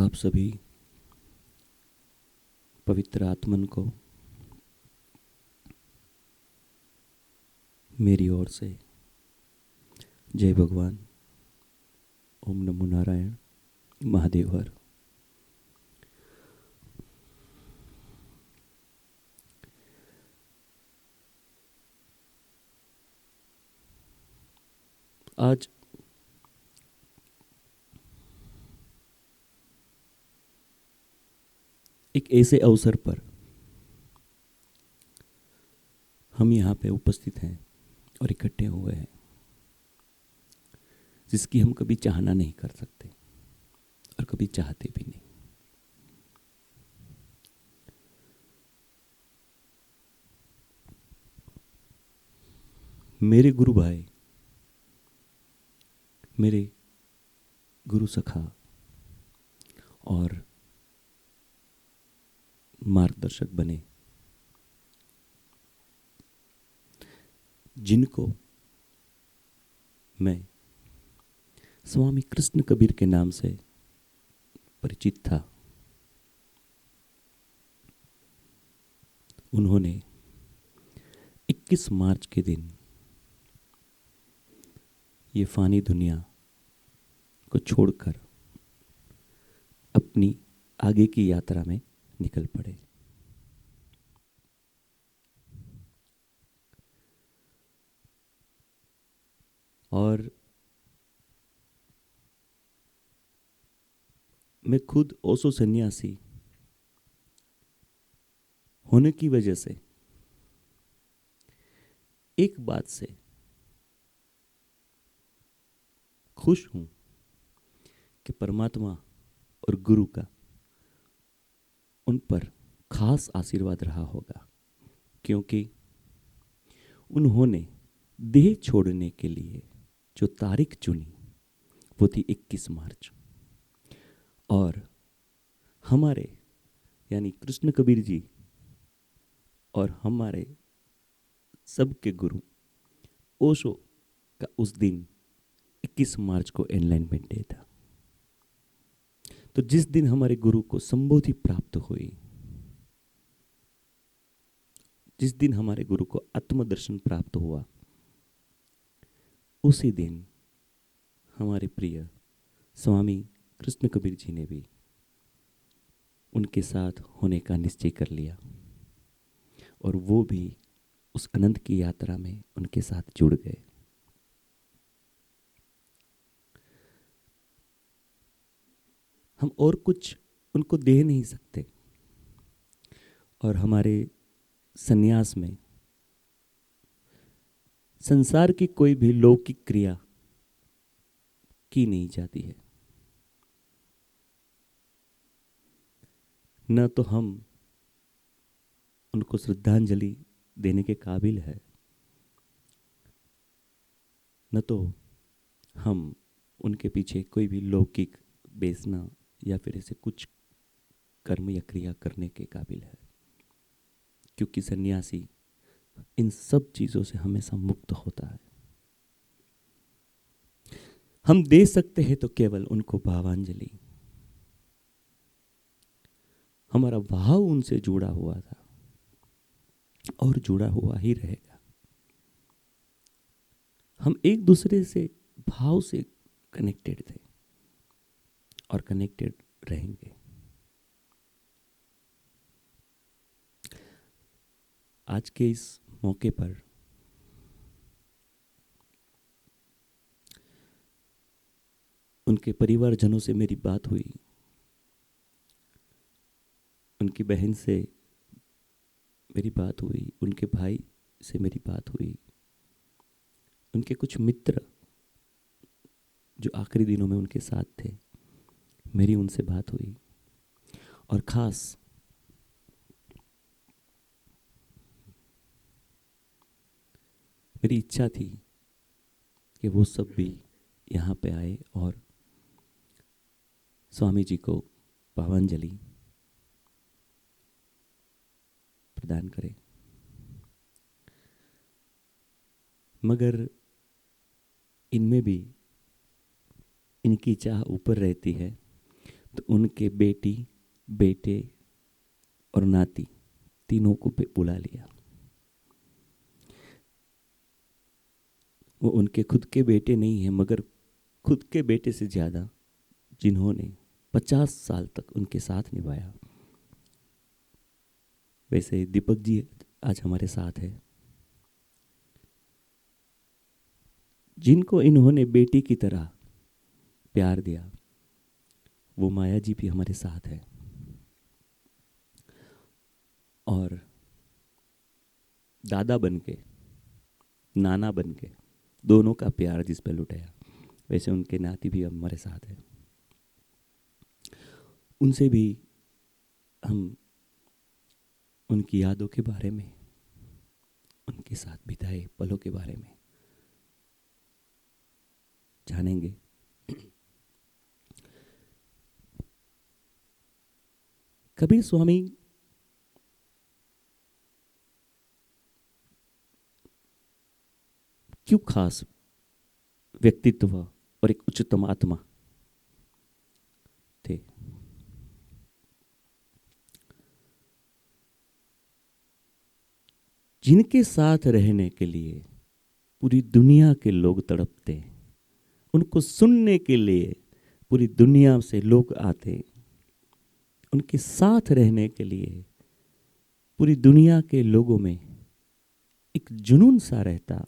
आप सभी पवित्र आत्मन को मेरी ओर से जय भगवान, ओम नमो नारायण, महादेव हर। आज एक ऐसे अवसर पर हम यहाँ पे उपस्थित हैं और इकट्ठे हुए हैं जिसकी हम कभी चाहना नहीं कर सकते और कभी चाहते भी नहीं। मेरे गुरु भाई, मेरे गुरु सखा और मार्गदर्शक बने, जिनको मैं स्वामी कृष्ण कबीर के नाम से परिचित था, उन्होंने 21 मार्च के दिन ये फानी दुनिया को छोड़कर अपनी आगे की यात्रा में निकल पड़े। और मैं खुद ओशो सन्यासी होने की वजह से एक बात से खुश हूं कि परमात्मा और गुरु का उन पर खास आशीर्वाद रहा होगा, क्योंकि उन्होंने देह छोड़ने के लिए जो तारीख चुनी वो थी 21 मार्च। और हमारे यानी कृष्ण कबीर जी और हमारे सबके गुरु ओशो का उस दिन 21 मार्च को एनलाइनमेंट डे था। तो जिस दिन हमारे गुरु को संबोधि प्राप्त हुई, जिस दिन हमारे गुरु को आत्मदर्शन प्राप्त हुआ, उसी दिन हमारे प्रिय स्वामी कृष्ण कबीर जी ने भी उनके साथ होने का निश्चय कर लिया और वो भी उस अनंत की यात्रा में उनके साथ जुड़ गए। हम और कुछ उनको दे नहीं सकते और हमारे सन्यास में संसार की कोई भी लौकिक क्रिया की नहीं जाती है। न तो हम उनको श्रद्धांजलि देने के काबिल है, न तो हम उनके पीछे कोई भी लौकिक बेचना या फिर ऐसे कुछ कर्म या क्रिया करने के काबिल है, क्योंकि सन्यासी इन सब चीजों से हमेशा मुक्त होता है। हम दे सकते हैं तो केवल उनको भावांजलि। हमारा भाव उनसे जुड़ा हुआ था और जुड़ा हुआ ही रहेगा। हम एक दूसरे से भाव से कनेक्टेड थे और कनेक्टेड रहेंगे। आज के इस मौके पर उनके परिवारजनों से मेरी बात हुई, उनकी बहन से मेरी बात हुई, उनके भाई से मेरी बात हुई, उनके कुछ मित्र जो आखिरी दिनों में उनके साथ थे, मेरी उनसे बात हुई। और खास मेरी इच्छा थी कि वो सब भी यहाँ पे आए और स्वामी जी को भावांजलि प्रदान करें। मगर इनमें भी इनकी चाह ऊपर रहती है, तो उनके बेटी, बेटे और नाती तीनों को बुला लिया। वो उनके खुद के बेटे नहीं हैं, मगर खुद के बेटे से ज़्यादा जिन्होंने 50 साल तक उनके साथ निभाया। वैसे दीपक जी आज हमारे साथ है, जिनको इन्होंने बेटी की तरह प्यार दिया। वो माया जी भी हमारे साथ है। और दादा बन के, नाना बन के, दोनों का प्यार जिस पे लुटाया, वैसे उनके नाती भी हमारे साथ है। उनसे भी हम उनकी यादों के बारे में, उनके साथ बिताए पलों के बारे में जानेंगे। कबीर स्वामी क्यों खास व्यक्तित्व और एक उच्चतम आत्मा थे? जिनके साथ रहने के लिए पूरी दुनिया के लोग तड़पते, उनको सुनने के लिए पूरी दुनिया से लोग आते, उनके साथ रहने के लिए पूरी दुनिया के लोगों में एक जुनून सा रहता,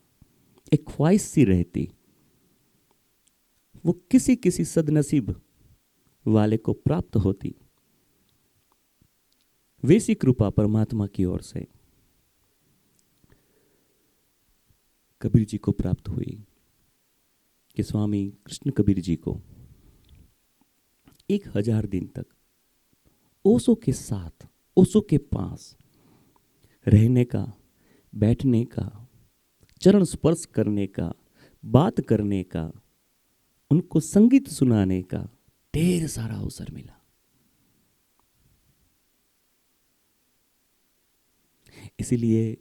एक ख्वाहिश सी रहती। वो किसी किसी सदनसीब वाले को प्राप्त होती। वैसी कृपा परमात्मा की ओर से कबीर जी को प्राप्त हुई कि स्वामी कृष्ण कबीर जी को 1000 दिन तक ओशो के साथ, ओशो के पास रहने का, बैठने का, चरण स्पर्श करने का, बात करने का, उनको संगीत सुनाने का ढेर सारा अवसर मिला। इसीलिए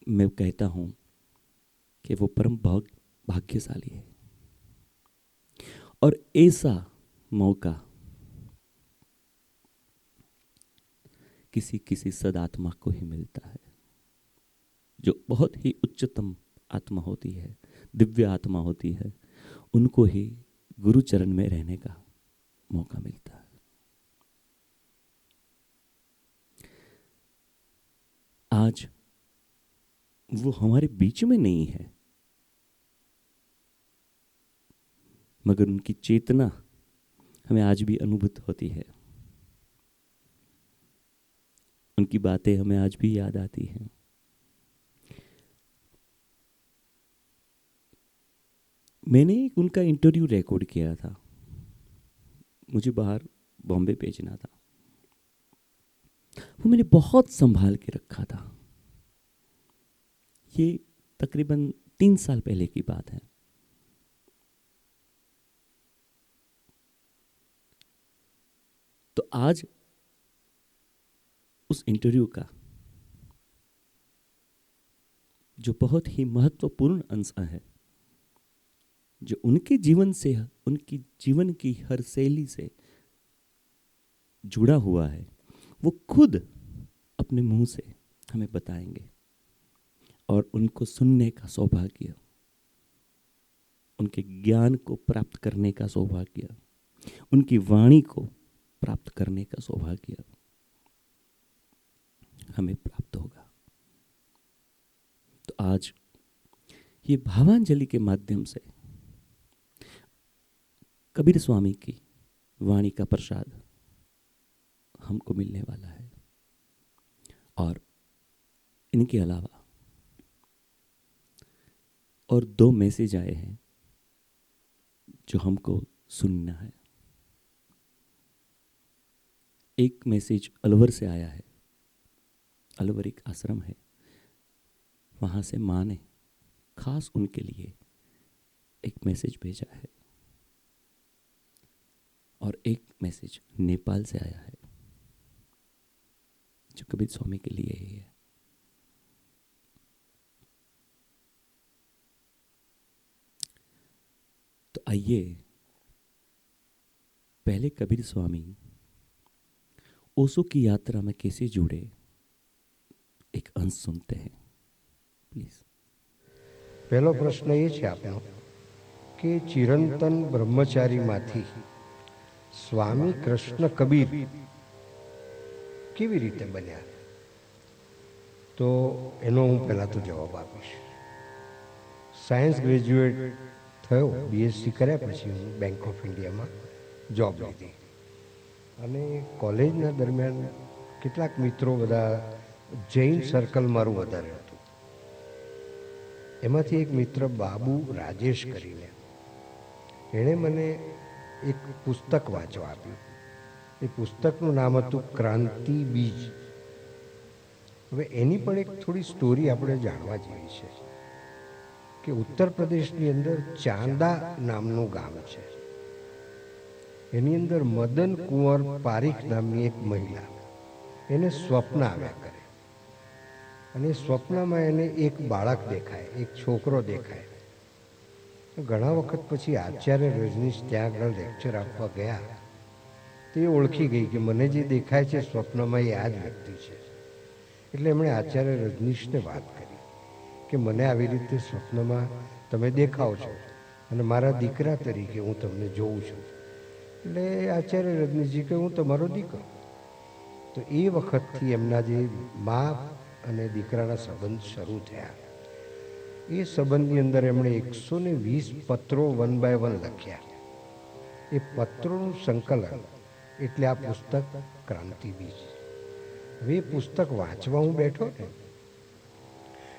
मैं कहता हूं कि वो परम भाग्यशाली है। और ऐसा मौका किसी किसी सदात्मा को ही मिलता है, जो बहुत ही उच्चतम आत्मा होती है, दिव्य आत्मा होती है। उनको ही गुरु चरण में रहने का मौका मिलता है। आज वो हमारे बीच में नहीं है, मगर उनकी चेतना हमें आज भी अनुभूत होती है। उनकी बातें हमें आज भी याद आती हैं। मैंने उनका इंटरव्यू रिकॉर्ड किया था, मुझे बाहर बॉम्बे भेजना था। वो मैंने बहुत संभाल के रखा था। ये तकरीबन 3 साल पहले की बात है। तो आज उस इंटरव्यू का जो बहुत ही महत्वपूर्ण अंश है, जो उनके जीवन से, उनकी जीवन की हर शैली से जुड़ा हुआ है, वो खुद अपने मुंह से हमें बताएंगे। और उनको सुनने का सौभाग्य, उनके ज्ञान को प्राप्त करने का सौभाग्य, उनकी वाणी को प्राप्त करने का सौभाग्य हमें प्राप्त होगा। तो आज ये भावांजलि के माध्यम से कबीर स्वामी की वाणी का प्रसाद हमको मिलने वाला है। और इनके अलावा और 2 मैसेज आए हैं जो हमको सुनना है। एक मैसेज अलवर से आया है। अलवर एक आश्रम है, वहां से माँ ने खास उनके लिए एक मैसेज भेजा है। और एक मैसेज नेपाल से आया है, जो कबीर स्वामी के लिए ही है। तो आइए पहले कबीर स्वामी ओशो की यात्रा में कैसे जुड़े, एक अंश सुनते हैं प्लीज। પહેલો પ્રશ્ન એ છે આપનો કે ચિરંતન બ્રહ્મચારીમાંથી સ્વામી કૃષ્ણ કબીર કેવી રીતે બન્યા? તો એનો હું પહેલાં તો જવાબ આપીશ. સાયન્સ ગ્રેજ્યુએટ થયો, બીએસસી કર્યા પછી હું બેંક ઓફ ઇન્ડિયામાં જોબ લીધી અને કોલેજના દરમિયાન કેટલાક મિત્રો બધા જૈન સર્કલ મારું વધારે હતું. એમાંથી એક મિત્ર બાબુ રાજેશ કરીને એણે મને એક પુસ્તક વાંચવા આપ્યું. એ પુસ્તકનું નામ હતું ક્રાંતિ બીજ. હવે એની પણ એક થોડી સ્ટોરી આપણે જાણવા જેવી છે કે ઉત્તર પ્રદેશની અંદર ચાંદા નામનું ગામ છે. એની અંદર મદન કુંવર પારીખ નામની એક મહિલા, એને સ્વપ્ન આવ્યા કરે અને સ્વપ્નમાં એને એક બાળક દેખાય, એક છોકરો દેખાય. ઘણા વખત પછી આચાર્ય રજનીશ ત્યાં આગળ લેક્ચર આપવા ગયા તો એ ઓળખી ગઈ કે મને જે દેખાય છે સ્વપ્નમાં એ આ જ વ્યક્તિ છે. એટલે એમણે આચાર્ય રજનીશને વાત કરી કે મને આવી રીતે સ્વપ્નમાં તમે દેખાવ છો અને મારા દીકરા તરીકે હું તમને જોઉં છું. એટલે આચાર્ય રજનીશજી કે હું તમારો દીકરો. તો એ વખતથી એમના જે મા અને દીકરાના સંબંધ શરૂ થયા. એ સંબંધની અંદર એમણે 120 પત્રો 1 બાય 1 લખ્યા. એ પત્રોનું સંકલન એટલે આ પુસ્તક ક્રાંતિ બીજ. હવે એ પુસ્તક વાંચવા હું બેઠો ને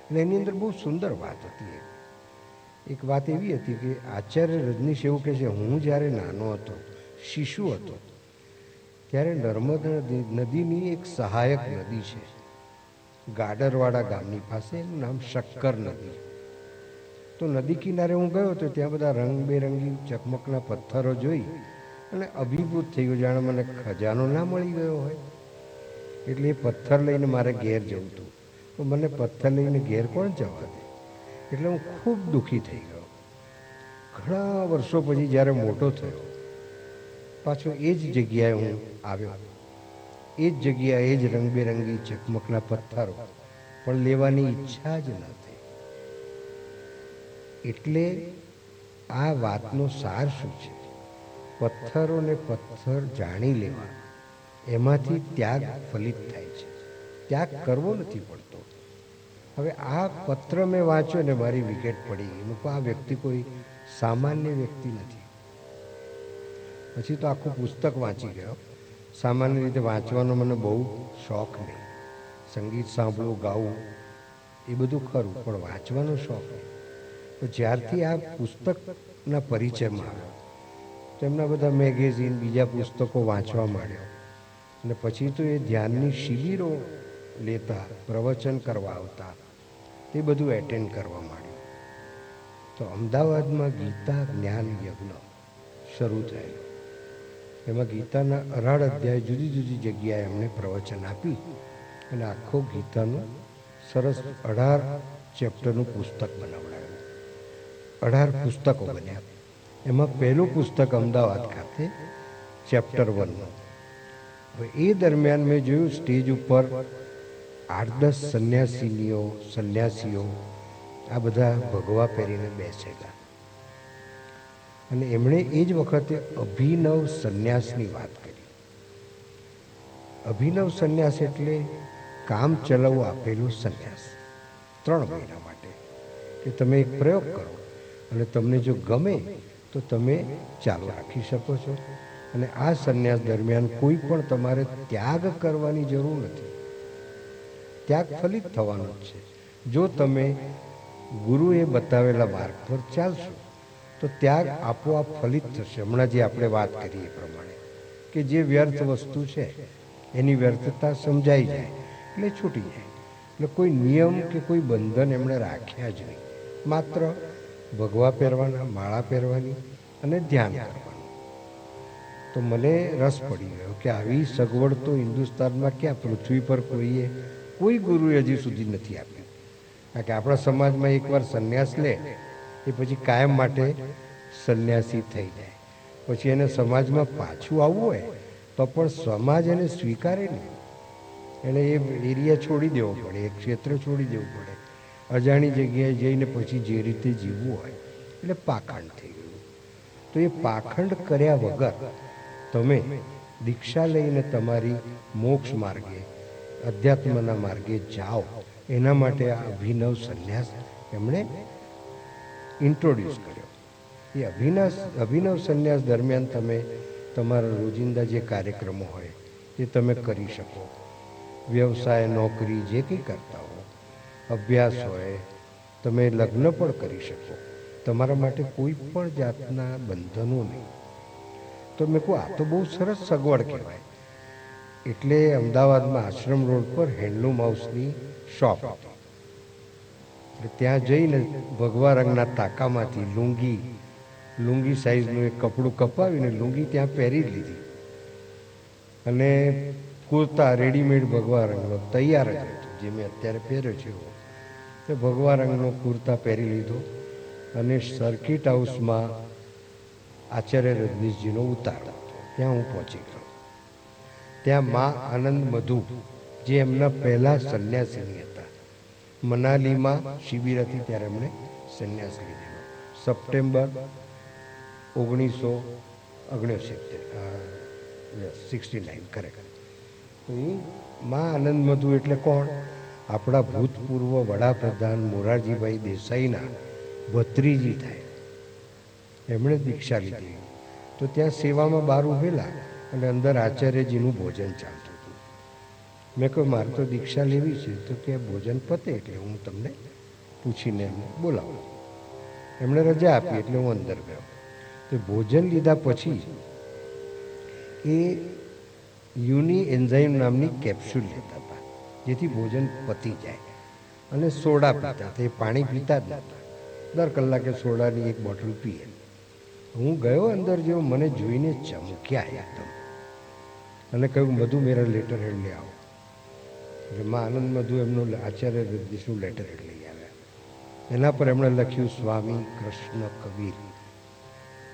એટલે એની અંદર બહુ સુંદર વાત હતી. એક વાત એવી હતી કે આચાર્ય રજનીશ એવું કહે છે, હું જ્યારે નાનો હતો, શિશુ હતો, ત્યારે નર્મદા નદીની એક સહાયક નદી છે ગાડરવાડા ગામની પાસે, એનું નામ શક્કર નદી. તો નદી કિનારે હું ગયો તો ત્યાં બધા રંગબેરંગી ચકમકના પથ્થરો જોઈ અને અભિભૂત થઈ ગયો, જાણે મને ખજાનો ના મળી ગયો હોય. એટલે એ પથ્થર લઈને મારે ઘેર જવું હતું. તો મને પથ્થર લઈને ઘેર કોણ જવા દે? એટલે હું ખૂબ દુઃખી થઈ ગયો. ઘણા વર્ષો પછી જ્યારે મોટો થયો પાછો એ જ જગ્યાએ હું આવ્યો. એ જ જગ્યાએ એ જ રંગબેરંગી ચકમકના પથ્થરો, પણ લેવાની ઈચ્છા જ ન થઈ. એટલે આ વાતનો સાર શું છે? પથ્થરોને પથ્થર જાણી લેવા, એમાંથી ત્યાગ ફલિત થાય છે. ત્યાગ કરવો નથી પડતો. હવે આ પત્ર મેં વાંચ્યો ને મારી વિકેટ પડી ગઈ. મૂકો આ વ્યક્તિ કોઈ સામાન્ય વ્યક્તિ નથી. પછી તો આખું પુસ્તક વાંચી ગયો. સામાન્ય રીતે વાંચવાનો મને બહુ શોખ નહીં. સંગીત સાંભળવું, ગાવું એ બધું ખરું, પણ વાંચવાનો શોખ નહીં. તો જ્યારથી આ પુસ્તકના પરિચયમાં આવ્યો તો એમના બધા મેગેઝિન, બીજા પુસ્તકો વાંચવા માંડ્યો અને પછી તો એ ધ્યાનની શિબિરો લેતા, પ્રવચન કરવા આવતા, એ બધું એટેન્ડ કરવા માંડ્યું. તો અમદાવાદમાં ગીતા જ્ઞાન યજ્ઞ શરૂ થયેલો. એમાં ગીતાના 18 અધ્યાય જુદી જુદી જગ્યાએ એમણે પ્રવચન આપી અને આખો ગીતાનું સરસ 18 ચેપ્ટરનું પુસ્તક બનાવડાવ્યું. 18 પુસ્તકો બન્યા. એમાં પહેલું પુસ્તક અમદાવાદ ખાતે ચેપ્ટર 1નું. હવે એ દરમિયાન મેં જોયું સ્ટેજ ઉપર 8-10 સંન્યાસીઓ આ બધા ભગવા પહેરીને બેસેલા અને એમણે એ જ વખતે અભિનવ સંન્યાસની વાત કરી. અભિનવ સંન્યાસ એટલે કામ ચલાવ આપેલું સંન્યાસ 3 મહિના માટે, કે તમે એક પ્રયોગ કરો અને તમને જો ગમે તો તમે ચાલુ રાખી શકો છો. અને આ સંન્યાસ દરમિયાન કોઈ પણ તમારે ત્યાગ કરવાની જરૂર નથી. ત્યાગ ફલિત થવાનો જ છે. જો તમે ગુરુએ બતાવેલા માર્ગ પર ચાલશો તો ત્યાગ આપોઆપ ફલિત થશે. હમણાં જે આપણે વાત કરીએ એ પ્રમાણે કે જે વ્યર્થ વસ્તુ છે એની વ્યર્થતા સમજાઈ જાય એટલે છૂટી જાય. એટલે કોઈ નિયમ કે કોઈ બંધન એમણે રાખ્યા જ નહીં. માત્ર ભગવા પહેરવાના, માળા પહેરવાની અને ધ્યાન કરવાનું. તો મને રસ પડી ગયો કે આવી સગવડ તો હિન્દુસ્તાનમાં ક્યાં, પૃથ્વી પર કોઈ ગુરુએ હજી સુધી નથી આપ્યું. કારણ કે આપણા સમાજમાં એકવાર સંન્યાસ લે એ પછી કાયમ માટે સંન્યાસી થઈ જાય. પછી એને સમાજમાં પાછું આવવું હોય તો પણ સમાજ એને સ્વીકારે નહીં. એને એ એરિયા છોડી દેવો પડે, એ ક્ષેત્ર છોડી દેવું પડે, અજાણી જગ્યાએ જઈને પછી જે રીતે જીવવું હોય. એટલે પાખંડ થઈ ગયું. તો એ પાખંડ કર્યા વગર તમે દીક્ષા લઈને તમારી મોક્ષ માર્ગે, અધ્યાત્મના માર્ગે જાઓ, એના માટે આ અભિનવ સંન્યાસ એમણે ઇન્ટ્રોડ્યુસ કર્યો. એ અભિનવ સંન્યાસ દરમિયાન તમે તમારા રોજિંદા જે કાર્યક્રમો હોય એ તમે કરી શકો. વ્યવસાય, નોકરી જે કંઈ કરતા હો, અભ્યાસ હોય, તમે લગ્ન પણ કરી શકો. તમારા માટે કોઈ પણ જાતના બંધનો નહીં. તો મેં કહું આ તો બહુ સરસ સગવડ કહેવાય. એટલે અમદાવાદમાં આશ્રમ રોડ પર હેન્ડલૂમ હાઉસની શોપ હતી. એટલે ત્યાં જઈને ભગવા રંગના તાકામાંથી લુંગી સાઈઝનું એક કપડું કપાવીને લુંગી ત્યાં પહેરી લીધી, અને કુર્તા રેડીમેડ ભગવા રંગનો તૈયાર જ હતો, જે મેં અત્યારે પહેર્યો છે એવો. તો ભગવા રંગનો કુર્તા પહેરી લીધો અને સર્કિટ હાઉસમાં આચાર્ય રજનીશજીનો ઉતાર ત્યાં હું પહોંચી ગયો. ત્યાં મા આનંદ મધુ, જે એમના પહેલા સંન્યાસીની હતા, મનાલીમાં શિબિર હતી ત્યારે એમણે સંન્યાસ લીધેલો, સપ્ટેમ્બર 1969 ખરેખર. તો એ મા આનંદ મધુ એટલે કોણ? આપણા ભૂતપૂર્વ વડાપ્રધાન મોરારજીભાઈ દેસાઈના ભત્રીજી થાય. એમણે દીક્ષા લીધી. તો ત્યાં સેવામાં બહાર ઉભેલા અને અંદર આચાર્યજીનું ભોજન ચાલતું હતું. મેં કહ્યું મારે તો દીક્ષા લેવી છે. તો કે ભોજન પતે એટલે હું તમને પૂછીને એમને બોલાવું. એમણે રજા આપી એટલે હું અંદર ગયો. તો ભોજન લીધા પછી એ યુની એન્ઝાઇમ નામની કેપ્સ્યુલ લેતા હતા, જેથી ભોજન પતી જાય. અને સોડા પીતા હતા. એ પાણી પીતા જ નહોતા. દર કલાકે સોડાની એક બોટલ પીએ. હું ગયો અંદર, જેવો મને જોઈને ચમક્યા એકદમ, અને કહ્યું મધુ મેરા લેટર હેડ લઈ આવો. એટલે માં આનંદ મધુ એમનું આચાર્ય રજનીશનું લેટર હેડ લઈ આવ્યા. એના પર એમણે લખ્યું સ્વામી કૃષ્ણ કબીર,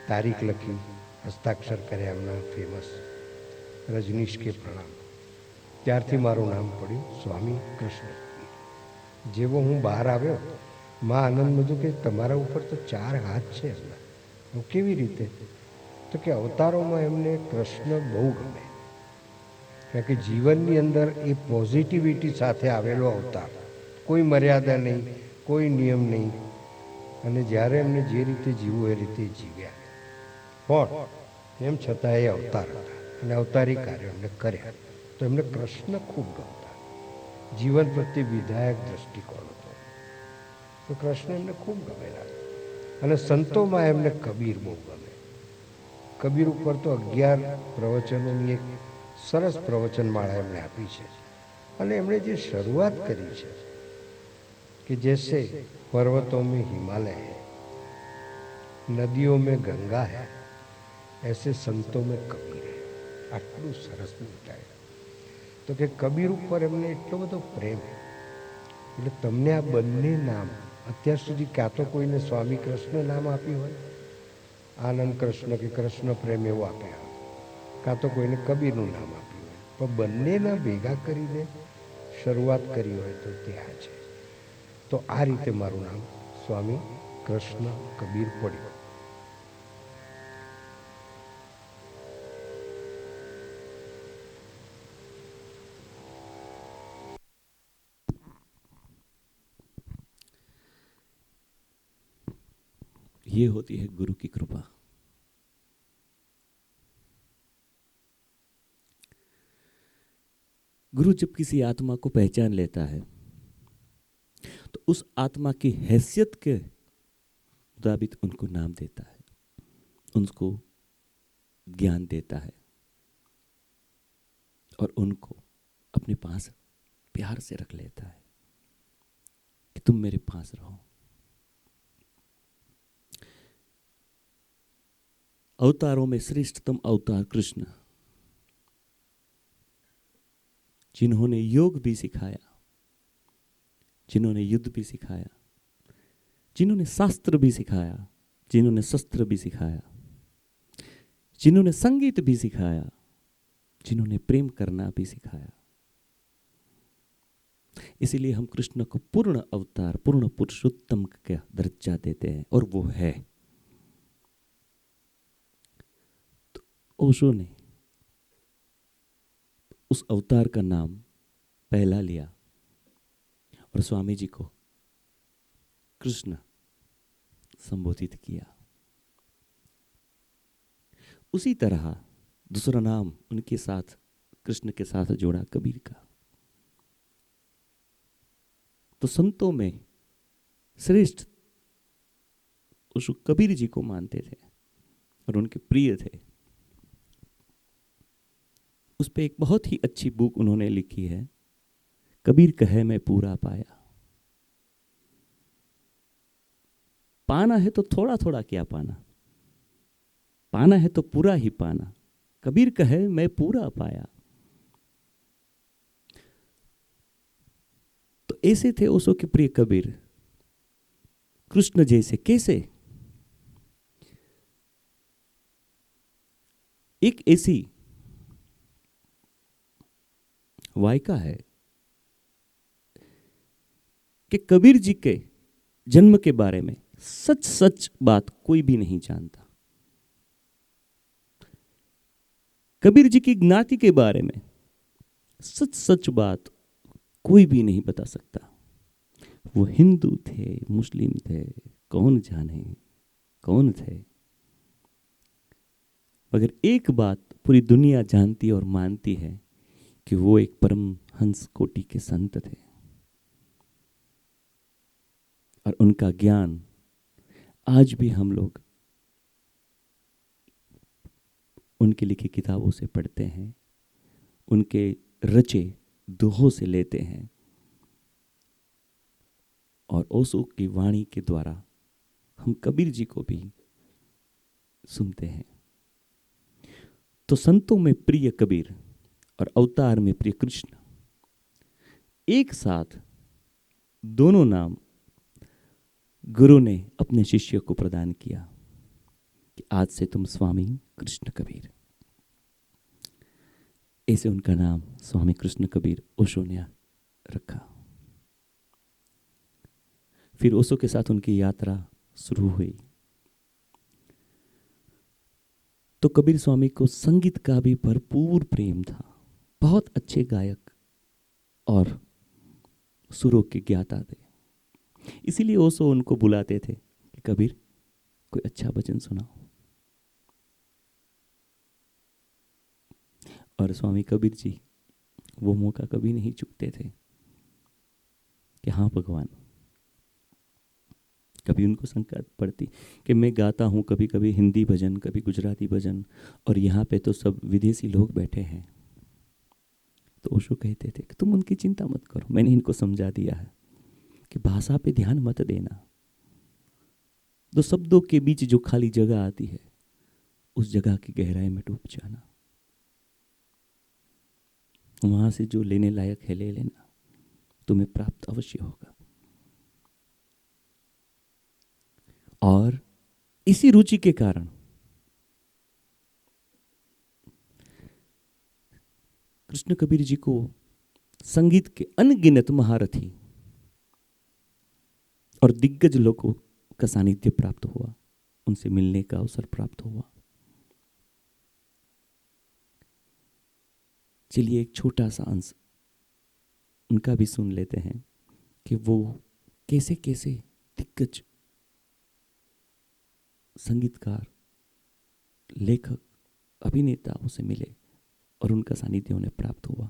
તારીખ લખી, હસ્તાક્ષર કર્યા એમના ફેમસ, રજનીશ કે પ્રણામ. ત્યારથી મારું નામ પડ્યું સ્વામી કૃષ્ણ કબીર. જેવો હું બહાર આવ્યો, માં આનંદ મધુ કે તમારા ઉપર તો 4 હાથ છે. હું કેવી રીતે? તો કે અવતારોમાં એમને કૃષ્ણ બહુ ગમે, કારણ કે જીવનની અંદર એ પોઝિટિવિટી સાથે આવેલો અવતાર, કોઈ મર્યાદા નહીં, કોઈ નિયમ નહીં, અને જ્યારે એમને જે રીતે જીવવું એ રીતે જીવ્યા. પણ એમ છતાં એ અવતાર હતા અને અવતારી કાર્યો એમને કર્યા. તો એમને કૃષ્ણ ખૂબ ગમતા. જીવન પ્રત્યે વિધાયક દ્રષ્ટિકોણ હતો. તો કૃષ્ણ એમને ખૂબ ગમેલા. અને સંતોમાં એમને કબીર બહુ ગમે. કબીર ઉપર તો 11 પ્રવચનોની એક સરસ પ્રવચનમાળા એમણે આપી છે. અને એમણે જે શરૂઆત કરી છે કે જૈસે પર્વતો મેં હિમાલય હૈ, નદીઓ મેં ગંગા હૈ, એસે સંતો મેં કબીર હૈ. આટલું સરસ બોલતા. તો કે કબીર ઉપર એમને એટલો બધો પ્રેમ. એટલે તમને આ બંને નામ અત્યાર સુધી કાં તો કોઈને સ્વામી કૃષ્ણ નામ આપ્યું હોય, આનંદ કૃષ્ણ કે કૃષ્ણ પ્રેમ એવું આપ્યા હોય, કાં તો કોઈને કબીરનું નામ આપ્યું હોય, પણ બંનેના ભેગા કરીને શરૂઆત કરી હોય તો તે આ છે. તો આ રીતે મારું નામ સ્વામી કૃષ્ણ કબીર પડ્યું. ये होती है गुरु की कृपा. गुरु जब किसी आत्मा को पहचान लेता है तो उस आत्मा की हैसियत के मुताबिक उनको नाम देता है, उनको ज्ञान देता है और उनको अपने पास प्यार से रख लेता है कि तुम मेरे पास रहो. अवतारों में श्रेष्ठतम अवतार कृष्ण, जिन्होंने योग भी सिखाया, जिन्होंने युद्ध भी सिखाया, जिन्होंने शास्त्र भी सिखाया, जिन्होंने शस्त्र भी सिखाया, जिन्होंने संगीत भी सिखाया, जिन्होंने प्रेम करना भी सिखाया। इसीलिए हम कृष्ण को पूर्ण अवतार, पूर्ण पुरुषोत्तम का दर्जा देते हैं, और वो है। तो ओशो ने उस अवतार का नाम पहला लिया और स्वामी जी को कृष्ण संबोधित किया। उसी तरह दूसरा नाम उनके साथ, कृष्ण के साथ जोड़ा, कबीर का। तो संतों में श्रेष्ठ उस कबीर जी को मानते थे और उनके प्रिय थे। उस पे एक बहुत ही अच्छी बुक उन्होंने लिखी है, कबीर कहे मैं पूरा पाया। पाना है तो थोड़ा थोड़ा क्या पाना, पाना है तो पूरा ही पाना। कबीर कहे मैं पूरा पाया। तो ऐसे थे ओशो के प्रिय कबीर, कृष्ण जैसे। कैसे? एक ऐसी वायका है कि कबीर जी के जन्म के बारे में सच सच बात कोई भी नहीं जानता। कबीर जी की ज्ञाति के बारे में सच सच बात कोई भी नहीं बता सकता। वो हिंदू थे, मुस्लिम थे, कौन जाने कौन थे। मगर एक बात पूरी दुनिया जानती और मानती है कि वो एक परम हंस कोटि के संत थे, और उनका ज्ञान आज भी हम लोग उनके लिखी किताबों से पढ़ते हैं, उनके रचे दोहों से लेते हैं, और ओशो की वाणी के द्वारा हम कबीर जी को भी सुनते हैं। तो संतों में प्रिय कबीर और अवतार में प्रिय कृष्ण, एक साथ दोनों नाम गुरु ने अपने शिष्य को प्रदान किया कि आज से तुम स्वामी कृष्ण कबीर। ऐसे उनका नाम स्वामी कृष्ण कबीर ओशो ने रखा। फिर ओशो के साथ उनकी यात्रा शुरू हुई। तो कबीर स्वामी को संगीत का भी भरपूर प्रेम था। बहुत अच्छे गायक और सुरों के ज्ञाता थे। इसीलिए ओशो उनको बुलाते थे कि कबीर कोई अच्छा भजन सुनाओ। और स्वामी कबीर जी वो मौका कभी नहीं चूकते थे कि हाँ भगवान। कभी उनको शंका पड़ती कि मैं गाता हूँ कभी कभी हिंदी भजन, कभी गुजराती भजन, और यहाँ पे तो सब विदेशी लोग बैठे हैं। तो ओशो कहते थे कि तुम उनकी चिंता मत करो, मैंने इनको समझा दिया है कि भाषा पे ध्यान मत देना। दो शब्दों के बीच जो खाली जगह आती है, उस जगह की गहराई में डूब जाना। वहां से जो लेने लायक है ले लेना, तुम्हें प्राप्त अवश्य होगा। और इसी रुचि के कारण कृष्ण कबीर जी को संगीत के अनगिनत महारथी और दिग्गज लोगों का सानिध्य प्राप्त हुआ, उनसे मिलने का अवसर प्राप्त हुआ। चलिए एक छोटा सा अंश उनका भी सुन लेते हैं कि वो कैसे कैसे दिग्गज संगीतकार, लेखक, अभिनेताओं से मिले और उनका सानिध्य उन्हें प्राप्त हुआ।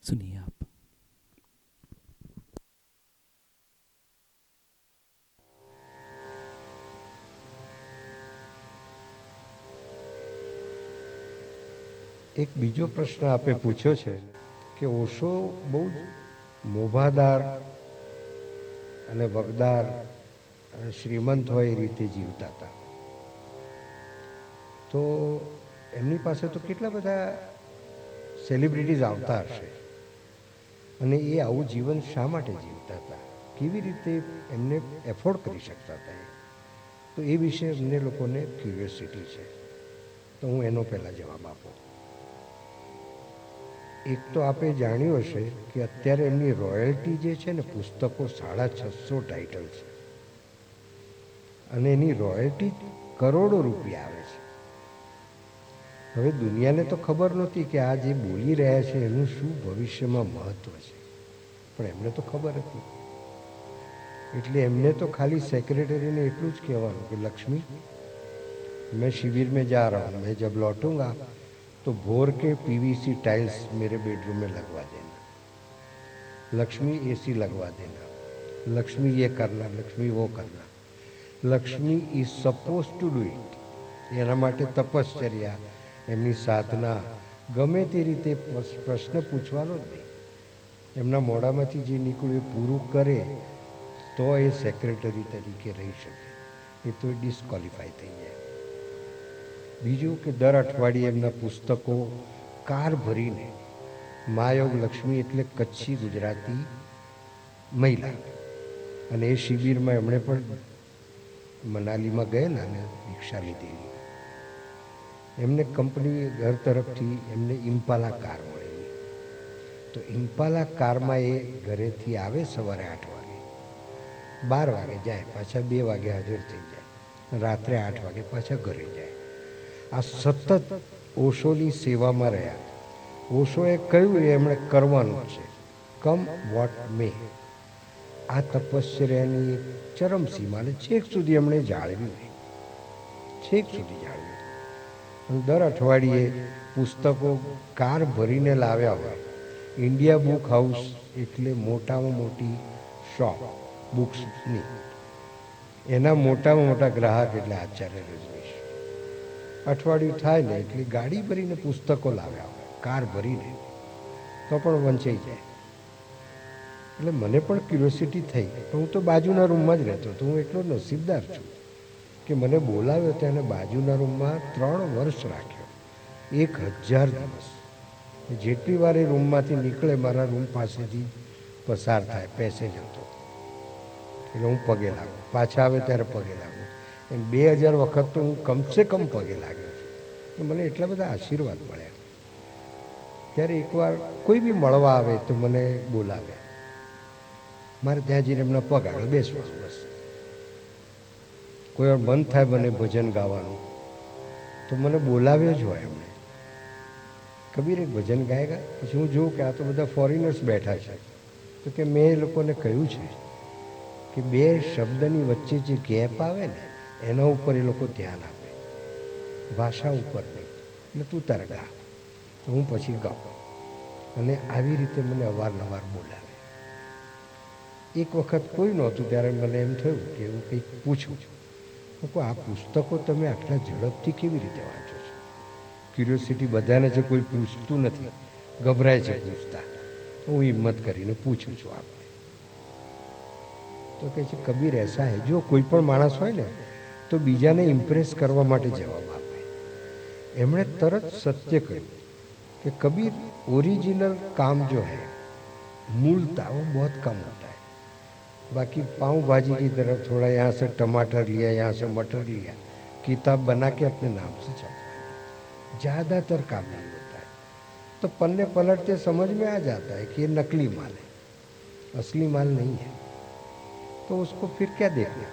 सुनिए आप। એક બીજો પ્રશ્ન આપે પૂછ્યો છે કે ઓશો બહુ જ મોભાદાર અને વગદાર અને શ્રીમંત હોય એ રીતે જીવતા હતા, તો એમની પાસે તો કેટલા બધા સેલિબ્રિટીઝ આવતા હશે, અને એ આવું જીવન શા માટે જીવતા હતા, કેવી રીતે એમને એફોર્ડ કરી શકતા હતા, તો એ વિશે અમને લોકોને ક્યુરિયોસિટી છે. તો હું એનો પહેલાં જવાબ આપું. એક તો આપે જાણ્યું હશે કે અત્યારે એમની રોયલ્ટી જે છે ને, પુસ્તકો 650 ટાઇટલ છે અને એની રોયલ્ટી કરોડો રૂપિયા આવે છે. હવે દુનિયાને તો ખબર નહોતી કે આ જે બોલી રહ્યા છે એનું શું ભવિષ્યમાં મહત્ત્વ છે, પણ એમને તો ખબર હતી. એટલે એમને તો ખાલી સેક્રેટરીને એટલું જ કહેવાનું કે લક્ષ્મી, मैं शिविर में जा रहा हूँ, मैं जब लौटूंगा तो भोर के पीवीसी टाइल्स मेरे बेडरूम में लगवा देना, लक्ष्मी एसी लगवा देना, लक्ष्मी ये करना, लक्ष्मी वो करना. Lakshmi is suppose to do it. એના માટે તપશ્ચર્યા, એમની સાધના, ગમે તે રીતે પ્રશ્ન પૂછવાનો જ નહીં. એમના મોઢામાંથી જે નીકળ્યું એ પૂરું કરે તો એ સેક્રેટરી તરીકે રહી શકે, એ તો ડિસ્ક્વોલિફાય થઈ જાય. બીજું કે દર અઠવાડિયે એમના પુસ્તકો કાર ભરીને, મહાયોગ લક્ષ્મી એટલે કચ્છી ગુજરાતી મહિલા, અને એ શિબિરમાં એમણે પણ મનાલીમાં ગયેલા અને દીક્ષા લીધેલી. એમને કંપની ઘર તરફથી એમને ઇમ્પાલા કાર મળેલી. તો ઇમ્પાલા કારમાં એ ઘરેથી આવે સવારે 8 વાગે, 12 વાગે જાય, પાછા 2 વાગે હાજર થઈ જાય, રાત્રે 8 વાગે પાછા ઘરે જાય. આ સતત ઓશોની સેવામાં રહ્યા. ઓશોએ કહ્યું એ એમણે કરવાનું છે, કમ વોટ મે. આ તપશ્ચર્યાની એક ચરમસીમાને છેક સુધી એમણે જાળવી, છેક સુધી જાળવી. અને દર અઠવાડિયે પુસ્તકો કાર ભરીને લાવ્યા હોય. ઇન્ડિયા બુક હાઉસ એટલે મોટામાં મોટી શોપ બુક્સની, એના મોટામાં મોટા ગ્રાહક એટલે આચાર્ય રજનીશ. અઠવાડિયું થાય ને એટલે ગાડી ભરીને પુસ્તકો લાવ્યા હોય, કાર ભરીને, તો પણ વંચાઈ જાય. એટલે મને પણ ક્યુરિયોસિટી થઈ, પણ હું તો બાજુના રૂમમાં જ રહેતો હતો. હું એટલો નસીબદાર છું કે મને બોલાવ્યો ત્યાં, બાજુના રૂમમાં 3 વર્ષ રાખ્યો, 1000 દિવસ. જેટલી વાર એ રૂમમાંથી નીકળે મારા રૂમ પાસેથી પસાર થાય, પેસેજ હતો, એટલે હું પગે લાગું, પાછા આવે ત્યારે પગે લાગું. એમ 2000 વખત તો હું કમસે કમ પગે લાગ્યો છું. મને એટલા બધા આશીર્વાદ મળ્યા. ત્યારે એકવાર કોઈ બી મળવા આવે તો મને બોલાવે, મારે ત્યાં જઈને એમના પગ આગળ બેસવાનું બસ. કોઈ વાર મન થાય મને ભજન ગાવાનું તો મને બોલાવ્યો જ હોય એમણે, કબીર એક ભજન ગાયેગા. પછી હું જોઉં કે આ તો બધા ફોરેનર્સ બેઠા છે, તો કે મેં એ લોકોને કહ્યું છે કે 2 શબ્દની વચ્ચે જે ગેપ આવે ને એના ઉપર એ લોકો ધ્યાન આપે, ભાષા ઉપર નહીં. એટલે તું તારે ગા, તો હું પછી ગાઉં. અને આવી રીતે મને અવારનવાર બોલાવે. એક વખત કોઈ નહોતું ત્યારે મને એમ થયું કે એવું કંઈક પૂછું. હું કહું, આ પુસ્તકો તમે આટલા ઝડપથી કેવી રીતે વાંચો છો? ક્યુરિયોસિટી બધાને છે, કોઈ પૂછતું નથી, ગભરાય છે પૂછતા. હું હિંમત કરીને પૂછું છું આપણે. તો કહે છે કબીર એસા હે, જો કોઈ પણ માણસ હોય ને તો બીજાને ઇમ્પ્રેસ કરવા માટે જવાબ આપે. એમણે તરત સત્ય કહ્યું कि कबीर ओरिजिनल काम जो है मूलता वो बहुत कम होता है. बाकी पाव भाजी की तरफ थोड़ा यहाँ से टमाटर लिया, यहाँ से मटर लिया, किताब बना के अपने नाम से छपवा, ज़्यादातर काम नहीं होता है. तो पन्ने पलटते समझ में आ जाता है कि ये नकली माल है, असली माल नहीं है. तो उसको फिर क्या देखना.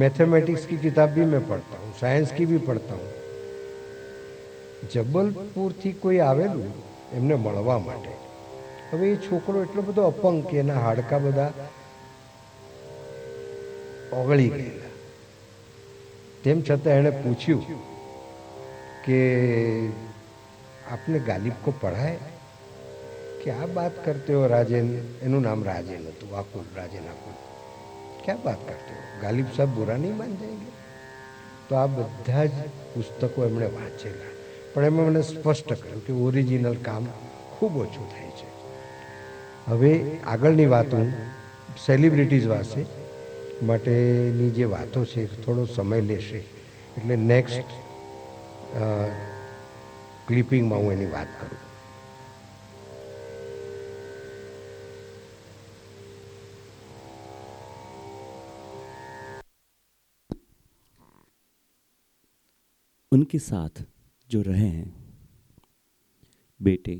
मैथमेटिक्स की किताब भी मैं पढ़ता हूँ, साइंस की भी पढ़ता हूँ. જબલપુરથી કોઈ આવેલું એમને મળવા માટે. હવે એ છોકરો એટલો બધો અપંગ કે એના હાડકા બધા ઓગળી ગયેલા. તેમ છતાં એણે પૂછ્યું કે આપને ગાલિબ કો પढ़ा है? क्या बात करते हो राजेन? એનું નામ રાજેન હતું, આકુલ, રાજેન આકુલ. क्या बात करते हो, गालिब साहब बुरा नहीं मान जाएंगे? તો આ બધા જ પુસ્તકો એમણે વાંચેલા. પણ એમાં મને સ્પષ્ટ કર્યું કે ઓરિજિનલ કામ ખૂબ ઓછું થાય છે. હવે આગળની વાતો સેલિબ્રિટીઝ વાસે માટેની જે વાતો છે થોડો સમય લેશે, એટલે નેક્સ્ટ ક્લિપિંગમાં હું એની વાત કરું. उनके साथ जो रहे हैं बेटे,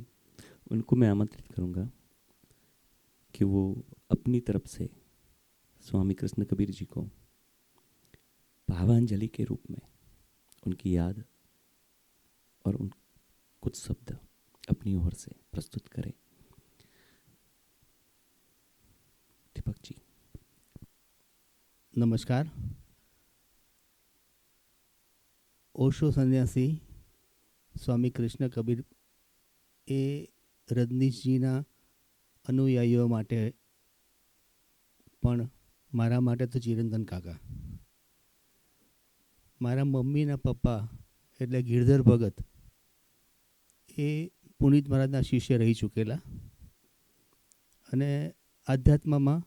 उनको मैं आमंत्रित करूँगा कि वो अपनी तरफ से स्वामी कृष्ण कबीर जी को भावांजलि के रूप में उनकी याद और उन कुछ शब्द अपनी ओर से प्रस्तुत करें। दीपक जी। नमस्कार। ओशो સન્યાસી સ્વામી કૃષ્ણ કબીર એ રજનીશજીના અનુયાયીઓ માટે પણ મારા માટે તો ચિરંતન કાકા, મારા મમ્મીના પપ્પા એટલે ગિરધર ભગત એ પુનિત મહારાજના શિષ્ય રહી ચૂકેલા અને આધ્યાત્મમાં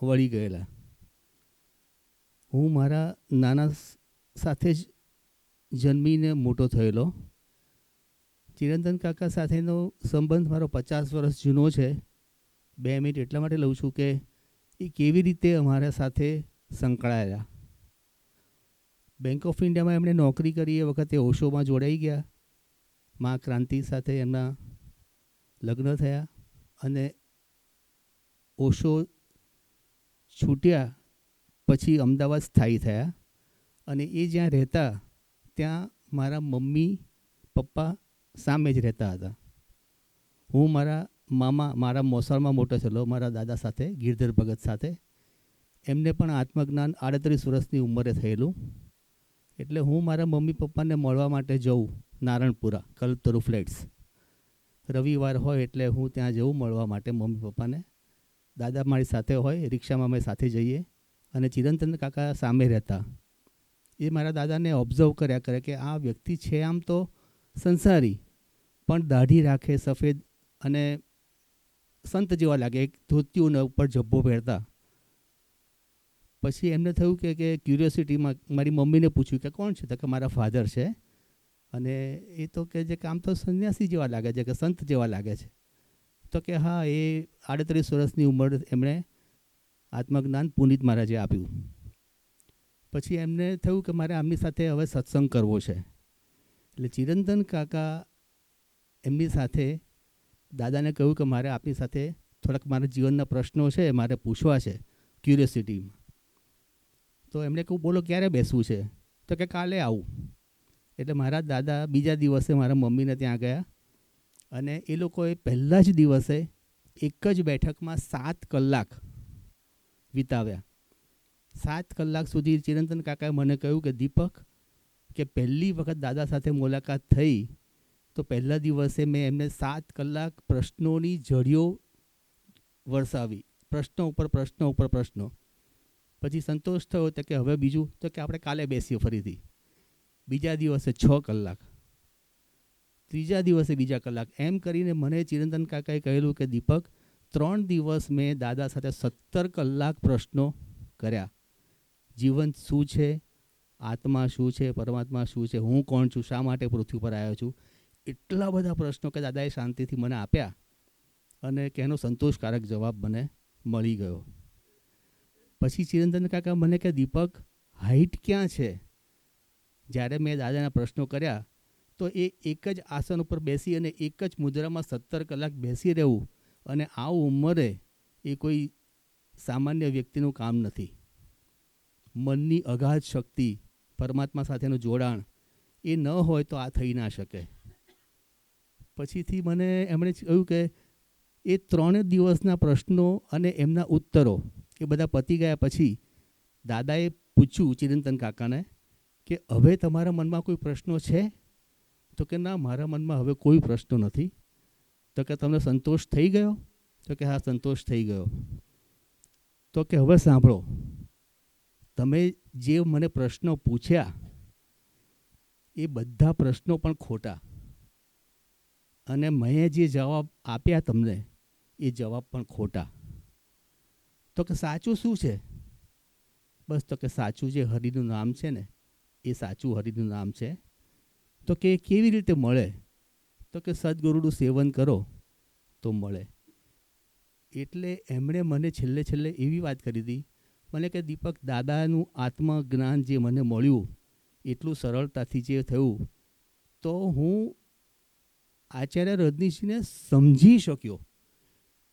વળી ગયેલા. હું મારા નાના સાથે જ જન્મીને મોટો થયેલો. ચિરંતન કાકા સાથેનો સંબંધ મારો 50 વર્ષ જૂનો છે. 2 મિનિટ એટલા માટે લઉં છું કે એ કેવી રીતે અમારા સાથે સંકળાયેલા. બેંક ઓફ ઇન્ડિયામાં એમણે નોકરી કરી એ વખતે ઓશોમાં જોડાઈ ગયા. મા ક્રાંતિ સાથે એમના લગ્ન થયા અને ઓશો છૂટ્યા પછી અમદાવાદ સ્થાયી થયા અને એ જ્યાં રહેતા ત્યાં મારા મમ્મી પપ્પા સામે જ રહેતા હતા. હું મારા મોસાળમાં મોટો થયેલો મારા દાદા સાથે, ગિરધર ભગત સાથે. એમને પણ આત્મજ્ઞાન 38 વર્ષની ઉંમરે થયેલું. એટલે હું મારા મમ્મી પપ્પાને મળવા માટે જઉં નારણપુરા કલ્પતરુ ફ્લેટ્સ. રવિવાર હોય એટલે હું ત્યાં જઉં મળવા માટે મમ્મી પપ્પાને. દાદા મારી સાથે હોય, રિક્ષામાં અમે સાથે જઈએ અને ચિરંતન કાકા સામે રહેતા. એ મારા દાદાને ઓબ્ઝર્વ કર્યા કરે કે આ વ્યક્તિ છે આમ તો સંસારી, પણ દાઢી રાખે, સફેદ અને સંત જેવા લાગે, એક ધોતિયું ઉપર જબ્બો પહેરતા. પછી એમને થયું કે ક્યુરિયોસિટીમાં મારી મમ્મીને પૂછ્યું કે કોણ છે? તો કે મારા ફાધર છે. અને એ તો કે જે આમ તો સંન્યાસી જેવા લાગે છે, કે સંત જેવા લાગે છે. તો કે હા, એ 38 વર્ષની ઉંમર એમણે આત્મજ્ઞાન પુનિત મહારાજે આપ્યું. પછી એમને થયું કે મારે આમની સાથે હવે સત્સંગ કરવો છે. એટલે ચિરંતન કાકા એમની સાથે દાદાને કહ્યું કે મારે આપની સાથે થોડાક મારા જીવનના પ્રશ્નો છે, મારે પૂછવા છે ક્યુરિયોસિટીમાં. તો એમણે કહ્યું બોલો ક્યારે બેસવું છે? તો કે કાલે આવું. એટલે મારા દાદા બીજા દિવસે મારા મમ્મીને ત્યાં ગયા અને એ લોકોએ પહેલા જ દિવસે એક જ બેઠકમાં 7 કલાક વિતાવ્યા. 7 કલાક સુધી ચિરંતન કાકાએ મને કહ્યું કે દીપક, કે પહેલી વખત દાદા સાથે મુલાકાત થઈ તો પહેલા દિવસે મેં એમને 7 કલાક પ્રશ્નોની ઝડીઓ વરસાવી, પ્રશ્નો ઉપર પ્રશ્નો ઉપર પ્રશ્નો. પછી સંતોષ થયો તો કે હવે બીજું, તો કે આપણે કાલે બેસીએ ફરીથી. બીજા દિવસે 6 કલાક, ત્રીજા દિવસે બીજા કલાક, એમ કરીને મને ચિરંતન કાકાએ કહેલું કે દીપક, 3 દિવસ મેં દાદા સાથે 17 કલાક પ્રશ્નો કર્યા. જીવન શું છે, આત્મા શું છે, પરમાત્મા શું છે, હું કોણ છું, શા માટે પૃથ્વી પર આવ્યો છું, એટલા બધા પ્રશ્નો કે દાદાએ શાંતિથી મને આપ્યા અને કે એનો સંતોષકારક જવાબ મને મળી ગયો. પછી ચિરંતન કાકા મને કે દીપક, હાઈટ ક્યાં છે? જ્યારે મેં દાદાના પ્રશ્નો કર્યા તો એ એક જ આસન ઉપર બેસી અને એક જ મુદ્રામાં 17 કલાક બેસી રહેવું અને આ ઉંમરે એ કોઈ સામાન્ય વ્યક્તિનું કામ નથી. મનની અગાધ શક્તિ, પરમાત્મા સાથેનું જોડાણ એ ન હોય તો આ થઈ ના શકે. પછીથી મને એમણે કહ્યું કે એ 3 દિવસના પ્રશ્નો અને એમના ઉત્તરો એ બધા પતી ગયા પછી દાદાએ પૂછ્યું ચિરંતન કાકાને કે હવે તમારા મનમાં કોઈ પ્રશ્નો છે? તો કે ના, મારા મનમાં હવે કોઈ પ્રશ્નો નથી. તો કે તમને સંતોષ થઈ ગયો? તો કે હા, સંતોષ થઈ ગયો. તો કે હવે સાંભળો, તમે જે મને પ્રશ્નો પૂછ્યા એ બધા પ્રશ્નો પણ ખોટા અને મેં જે જવાબ આપ્યા તમને એ જવાબ પણ ખોટા. તો કે સાચું શું છે? બસ, તો કે સાચું જે હરિનું નામ છે ને એ સાચું હરિનું નામ છે. તો કે કેવી રીતે મળે? તો કે સદગુરુનું સેવન કરો તો મળે. એટલે એમણે મને છેલ્લે એવી વાત કરી હતી મને કે દીપક, દાદાનું આત્મજ્ઞાન જે મને મળ્યું એટલું સરળતાથી જે થયું તો હું આચાર્ય રજનીશજીને સમજી શક્યો.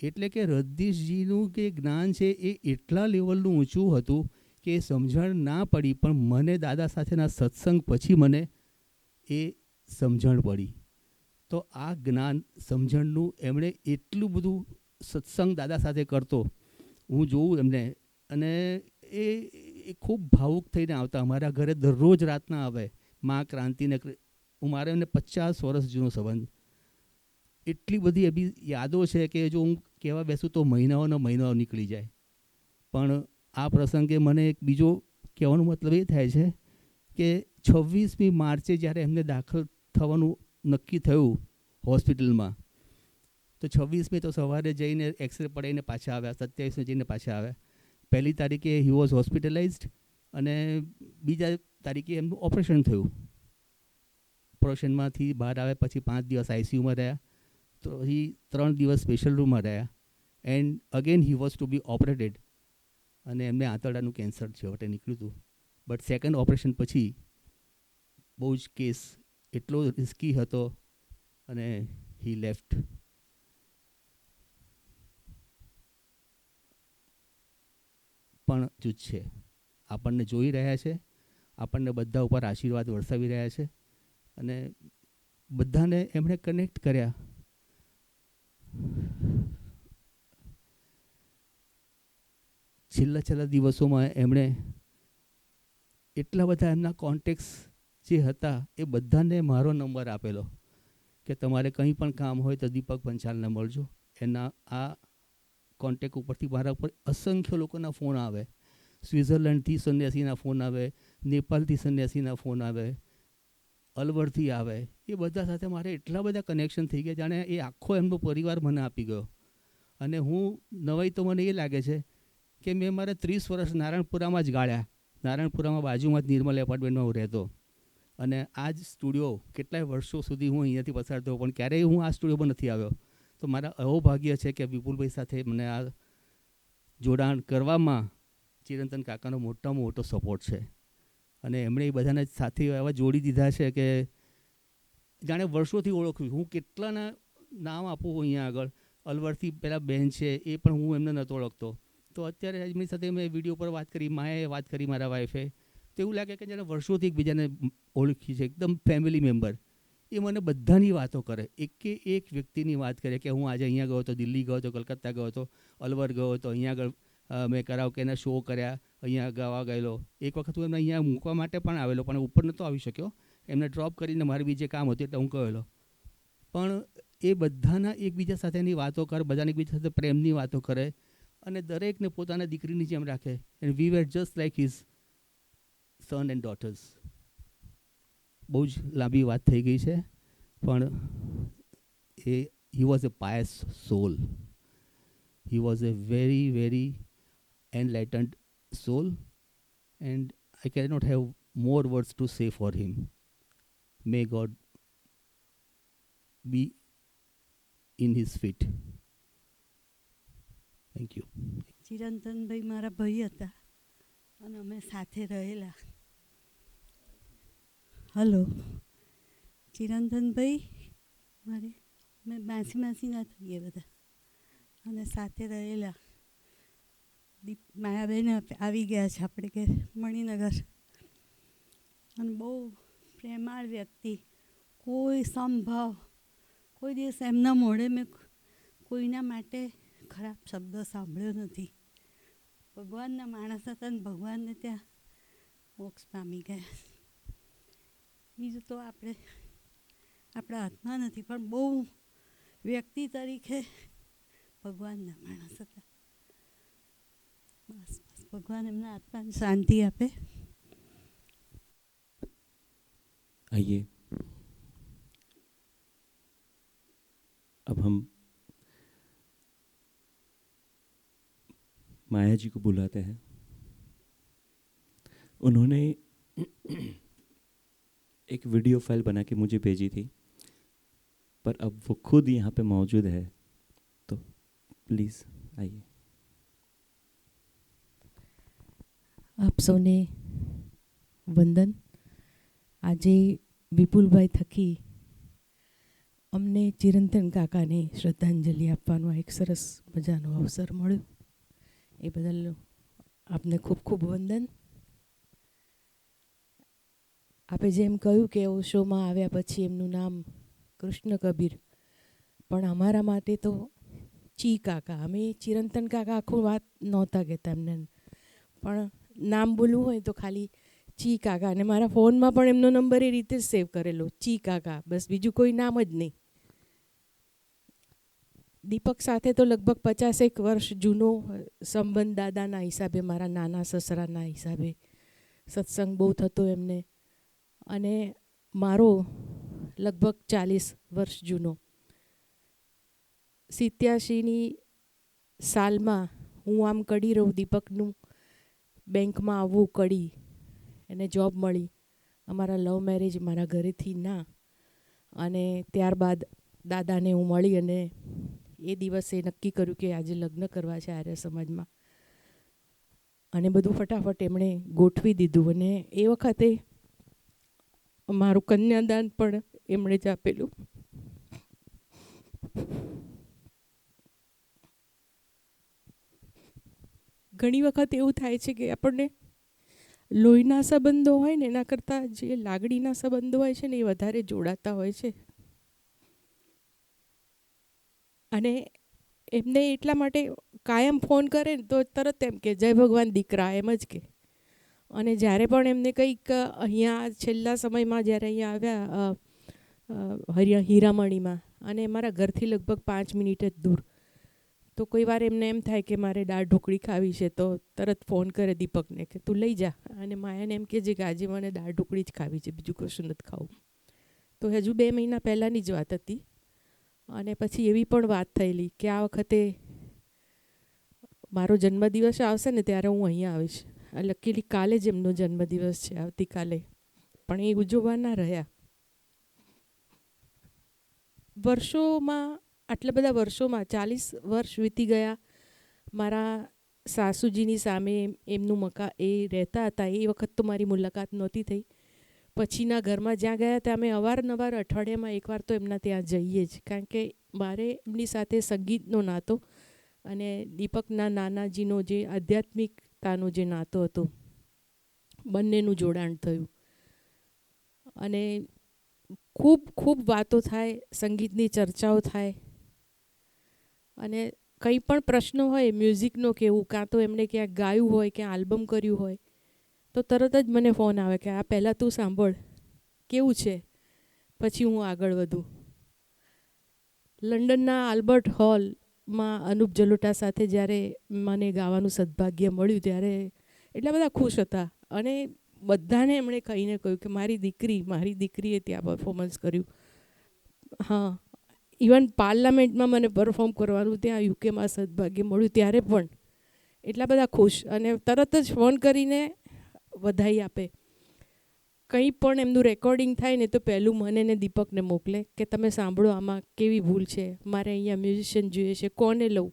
એટલે કે રજનીશજીનું કે જ્ઞાન છે એ એટલા લેવલનું ઊંચું હતું કે એ સમજણ ના પડી, પણ મને દાદા સાથેના સત્સંગ પછી મને એ સમજણ પડી. તો આ જ્ઞાન સમજણનું એમણે એટલું બધું સત્સંગ દાદા સાથે કરતો હું જોઉં એમને, અને એ ખૂબ ભાવુક થઈને આવતા. અમારા ઘરે દરરોજ રાતના આવે મા ક્રાંતિને. મારે એમને 50 વર્ષ જૂનો સંબંધ. એટલી બધી એવી યાદો છે કે જો હું કહેવા બેસું તો મહિનાઓનો મહિનાઓ નીકળી જાય. પણ આ પ્રસંગે મને એક બીજો કહેવાનો મતલબ એ થાય છે કે 26મી માર્ચે જ્યારે એમને દાખલ થવાનું નક્કી થયું હોસ્પિટલમાં, તો 26મી તો સવારે જઈને એક્સરે પડાવીને પાછા આવ્યા, 27મી જઈને પાછા આવ્યા. 1લી તારીખે હી વોઝ હોસ્પિટલાઇઝડ અને 2જા તારીખે એમનું ઓપરેશન થયું. ઓપરેશનમાંથી બહાર આવ્યા પછી 5 દિવસ આઈસીયુમાં રહ્યા, તો એ 3 દિવસ સ્પેશિયલ રૂમમાં રહ્યા. And again he was to be operated, અને એમને આંતરડાનું કેન્સર છેવટે નીકળ્યું હતું. બટ સેકન્ડ ઓપરેશન પછી બહુ જ કેસ એટલો રિસ્કી હતો અને હી લેફ્ટ. પણ જ છે, આપણને જોઈ રહ્યા છે, આપણને બધા ઉપર આશીર્વાદ વરસાવી રહ્યા છે, અને બધાને એમણે કનેક્ટ કર્યા. છેલ્લા દિવસોમાં એમણે એટલા બધા એમના કોન્ટેક્ટ્સ જે હતા એ બધાને મારો નંબર આપેલો કે તમારે કંઈ પણ કામ હોય તો દીપક પંચાલને મળજો. એના આ કોન્ટેક્ટ ઉપરથી મારા ઉપર અસંખ્ય લોકોના ફોન આવે. સ્વિટ્ઝરલેન્ડથી સંન્યાસીના ફોન આવે, નેપાળથી સંન્યાસીના ફોન આવે, અલવરથી આવે. એ બધા સાથે મારે એટલા બધા કનેક્શન થઈ ગયા જાણે એ આખો એમનો પરિવાર મને આપી ગયો. અને હું નવાઈ તો મને એ લાગે છે કે મેં મારે 30 વર્ષ નારાયણપુરામાં જ ગાળ્યા. નારાયણપુરામાં બાજુમાં જ નિર્મલ એપાર્ટમેન્ટમાં હું રહેતો, અને આ જ સ્ટુડિયો કેટલાય વર્ષો સુધી હું અહીંયાથી પસાર થયો, પણ ક્યારેય હું આ સ્ટુડિયોમાં નથી આવ્યો. તો મારા અહોભાગ્ય છે કે વિપુલભાઈ સાથે મને આ જોડાણ કરવામાં ચિરંતન કાકાનો મોટામાં મોટો સપોર્ટ છે. અને એમણે એ બધાને સાથે એવા જોડી દીધા છે કે જાણે વર્ષોથી ઓળખ્યું. હું કેટલાના નામ આપું અહીંયા આગળ. અલવરથી પહેલાં બેન છે, એ પણ હું એમને નહોતો ઓળખતો. તો અત્યારે એમની સાથે મેં વિડીયો પર વાત કરી, માએ વાત કરી, મારા વાઈફે, તો એવું લાગે કે જાણે વર્ષોથી એકબીજાને ઓળખી છે, એકદમ ફેમિલી મેમ્બર. એ મને બધાની વાતો કરે, એક વ્યક્તિની વાત કરે કે હું આજે અહીંયા ગયો હતો, દિલ્હી ગયો હતો, કલકત્તા ગયો હતો, અલવર ગયો હતો, અહીંયા આગળ મેં કરાઓકેના શો કર્યા, અહીંયા ગાવા ગયેલો. એક વખત હું એમને અહીંયા મૂકવા માટે પણ આવેલો, પણ ઉપર નહોતો આવી શક્યો. એમને ડ્રોપ કરીને મારે બીજે કામ હતું એટલે હું ગયેલો. પણ એ બધાના એકબીજા સાથેની વાતો કરે, બધાને એકબીજા સાથે પ્રેમની વાતો કરે, અને દરેકને પોતાના દીકરીની જેમ રાખે. And we were just like his son and daughters. બહુ જ લાંબી વાત થઈ ગઈ છે, પણ he was a pious soul. He was a very, very enlightened soul, and I cannot have more words to say for him. May God be in his feet. Thank you. ચિરંતનભાઈ મારા ભાઈ હતા અને અમે સાથે રહેલા. હલો, ચિરંતનભાઈ મારે મેં માસીના થઈએ બધા, અને સાથે રહેલા. માયાબેન આવી ગયા છે આપણે કે મણિનગર, અને બહુ પ્રેમાળ વ્યક્તિ. કોઈ સંભાવ કોઈ દિવસ એમના મોઢે મેં કોઈના માટે ખરાબ શબ્દ સાંભળ્યો નથી. ભગવાનના માણસ હતા ને ભગવાનને ત્યાં મોક્ષ પામી ગયા. બીજું તો આપણા હાથમાં નથી, પણ બહુ વ્યક્તિ તરીકે ભગવાનના માણસ હતા. બસ ભગવાન એમના આત્માને શાંતિ આપે. आइए अब हम माया जी को बुलाते हैं. उन्होंने एक वीडियो फाइल बना के मुझे भेजी थी, पर अब वो खुद यहाँ पे मौजूद है, तो प्लीज़ आइए. આપ સૌને વંદન. આજે વિપુલભાઈ થકી અમને ચિરંતન કાકાને શ્રદ્ધાંજલિ આપવાનો એક સરસ મજાનો અવસર મળ્યો. એ બદલ આપને ખૂબ ખૂબ વંદન. આપે જેમ કહ્યું કે ઓશોમાં આવ્યા પછી એમનું નામ કૃષ્ણ કબીર, પણ અમારા માટે તો ચી કાકા, અમે ચિરંતન કાકા આખું વાત નહોતા કહેતા એમને, પણ નામ બોલવું હોય તો ખાલી ચી કાકા. અને મારા ફોનમાં પણ એમનો નંબર એ રીતે જ સેવ કરેલો, ચી કાકા, બસ બીજું કોઈ નામ જ નહીં. દીપક સાથે તો લગભગ 50 વર્ષ જૂનો સંબંધ દાદાના હિસાબે, મારા નાના સસરાના હિસાબે સત્સંગ બહુ થતો એમને, અને મારો લગભગ 40 વર્ષ જૂનો. 87ની સાલમાં હું આમ કડી રહું, દીપકનું બેંકમાં આવવું કડી, એને જોબ મળી. અમારા લવ મેરેજ મારા ઘરેથી ના, અને ત્યારબાદ દાદાને હું મળી અને એ દિવસે નક્કી કર્યું કે આજે લગ્ન કરવા છે આર્ય સમાજમાં, અને બધું ફટાફટ એમણે ગોઠવી દીધું. અને એ વખતે મારું કન્યાદાન પણ એમણે જ આપેલું. ઘણી વખત એવું થાય છે કે આપણને લોહીના સંબંધો હોય ને એના કરતાં જે લાગણીના સંબંધો હોય છે ને એ વધારે જોડાતા હોય છે. અને એમને એટલા માટે કાયમ ફોન કરે ને તો તરત એમ કે જય ભગવાન દીકરા, એમ જ કે. અને જ્યારે પણ એમને કંઈક અહીંયા છેલ્લા સમયમાં જ્યારે અહીંયા આવ્યા હીરામણીમાં, અને મારા ઘરથી લગભગ 5 મિનિટ જ દૂર, તો કોઈ વાર એમને એમ થાય કે મારે દાળ ઢોકળી ખાવી છે તો તરત ફોન કરે દીપકને કે તું લઈ જા, અને માયાને એમ કહેજે કે આજે મને દાળ ઢોકળી જ ખાવી છે, બીજું કશું નથી ખાવું. તો હજુ 2 મહિના પહેલાંની જ વાત હતી. અને પછી એવી પણ વાત થયેલી કે આ વખતે મારો જન્મદિવસ આવશે ને ત્યારે હું અહીંયા આવીશ. લકીલી કાલે જ એમનો જન્મદિવસ છે, આવતીકાલે, પણ એ ઉજવવા ના રહ્યા. વર્ષોમાં, આટલા બધા વર્ષોમાં 40 વર્ષ વીતી ગયા. મારા સાસુજીની સામે એમનું મકાન એ રહેતા હતા, એ વખત તો મારી મુલાકાત નહોતી થઈ. પછીના ઘરમાં જ્યાં ગયા ત્યાં અમે અવારનવાર અઠવાડિયામાં એકવાર તો એમના ત્યાં જઈએ જ, કારણ કે મારે એમની સાથે સંગીતનો નાતો અને દીપકના નાનાજીનો જે આધ્યાત્મિકતાનો જે નાતો હતો, બંનેનું જોડાણ થયું. અને ખૂબ ખૂબ વાતો થાય, સંગીતની ચર્ચાઓ થાય, અને કંઈ પણ પ્રશ્ન હોય મ્યુઝિકનો કે એવું, કાં તો એમણે ક્યાંક ગાયું હોય, ક્યાં આલ્બમ કર્યું હોય, તો તરત જ મને ફોન આવે કે આ પહેલાં તું સાંભળ કેવું છે, પછી હું આગળ વધું. લંડનના આલ્બર્ટ હોલમાં અનુપ જલોટા સાથે જ્યારે મને ગાવાનું સદભાગ્ય મળ્યું ત્યારે એટલા બધા ખુશ હતા. અને બધાને એમણે કહીને કહ્યું કે મારી દીકરીએ ત્યાં પરફોર્મન્સ કર્યું. હા, ઇવન પાર્લામેન્ટમાં મને પરફોર્મ કરવાનું ત્યાં યુકેમાં સદભાગ્ય મળ્યું ત્યારે પણ એટલા બધા ખુશ, અને તરત જ ફોન કરીને વધાઈ આપે. કંઈ પણ એમનું રેકોર્ડિંગ થાય ને તો પહેલું મને ને દીપકને મોકલે કે તમે સાંભળો આમાં કેવી ભૂલ છે, મારે અહીંયા મ્યુઝિશિયન જોઈએ છે, કોને લઉં.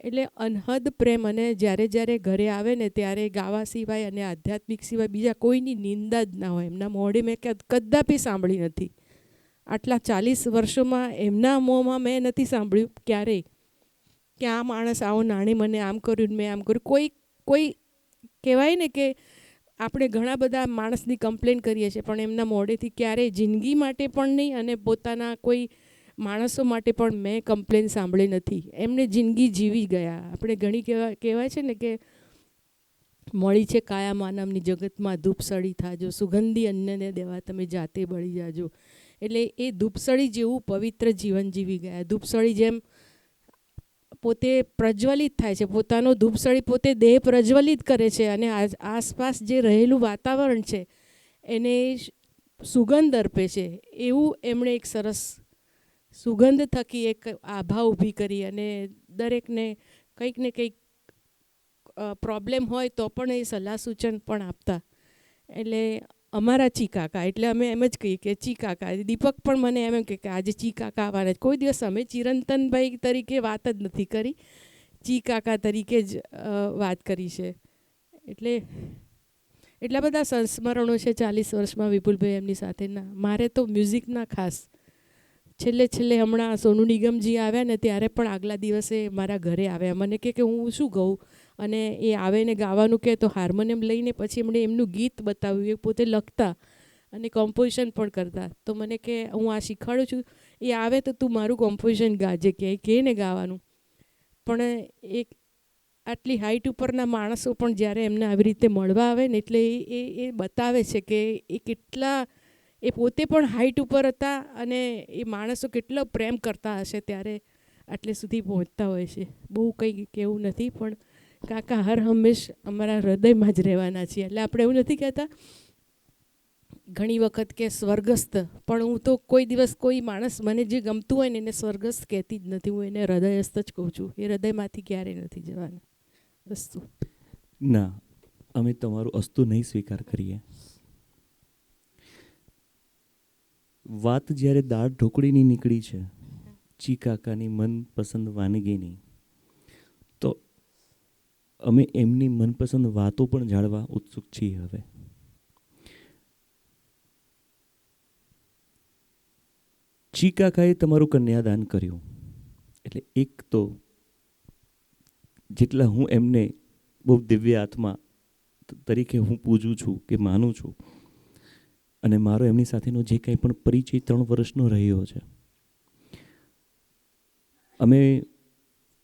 એટલે અનહદ પ્રેમ. અને જ્યારે ઘરે આવે ને ત્યારે ગાવા સિવાય અને આધ્યાત્મિક સિવાય બીજા કોઈની નિંદા જ ના હોય એમના મોઢે. મેં કદાપી સાંભળી નથી આટલા 40 વર્ષોમાં, એમના મોંમાં મેં નથી સાંભળ્યું ક્યારેય કે આ માણસ આવો નાણે મને આમ કર્યું મેં આમ કર્યું. કોઈ કહેવાય ને કે આપણે ઘણા બધા માણસની કમ્પ્લેન કરીએ છીએ, પણ એમના મોઢેથી ક્યારેય જિંદગી માટે પણ નહીં અને પોતાના કોઈ માણસો માટે પણ મેં કમ્પ્લેન સાંભળી નથી. એમને જિંદગી જીવી ગયા. આપણે ઘણી કહેવાય છે ને કે મળી છે કાયા માનવની જગતમાં ધૂપસળી થાજો, સુગંધી અન્યને દેવા તમે જાતે બળી જાજો. એટલે એ ધૂપસળી જેવું પવિત્ર જીવન જીવી ગયા. ધૂપસળી જેમ પોતે પ્રજ્વલિત થાય છે, પોતાનો ધૂપસળી પોતે દેહ પ્રજ્વલિત કરે છે, અને આસપાસ જે રહેલું વાતાવરણ છે એને સુગંધ અર્પે છે. એવું એમણે એક સરસ સુગંધ થકી એક આભા ઊભી કરી, અને દરેકને કંઈક ને કંઈક પ્રોબ્લેમ હોય તો પણ એ સલાહ સૂચન પણ આપતા. એટલે અમારા ચી કાકા, એટલે અમે એમ જ કહીએ કે ચી કાકા. દીપક પણ મને એમ કહે કે આજે ચી કાકા આવવાના. કોઈ દિવસ અમે ચિરંતનભાઈ તરીકે વાત જ નથી કરી, ચી કાકા તરીકે જ વાત કરી છે. એટલે એટલા બધા સંસ્મરણો છે 40 વર્ષમાં વિપુલભાઈ એમની સાથેના. મારે તો મ્યુઝિકના ખાસ છેલ્લે હમણાં સોનુ નિગમજી આવ્યા ને ત્યારે પણ આગલા દિવસે મારા ઘરે આવ્યા. મને કે હું શું ગાઉં, અને એ આવે ને ગાવાનું કહે તો હાર્મોનિયમ લઈને પછી એમણે એમનું ગીત બતાવ્યું. એ પોતે લખતા અને કોમ્પોઝિશન પણ કરતા. તો મને કે હું આ શીખવાડું છું, એ આવે તો તું મારું કોમ્પોઝિશન ગાજે, કે ને ગાવાનું. પણ એક આટલી હાઈટ ઉપરના માણસો પણ જ્યારે એમને આવી રીતે મળવા આવે ને એટલે એ બતાવે છે કે એ કેટલા, એ પોતે પણ હાઈટ ઉપર હતા અને એ માણસો કેટલો પ્રેમ કરતા હશે ત્યારે આટલે સુધી પહોંચતા હોય છે. બહુ કંઈ કહેવું નથી, પણ કાકા હર હંમેશ અમારા હૃદયમાં જ રહેવાના છીએ. એટલે આપણે એવું નથી કહેતા ઘણી વખત કે સ્વર્ગસ્થ, પણ હું તો કોઈ દિવસ કોઈ માણસ મને જે ગમતું હોય ને એને સ્વર્ગસ્થ કહેતી જ નથી. હું એને હૃદયસ્થ જ કહું છું. એ હૃદયમાંથી ક્યારેય નથી જવાના. વસ્તુ ના, અમે તમારું અસ્તુ નહીં સ્વીકાર કરીએ. વાત જ્યારે દાળ ઢોકળીની નીકળી છે, ચી કાકાની મનપસંદ વાનગીની, તો અમે એમની મનપસંદ વાતો પણ જાણવા ઉત્સુક છીએ. હવે ચી કાકાએ તમારું કન્યાદાન કર્યું એટલે એક તો જેટલા હું એમને બહુ દિવ્ય આત્મા તરીકે હું પૂજું છું કે માનું છું, અને મારો એમની સાથેનો જે કંઈ પણ પરિચય 3 વર્ષનો રહ્યો છે, અમે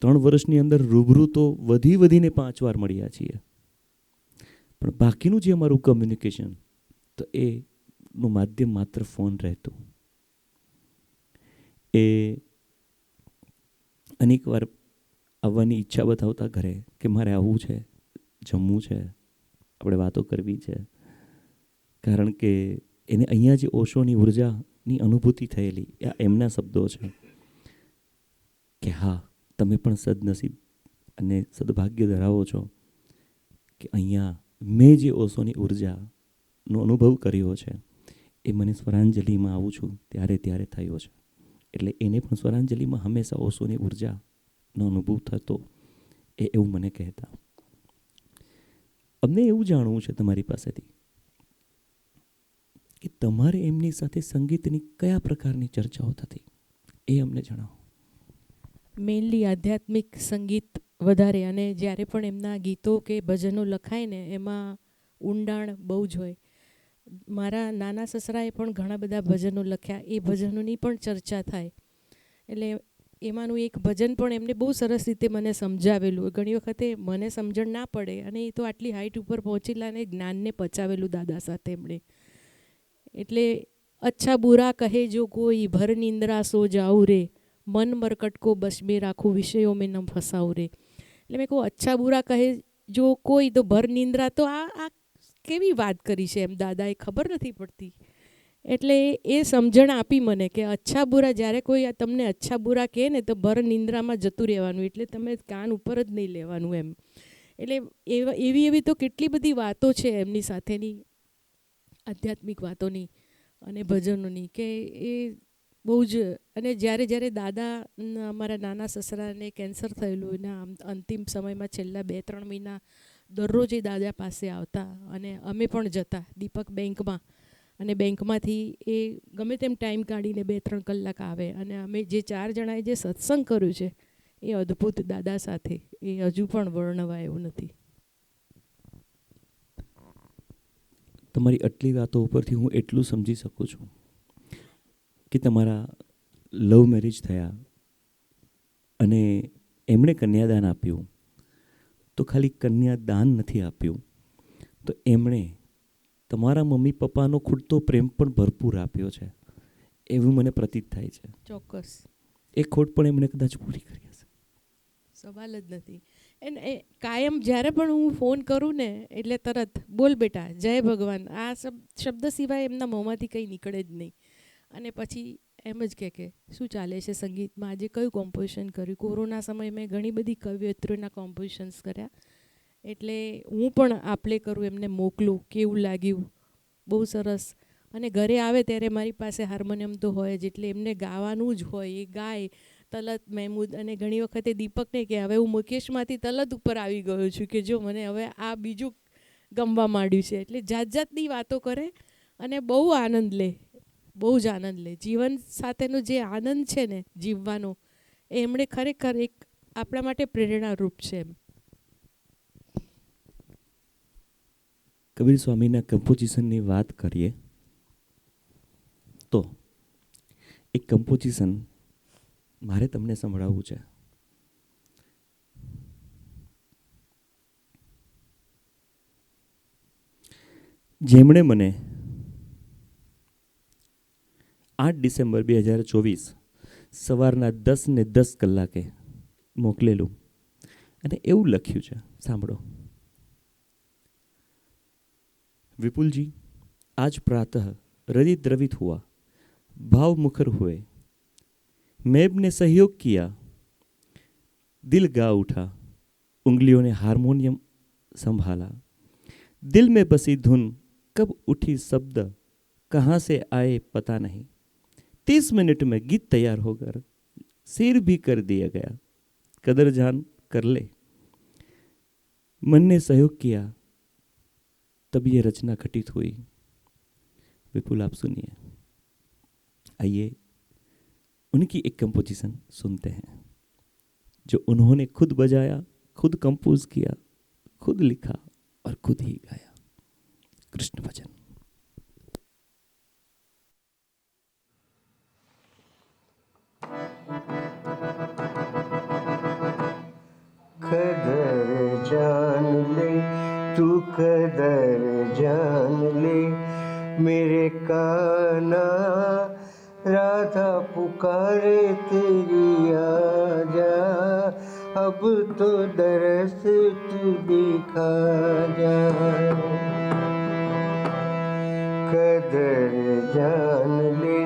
3 વર્ષની અંદર રૂબરૂ તો વધીને 5 વાર મળ્યા છીએ, પણ બાકીનું જે અમારું કમ્યુનિકેશન તો એનું માધ્યમ માત્ર ફોન રહેતું. એ અનેક વાર આવવાની ઈચ્છા બતાવતા ઘરે કે મારે આવવું છે, જમવું છે, આપણે વાતો કરવી છે, કારણ કે એને અહીંયા જે ઓશોની ઉર્જાની અનુભૂતિ થયેલી આ એમના શબ્દો છે કે હા, તમે પણ સદનસીબ અને સદભાગ્ય ધરાવો છો કે અહીંયા મેં જે ઓશોની ઉર્જાનો અનુભવ કર્યો છે એ મને સ્વરાંજલિમાં આવું છું ત્યારે થયો છે. એટલે એને પણ સ્વરાંજલિમાં હંમેશા ઓશોની ઉર્જાનો અનુભવ થતો, એ એવું મને કહેતા. અમને એવું જાણવું છે તમારી પાસેથી કે તમારે એમની સાથે સંગીતની કયા પ્રકારની ચર્ચાઓ થતી, એ અમને જણાવો. મેઇનલી આધ્યાત્મિક સંગીત વધારે, અને જ્યારે પણ એમના ગીતો કે ભજનો લખાય ને એમાં ઊંડાણ બહુ જ હોય. મારા નાના સસરાએ પણ ઘણા બધા ભજનો લખ્યા, એ ભજનોની પણ ચર્ચા થાય. એટલે એમાંનું એક ભજન પણ એમને બહુ સરસ રીતે મને સમજાવેલું. ઘણી વખતે મને સમજણ ના પડે, અને એ તો આટલી હાઈટ ઉપર પહોંચેલા અને જ્ઞાનને પચાવેલું દાદા સાથે એમણે. એટલે અચ્છા બુરા કહે જો કોઈ, ભર નિંદ્રા સો જાઉં રે, મન મરકટ કો બસ મેં રાખું, વિષયો મેં ન ફસાઉં રે. એટલે મેં કહું અચ્છા બુરા કહે જો કોઈ, તો ભર નિંદ્રા, તો આ કેવી વાત કરી છે એમ દાદાએ, ખબર નથી પડતી. એટલે એ સમજણ આપી મને કે અચ્છા બુરા, જ્યારે કોઈ તમને અચ્છા બુરા કહે ને તો ભર નિંદ્રામાં જતું રહેવાનું, એટલે તમે કાન ઉપર જ નહીં લેવાનું એમ. એટલે એવી તો કેટલી બધી વાતો છે એમની સાથેની, આધ્યાત્મિક વાતોની અને ભજનોની, કે એ બહુ જ. અને જ્યારે દાદા, અમારા નાના સસરાને કેન્સર થયેલું, એના અંતિમ સમયમાં છેલ્લા 2-3 મહિના દરરોજ એ દાદા પાસે આવતા, અને અમે પણ જતા દીપક બેંકમાં, અને બેંકમાંથી એ ગમે તેમ ટાઈમ કાઢીને 2-3 કલાક આવે, અને અમે જે 4 જણાએ જે સત્સંગ કર્યું છે એ અદ્ભુત દાદા સાથે, એ હજુ પણ વર્ણવાય એવું નથી. તમારી આટલી વાતો ઉપરથી હું એટલું સમજી શકું છું કે તમારા લવ મેરેજ થયા અને એમણે કન્યાદાન આપ્યું, તો ખાલી કન્યાદાન નથી આપ્યું, તો એમણે તમારા મમ્મી પપ્પાનો ખૂટતો પ્રેમ પણ ભરપૂર આપ્યો છે, એવું મને પ્રતીત થાય છે. ચોક્કસ. એ ખોટ પણ એમણે કદાચ પૂરી કરી હશે. સવાલ જ નથી. એ કાયમ જ્યારે પણ હું ફોન કરું ને એટલે તરત બોલ બેટા, જય ભગવાન, આ શબ્દ સિવાય એમના મોંમાંથી કંઈ નીકળે જ નહીં. અને પછી એમ જ કે શું ચાલે છે સંગીતમાં, આજે કયું કોમ્પોઝિશન કર્યું. કોરોના સમયે મેં ઘણી બધી કવિયત્રીઓના કોમ્પોઝિશન્સ કર્યા, એટલે હું પણ આપલે કરું, એમને મોકલું, કેવું લાગ્યું, બહુ સરસ. અને ઘરે આવે ત્યારે મારી પાસે હાર્મોનિયમ તો હોય જ, એટલે એમને ગાવાનું જ હોય, એ ગાય તલત મહેમૂદ. અને ઘણી વખતે દીપકને કે હવે હું મુકેશમાંથી તલત ઉપર આવી ગયો છું, કે જો મને હવે આ બીજું ગમવા માંડ્યું છે. એટલે જાત જાતની વાતો કરે અને બહુ આનંદ લે, બહુ જ આનંદ લે. જીવન સાથેનો જે આનંદ છે ને જીવવાનો, એ એમણે ખરેખર એક આપણા માટે પ્રેરણારૂપ છે એમ. કબીર સ્વામીના કમ્પોઝિશનની વાત કરીએ તો એક કમ્પોઝિશન મારે તમને સંભળાવવું છે. જેમણે મને 8 ડિસેમ્બર 2024 સવારના 10:10 મોકલેલું અને એવું લખ્યું છે, સાંભળો. विपुल जी, आज प्रातः हृदय द्रवित हुआ, भाव मुखर हुए, मैब ने सहयोग किया, दिल गा उठा, उंगलियों ने हारमोनियम संभाला, दिल में बसी धुन कब उठी शब्द कहाँ से आए पता नहीं, 30 मिनट में गीत तैयार होकर शेर भी कर दिया गया, कदर जान कर ले. मन ने सहयोग किया तब ये रचना घटित हुई. विपुल, आप सुनिए. आइए उनकी एक कंपोजिशन सुनते हैं जो उन्होंने खुद बजाया, खुद कंपोज किया, खुद लिखा और खुद ही गाया. कृष्ण भजन. कदर जान ले तू, कदर जान ले मेरे काना, राधा पुकारे तेरी आजा, अब तो दरस तू दिखा जा. कदर जान ले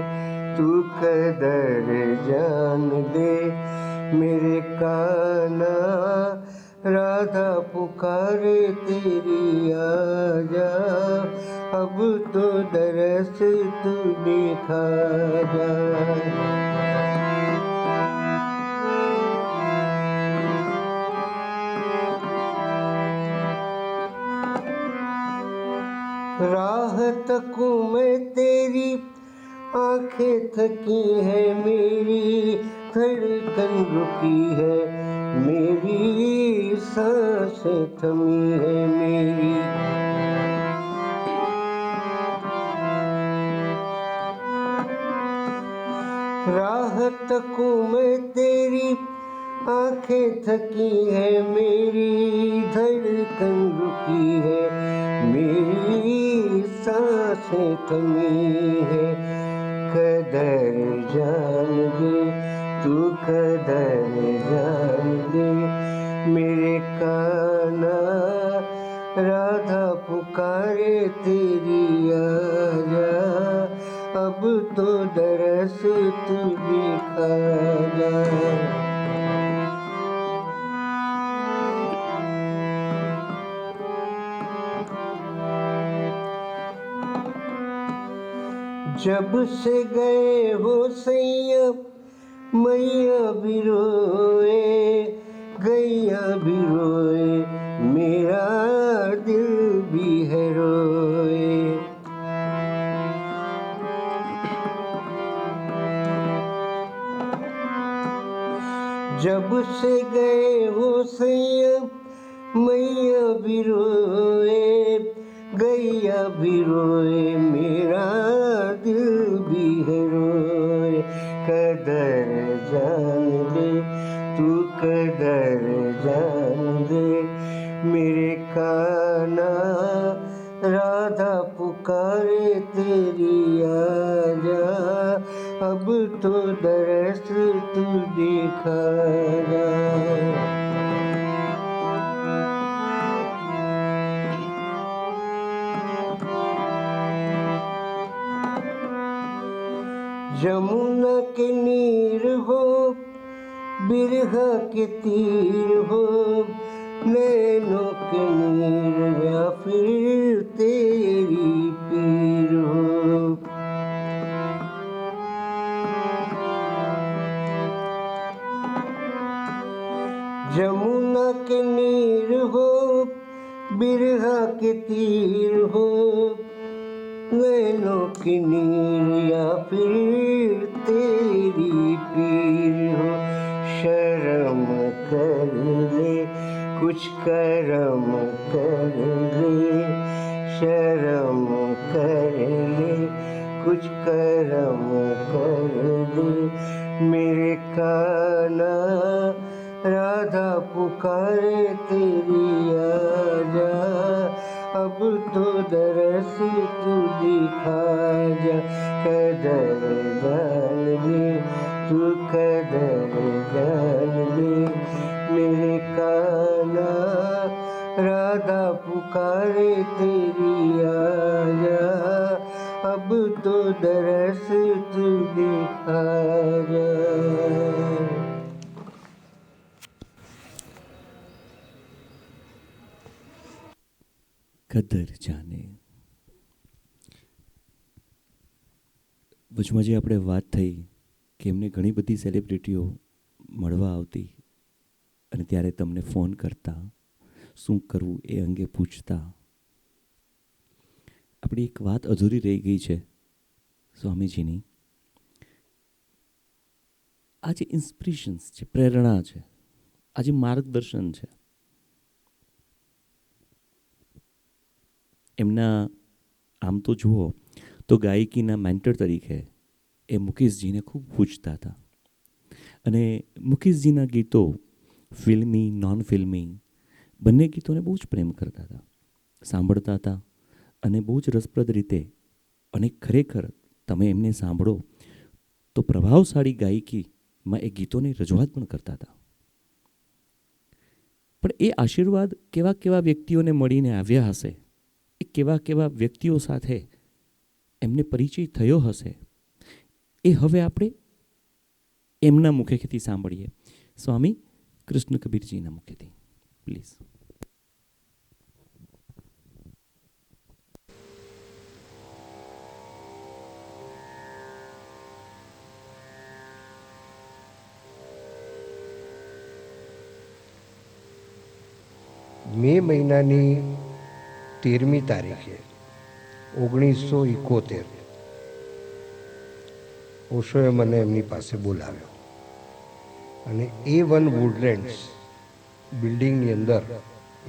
तू, कदर जान ले मेरे काना, राधा पुकारे तेरी आजा, अब तो दरस तू दिखा जा. राह तकूं मैं तेरी, आंखें थकी है मेरी, धड़कन रुकी है मेरी, सांसें थमी है मेरी. राह तकूं मैं तेरी, आंखें थकी है मेरी, धड़कन रुकी है मेरी, सांसें थमी है. कदर जान ले तू, कदर जान ले मेरे काना, राधा पुकारे तेरी आजा, अब तो दरस तू दिखा जा. जब से गए हो सैया मैया भी रोए, गैया भी रोए, मेरा दिल भी है रोए. जब से गए हो सैया मैया भी रोए, गैया भी रोए, मेरा दिल भी है रोए. कदर जान ले तू, कदर जान ले मेरे काना, राधा पुकारे तेरी आजा, अब तो दरस तू दिखा जा. जमुना के नीर हो, बिरहा के तीर हो, नैनों के नीर या फिर तेरी पीर हो. जमुना के नीर हो, बिरहा के तीर हो, नैनों की नीर या फिर तेरी पीर हो, शर्म कर ले कुछ करम कर ले, शर्म कर ले कुछ करम कर ले, मेरे काना राधा पुकारे तेरी आजा, अब तो दरस तू दिखा जा, कदर जान ले तू कदर जान ले, मेरे काना राधा पुकारे तेरी आजा, अब तो दरस तू दिखा जा। કદર જાને. વચમાં જે આપણે વાત થઈ કે એમને ઘણી બધી સેલિબ્રિટીઓ મળવા આવતી અને ત્યારે તમને ફોન કરતા, શું કરવું એ અંગે પૂછતા. આપણી એક વાત અધૂરી રહી ગઈ છે સ્વામીજીની. આ જે ઇન્સ્પિરેશન્સ છે, પ્રેરણા છે, આ જે માર્ગદર્શન છે, એમના આમ તો જુઓ તો ગાયકીના મેન્ટર તરીકે એ મુકેશજીને ખૂબ પૂછતા હતા અને મુકેશજીના ગીતો ફિલ્મી, નોન ફિલ્મી બંને ગીતોને બહુ જ પ્રેમ કરતા હતા, સાંભળતા હતા અને બહુ જ રસપ્રદ રીતે. અને ખરેખર તમે એમને સાંભળો તો પ્રભાવશાળી ગાયકીમાં એ ગીતોની રજૂઆત પણ કરતા હતા. પણ એ આશીર્વાદ કેવા કેવા વ્યક્તિઓને મળીને આવ્યા હશે, એ કેવા કેવા વ્યક્તિઓ સાથે એમને પરિચય થયો હશે, એ હવે આપણે એમના મુખેથી સાંભળીએ. સ્વામી કૃષ્ણ કબીરજીના મુખેથી પ્લીઝ. મે મહિનાની 13મી તારીખે 1971 ઓશોએ મને એમની પાસે બોલાવ્યો અને A1 વુડલેન્ડ્સ બિલ્ડિંગની અંદર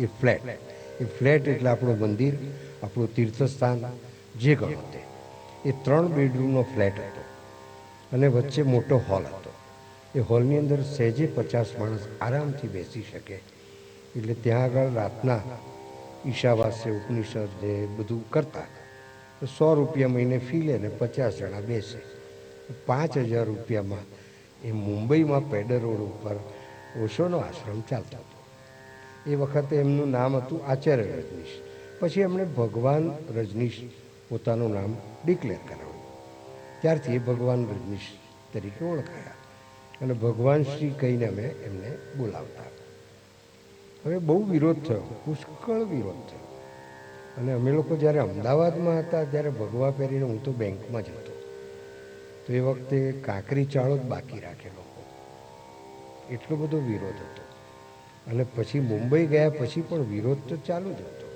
એ ફ્લેટ એટલે આપણું મંદિર, આપણું તીર્થસ્થાન જે ગણો તે, એ 3 બેડરૂમનો ફ્લેટ હતો અને વચ્ચે મોટો હોલ હતો. એ હોલની અંદર સહેજે 50 માણસ આરામથી બેસી શકે. એટલે ત્યાં આગળ રાતના ઈશાવાસ્ય ઉપનિષદ જે બધું કરતા, તો 100 રૂપિયા મહિને ફી લે ને 50 જણા બેસે. 5000 રૂપિયામાં એ મુંબઈમાં પેડર રોડ ઉપર ઓશોનો આશ્રમ ચાલતો હતો. એ વખતે એમનું નામ હતું આચાર્ય રજનીશ. પછી એમણે ભગવાન રજનીશ પોતાનું નામ ડિક્લેર કરાવ્યું. ત્યારથી એ ભગવાન રજનીશ તરીકે ઓળખાયા અને ભગવાન શ્રી કહીને અમે એમને બોલાવતા. હવે બહુ વિરોધ થયો, પુષ્કળ વિરોધ થયો. અને અમે લોકો જ્યારે અમદાવાદમાં હતા ત્યારે ભગવા પહેરીને હું તો બેંકમાં જ હતો. તો એ વખતે કાંકરી ચાળો જ બાકી રાખે લોકો, એટલો બધો વિરોધ હતો. અને પછી મુંબઈ ગયા પછી પણ વિરોધ તો ચાલુ જ હતો.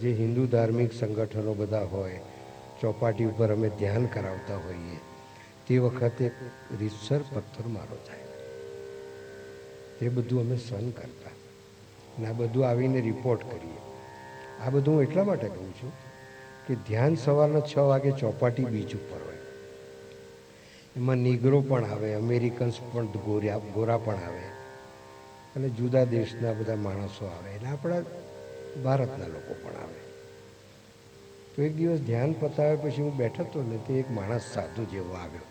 જે હિન્દુ ધાર્મિક સંગઠનો બધા હોય, ચોપાટી ઉપર અમે ધ્યાન કરાવતા હોઈએ, તે વખતે રીતસર પથ્થરમારો થાય. એ બધું અમે સહન કરતા અને આ બધું આવીને રિપોર્ટ કરીએ. આ બધું હું એટલા માટે કહું છું કે ધ્યાન સવારના 6 વાગે ચોપાટી બીચ ઉપર હોય. એમાં નીગરો પણ આવે, અમેરિકન્સ પણ ગોરા પણ આવે અને જુદા દેશના બધા માણસો આવે અને આપણા ભારતના લોકો પણ આવે. તો એક દિવસ ધ્યાન પતાવે પછી હું બેઠો હતો ને, તે એક માણસ સાધુ જેવો આવ્યો.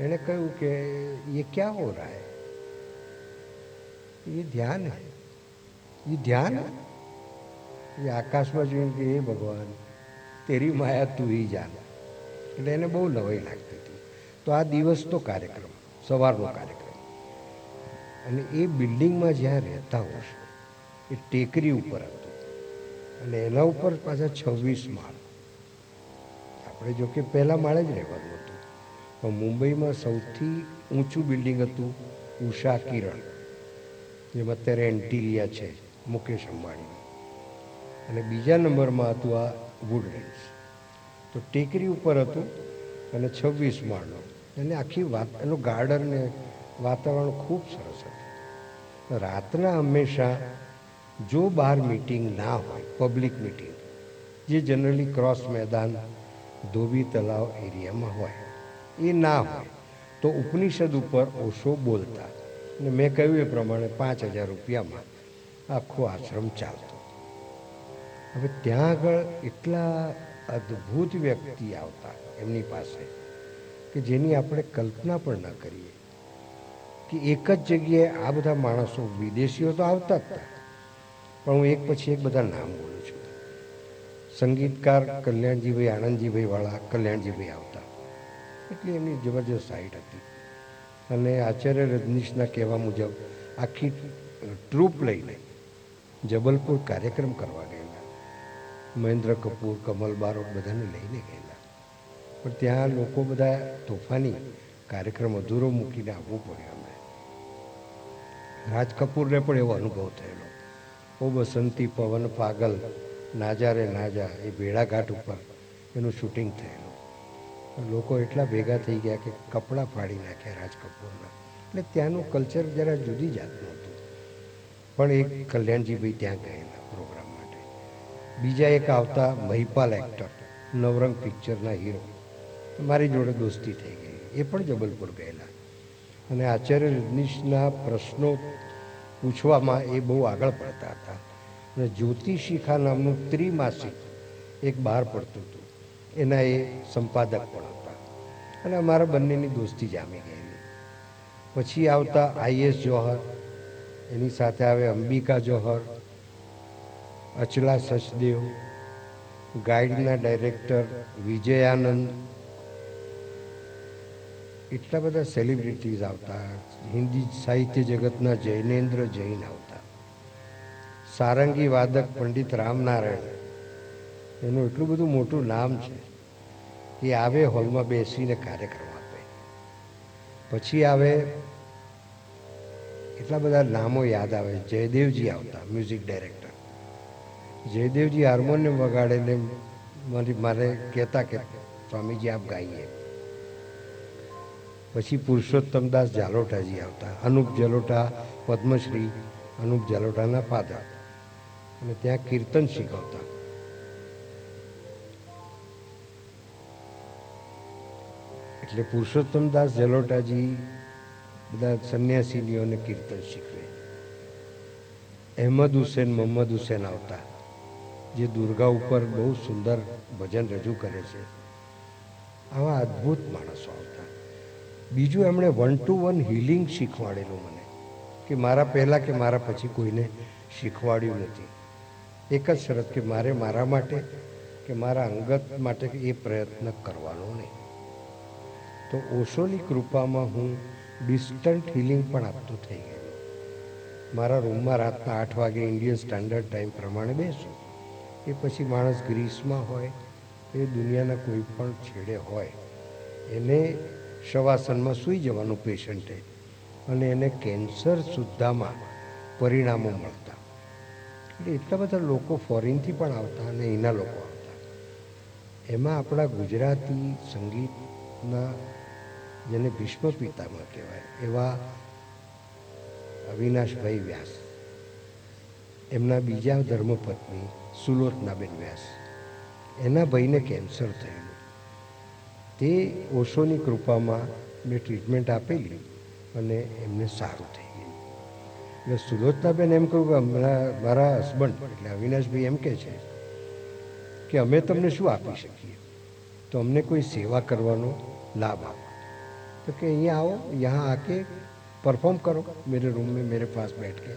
એણે કહ્યું કે એ ક્યાં હો રહા હૈ? ये ध्यान है, ये ध्यान है. ये આકાશમાં જોઈને કે એ ભગવાન તેરી માયા તું હી જાન. એટલે એને બહુ નવાઈ લાગતી હતી. તો આ દિવસનો કાર્યક્રમ, સવારનો કાર્યક્રમ, અને એ બિલ્ડિંગમાં જ્યાં રહેતા હોશ એ ટેકરી ઉપર હતું અને એના ઉપર પાછા 26 માળ. આપણે જો કે પહેલા માળે જ રહેવાનું હતું, પણ મુંબઈમાં સૌથી ઊંચું બિલ્ડિંગ હતું ઉષા કિરણ, જેમાં અત્યારે એન્ટિલિયા છે મુકેશ અંબાણીનું. અને બીજા નંબરમાં હતું આ વુડલેન્ડ્સ. તો ટેકરી ઉપર હતું અને 26 માળનો, અને આખી વાત એનું ગાર્ડન ને વાતાવરણ ખૂબ સરસ હતું. રાતના હંમેશા જો બહાર મિટિંગ ના હોય, પબ્લિક મિટિંગ, જે જનરલી ક્રોસ મેદાન, ધોબી તલાવ એરિયામાં હોય, એ ના હોય તો ઉપનિષદ ઉપર ઓશો બોલતા. અને મેં કહ્યું એ પ્રમાણે 5,000 રૂપિયામાં આખો આશ્રમ ચાલતો. હવે ત્યાં આગળ એટલા અદ્ભુત વ્યક્તિ આવતા એમની પાસે કે જેની આપણે કલ્પના પણ ન કરીએ કે એક જ જગ્યાએ આ બધા માણસો, વિદેશીઓ તો આવતા જ હતા, પણ હું એક પછી એક બધા નામ બોલું છું. સંગીતકાર કલ્યાણજીભાઈ, આનંદજીભાઈ વાળા કલ્યાણજીભાઈ આવતા, એટલી એમની જબરજસ્ત હાઈટ હતી. અને આચાર્ય રજનીશના કહેવા મુજબ આખી ટ્રૂપ લઈને જબલપુર કાર્યક્રમ કરવા ગયેલા. મહેન્દ્ર કપૂર, કમલ બારોટ બધાને લઈને ગયેલા, પણ ત્યાં લોકો બધા તોફાની, કાર્યક્રમ અધૂરો મૂકીને આવવું પડ્યું અમને. રાજ કપૂરને પણ એવો અનુભવ થયેલો. ઓ બસંતી પવન પાગલ, નાજા રે નાજા, એ ભેડાઘાટ ઉપર એનું શૂટિંગ થયેલું. લોકો એટલા ભેગા થઈ ગયા કે કપડાં ફાડી નાખ્યા રાજ કપૂરના. એટલે ત્યાંનું કલ્ચર જરા જુદી જાતનું હતું. પણ એક કલ્યાણજીભાઈ ત્યાં ગયેલા પ્રોગ્રામ માટે. બીજા એક આવતા મહિપાલ એક્ટર, નવરંગ પિક્ચરના હીરો, મારી જોડે દોસ્તી થઈ ગઈ, એ પણ જબલપુર ગયેલા. અને આચાર્ય રજનીશના પ્રશ્નો પૂછવામાં એ બહુ આગળ પડતા હતા. અને જ્યોતિશિખા નામનું ત્રિમાસિક એક બહાર પડતું હતું, એના એ સંપાદક પણ હતા. અને અમારા બંનેની દોસ્તી જામી ગયેલી. પછી આવતા IS જોહર, એની સાથે આવે અંબિકા જોહર, અચલા સચદેવ, ગાઈડના ડાયરેક્ટર વિજયાનંદ, એટલા બધા સેલિબ્રિટીઝ આવતા. હિન્દી સાહિત્ય જગતના જૈનેન્દ્ર જૈન આવતા. સારંગી વાદક પંડિત રામનારાયણ, એનું એટલું બધું મોટું નામ છે કે આવે હોલમાં બેસીને કાર્યક્રમ આપે. પછી આવે, એટલા બધા નામો યાદ આવે. જયદેવજી આવતા, મ્યુઝિક ડાયરેક્ટર. જયદેવજી હાર્મોનિયમ વગાડે ને મારે કહેતા કે સ્વામીજી આપ ગાઈએ. પછી પુરુષોત્તમદાસ જાલોટાજી આવતા. અનુપ જલોટા, પદ્મશ્રી અનુપ જલોટાના ફાધર, અને ત્યાં કીર્તન શીખવતા. એટલે પુરુષોત્તમદાસ જલોટાજી બધા સંન્યાસીનીઓને કીર્તન શીખવે. અહેમદ હુસેન, મોહમ્મદ હુસેન આવતા, જે દુર્ગા ઉપર બહુ સુંદર ભજન રજૂ કરે છે. આવા અદ્ભુત માણસો આવતા. બીજું એમણે 1 to 1 હિલિંગ શીખવાડેલું મને, કે મારા પહેલાં કે મારા પછી કોઈને શીખવાડ્યું નથી. એક જ શરત કે મારે મારા માટે કે મારા અંગત માટે એ પ્રયત્ન કરવાનો નહીં. તો ઓશોની કૃપામાં હું ડિસ્ટન્ટ હિલિંગ પણ આપતો થઈ ગયો. મારા રૂમમાં રાતના 8 વાગે ઇન્ડિયન સ્ટાન્ડર્ડ ટાઈમ પ્રમાણે બેસું. એ પછી માણસ ગ્રીસમાં હોય, એ દુનિયાના કોઈ પણ છેડે હોય, એને શવાસનમાં સૂઈ જવાનું પેશન્ટે, અને એને કેન્સર સુદ્ધામાં પરિણામો મળતા. એટલે એટલા બધા લોકો ફોરેનથી પણ આવતા અને અહીંના લોકો આવતા. એમાં આપણા ગુજરાતી સંગીતના, જેને ભીષ્મ પિતામહ કહેવાય, એવા અવિનાશભાઈ વ્યાસ, એમના બીજા ધર્મપત્ની સુલોચનાબેન વ્યાસ, એના ભાઈને કેન્સર થયેલું. તે ઓશોની કૃપામાં મેં ટ્રીટમેન્ટ આપેલી અને એમને સારું થઈ ગયું. એટલે સુલોચનાબેન એમ કહ્યું કે મારા હસબન્ડ એટલે અવિનાશભાઈ એમ કહે છે કે અમે તમને શું આપી શકીએ, તો અમને કોઈ સેવા કરવાનો લાભ આપો. तो कि यहाँ आओ, यहाँ आके परफॉर्म करो मेरे रूम में, मेरे पास बैठ के,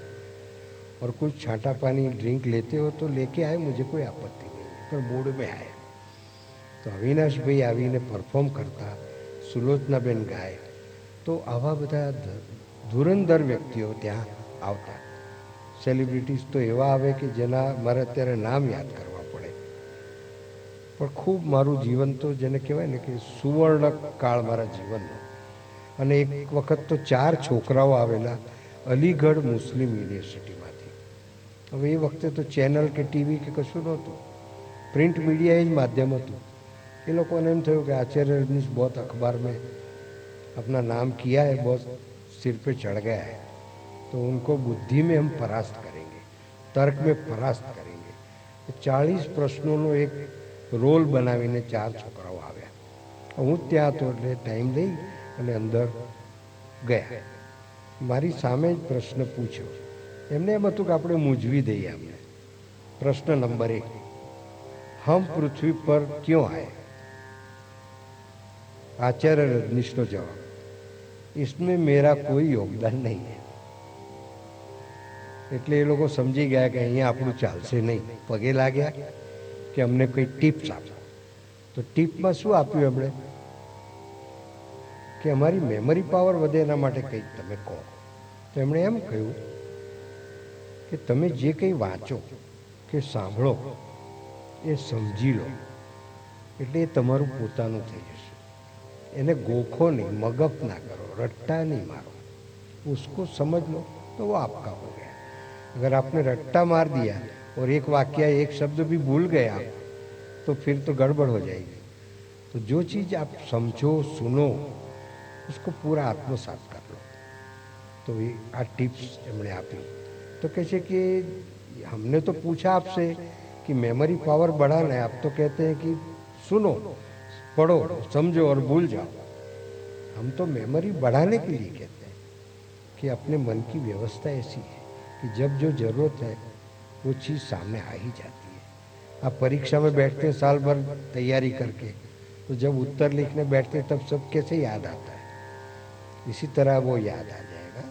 और कुछ छाटा पानी ड्रिंक लेते हो तो लेके आए, मुझे कोई आपत्ति नहीं है. पर मूड में आए तो અવિનાશભાઈ આવીને પરફોર્મ કરતા, સુલોચનાબેન ગાય. તો આવા બધા ધુરંધર વ્યક્તિઓ ત્યાં આવતા. સેલિબ્રિટીઝ તો એવા આવે કે જેના મારે અત્યારે નામ યાદ કરવા પડે. પણ ખૂબ મારું જીવન તો જેને કહેવાય ને કે સુવર્ણ કાળ મારા જીવનનો. અને એક વખત તો 4 છોકરાઓ આવેલા અલીગઢ મુસ્લિમ યુનિવર્સિટીમાંથી, હવે એ વખતે તો ચેનલ કે ટીવી કે કશું નહોતું, प्रिंट मीडिया ही माध्यम હતું. એ લોકોને એમ થયું કે आचार्य रजनीश बहुत अखबार में अपना नाम किया है, बहुत सिर पे चढ़ गया है, तो उनको बुद्धि में हम परास्त करेंगे, तर्क में परास्त करेंगे. 40 પ્રશ્નોનો એક રોલ બનાવીને 4 છોકરાઓ આવ્યા. હું ત્યાં હતો એટલે ટાઈમ લઈ અને અંદર ગયા. મારી સામે જ પ્રશ્ન પૂછ્યો. એમને એમ હતું કે આપણે મૂંઝવી દઈએ અમને. प्रश्न नंबर 1, हम पृथ्वी पर क्यों आए? आचार्य रजनीश नो जवाब, इसमें मेरा कोई योगदान नहीं है. એટલે એ લોકો સમજી ગયા કે અહીંયા આપણું ચાલશે નહીં. પગે લાગ્યા કે અમને કોઈ ટિપ્સ આપો. તો ટિપમાં શું આપ્યું એમણે કે અમારી મેમરી પાવર વધે એના માટે કંઈક તમે કહો. તો એમણે એમ કહ્યું કે તમે જે કંઈ વાંચો કે સાંભળો એ સમજી લો એટલે એ તમારું પોતાનું થઈ જશે. એને ગોખો નહીં, મગપ ના કરો, रट्टा नहीं मारो, उसको समझ लो तो वो आपका हो गया. अगर आपने रट्टा मार दिया और एक वाक्य एक शब्द भी भूल गए आप, तो फिर तो गड़बड़ हो जाएगी. तो जो चीज़ आप समझो सुनो उसको पूरा आत्मसात कर लो. तो ये आ टिप्स हमने आपी. तो कैसे कि हमने तो पूछा आपसे कि मेमोरी पावर बढ़ाना है, आप तो कहते हैं कि सुनो, पढ़ो, समझो और भूल जाओ. हम तो मेमोरी बढ़ाने के लिए कहते हैं कि अपने मन की व्यवस्था ऐसी है कि जब जो ज़रूरत है वो चीज़ सामने आ ही जाती है. आप परीक्षा में बैठते हैं साल भर तैयारी करके, तो जब उत्तर लिखने बैठते हैं तब सब कैसे याद आता है, इसी तरह वो याद आ जाएगा.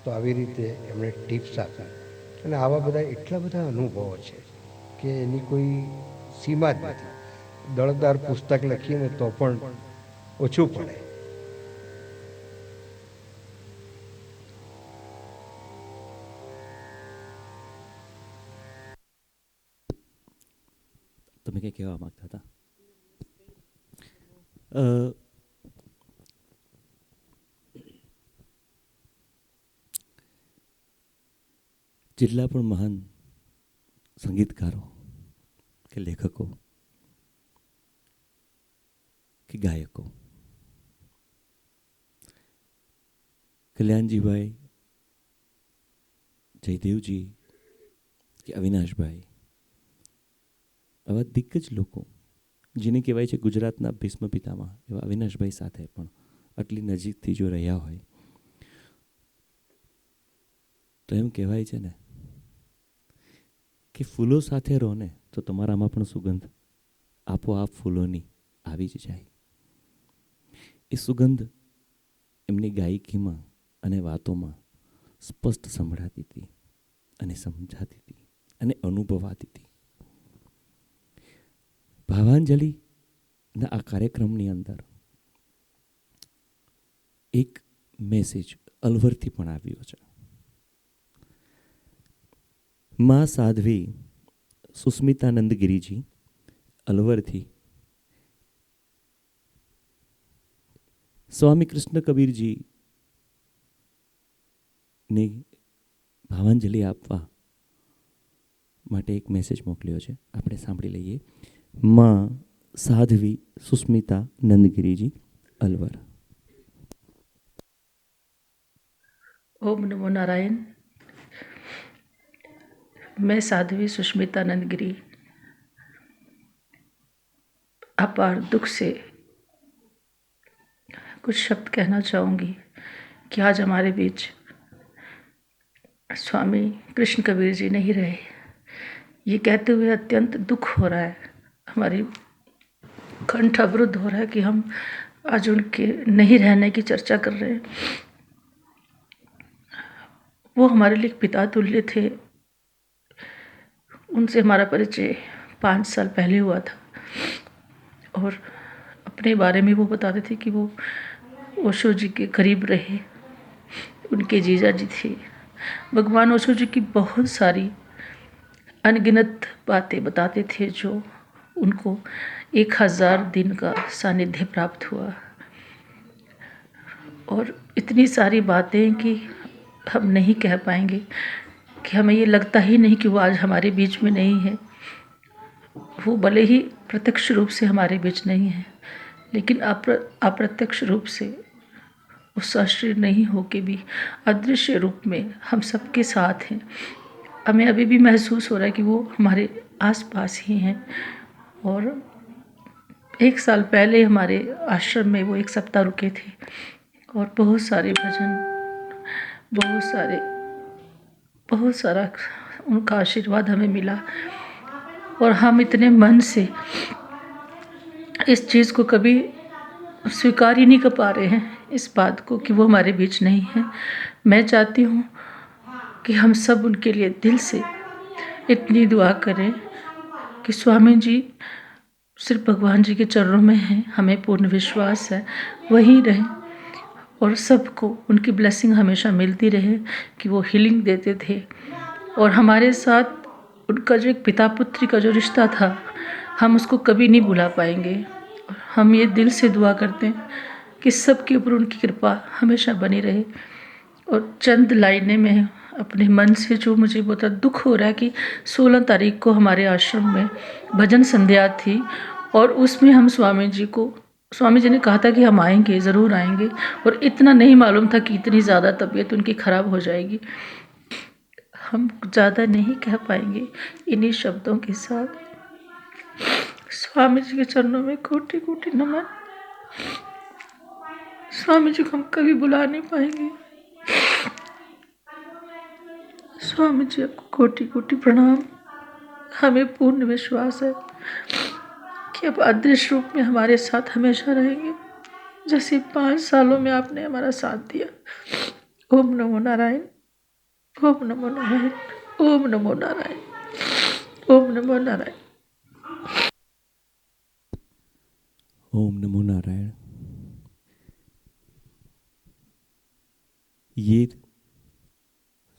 तो આવી રીતે એમણે ટિપ્સ આપી. અને આવા બધા એટલા બધા અનુભવો છે કે એની કોઈ સીમા જ નથી. દળદાર પુસ્તક લખીને તો પણ ઓછું પડે. તમે કંઈ કહેવા માંગતા હતા? જેટલા પણ મહાન સંગીતકારો કે લેખકો કે ગાયકો, કલ્યાણજીભાઈ, જયદેવજી કે અવિનાશભાઈ, આવા દિગ્ગજ લોકો જેને કહેવાય છે ગુજરાતના ભીષ્મ પિતામાં, એવા અવિનાશભાઈ સાથે પણ આટલી નજીકથી જો રહ્યા હોય તો એમ કહેવાય છે ને કે ફૂલો સાથે રહો ને તો તમારામાં પણ સુગંધ આપોઆપ ફૂલોની આવી જ જાય. એ સુગંધ એમની ગાયકીમાં અને વાતોમાં સ્પષ્ટ સંભળાતી હતી અને સમજાતી હતી અને અનુભવાતી હતી. ભાવાંજલિના આ કાર્યક્રમની અંદર એક મેસેજ અલવરથી પણ આવ્યો છે. માં સાધ્વી સુસ્મિતાનંદ ગિરીજી અલવરથી સ્વામી કૃષ્ણ કબીરજી ને ભાવાંજલિ આપવા માટે એક મેસેજ મોકલ્યો છે. આપણે સાંભળી લઈએ. માં સાધ્વી સુસ્મિતા નંદગીરીજી अलवर. ओम नमो नारायण. मैं साध्वी सुष्मिता नंदगिरी अपार दुख से कुछ शब्द कहना चाहूँगी कि आज हमारे बीच स्वामी कृष्ण कबीर जी नहीं रहे. ये कहते हुए अत्यंत दुख हो रहा है, हमारी कंठ अवरुद्ध हो रहा है कि हम आज उनके नहीं रहने की चर्चा कर रहे हैं. वो हमारे लिए पिता तुल्य थे. उनसे हमारा परिचय 5 साल पहले हुआ था और अपने बारे में वो बताते थे कि वो ओशो जी के करीब रहे, उनके जीजा जी थे. भगवान ओशो जी की बहुत सारी अनगिनत बातें बताते थे जो उनको 1000 दिन का सानिध्य प्राप्त हुआ. और इतनी सारी बातें कि हम नहीं कह पाएंगे कि हमें ये लगता ही नहीं कि वो आज हमारे बीच में नहीं है। वो भले ही प्रत्यक्ष रूप से हमारे बीच नहीं है, लेकिन अप्रत्यक्ष रूप से वो सशरीर नहीं होके भी अदृश्य रूप में हम सबके साथ हैं। हमें अभी भी महसूस हो रहा है कि वो हमारे आसपास ही हैं। और 1 साल पहले हमारे आश्रम में वो 1 सप्ताह रुके थे और बहुत सारे भजन, बहुत सारा उनका आशीर्वाद हमें मिला। और हम इतने मन से इस चीज़ को कभी स्वीकार ही नहीं कर पा रहे हैं, इस बात को कि वो हमारे बीच नहीं है। मैं चाहती हूँ कि हम सब उनके लिए दिल से इतनी दुआ करें कि स्वामी जी सिर्फ भगवान जी के चरणों में हैं, हमें पूर्ण विश्वास है वहीं रहें और सबको उनकी ब्लेसिंग हमेशा मिलती रहे कि वो हीलिंग देते थे। और हमारे साथ उनका जो एक पिता पुत्री का जो रिश्ता था, हम उसको कभी नहीं भुला पाएंगे। हम ये दिल से दुआ करते हैं कि सबके ऊपर उनकी कृपा हमेशा बनी रहे। और चंद लाइनें में अपने मन से जो मुझे बहुत दुख हो रहा है कि 16 तारीख को हमारे आश्रम में भजन संध्या थी और उसमें हम स्वामी जी ने कहा था कि हम आएंगे, ज़रूर आएंगे, और इतना नहीं मालूम था कि इतनी ज़्यादा तबीयत उनकी ख़राब हो जाएगी। हम ज़्यादा नहीं कह पाएंगे। इन्हीं शब्दों के साथ स्वामी जी के चरणों में कोटि कोटि नमन। स्वामी जी को हम कभी बुला नहीं पाएंगे। स्वामी जी आपको कोटि कोटि प्रणाम। हमें पूर्ण विश्वास है कि आप अदृश्य रूप में हमारे साथ हमेशा रहेंगे, जैसे 5 सालों में आपने हमारा साथ दिया। ओम नमो नारायण, ओम नमो नारायण, ओम नमो नारायण, ओम नमो नारायण। ओम नमो नारायण। ये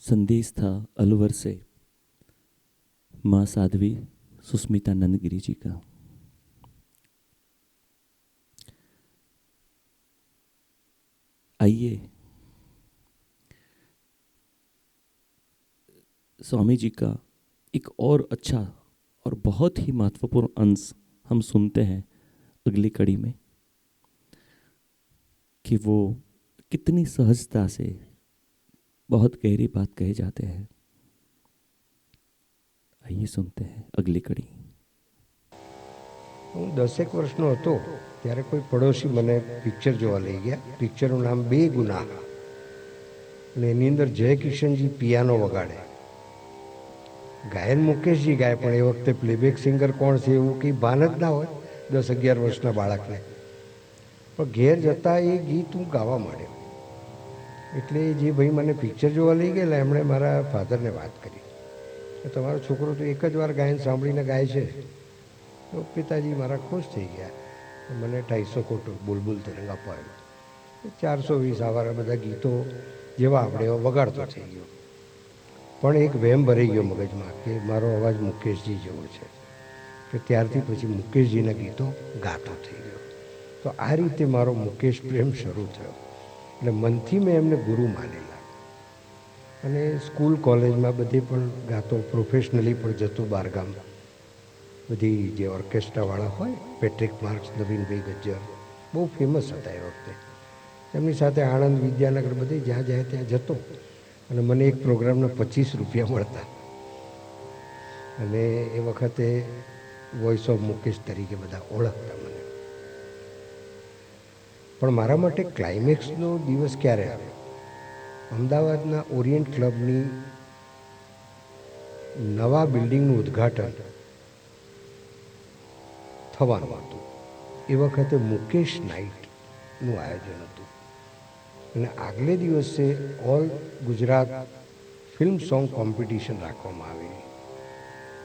संदेश था अलवर से माँ साध्वी सुस्मिता नंदगिरी जी का। आइए स्वामी जी का एक और अच्छा और बहुत ही महत्वपूर्ण अंश हम सुनते हैं अगली कड़ी में, कि वो कितनी सहजता से बहुत गहरी बात कहे जाते हैं। आइए सुनते हैं अगली कड़ी। હું 10 વર્ષનો હતો ત્યારે કોઈ પડોશી મને પિક્ચર જોવા લઈ ગયા. પિક્ચરનું નામ બે ગુના, અને એની અંદર જય કિશનજી પિયાનો વગાડે. ગાયન મુકેશજી ગાય, પણ એ વખતે પ્લેબેક સિંગર કોણ છે એવું કંઈ ભાન જ ના હોય 10-11 વર્ષના બાળકને. પણ ઘેર જતાં એ ગીત હું ગાવા માંડ્યો. એટલે જે ભાઈ મને પિક્ચર જોવા લઈ ગયેલા એમણે મારા ફાધરને વાત કરી કે તમારો છોકરો તો એક જ વાર ગાયન સાંભળીને ગાય છે. તો પિતાજી મારા ખુશ થઈ ગયા. મને 250 કોટો બુલબુલ તરંગ અપાયો. 420 આવારા બધા ગીતો જેવા આપણે એવા વગાડતો થઈ ગયો. પણ એક વહેમ ભરાઈ ગયો મગજમાં કે મારો અવાજ મુકેશજી જેવો છે, કે ત્યારથી પછી મુકેશજીના ગીતો ગાતો થઈ ગયો. તો આ રીતે મારો મુકેશ પ્રેમ શરૂ થયો. એટલે મનથી મેં એમને ગુરુ માનેલા, અને સ્કૂલ કોલેજમાં બધે પણ ગાતો, પ્રોફેશનલી પણ જતો બહારગામ. બધી જે ઓર્કેસ્ટ્રાવાળા હોય, પેટ્રિક માર્ક્સ, નવીનભાઈ ગજ્જર બહુ ફેમસ હતા એ વખતે. એમની સાથે આણંદ, વિદ્યાનગર બધે જ્યાં જાય ત્યાં જતો, અને મને એક પ્રોગ્રામના 25 રૂપિયા મળતા. અને એ વખતે વોઇસ ઓફ મુકેશ તરીકે બધા ઓળખતા મને. પણ મારા માટે ક્લાઇમેક્સનો દિવસ ક્યારે આવ્યો? અમદાવાદના ઓરિયન્ટ ક્લબની નવા બિલ્ડિંગનું ઉદ્ઘાટન થવાનું હતું. એ વખતે મુકેશ નાઇટનું આયોજન હતું, અને આગલે દિવસે all Gujarat film song competition રાખવામાં આવેલી.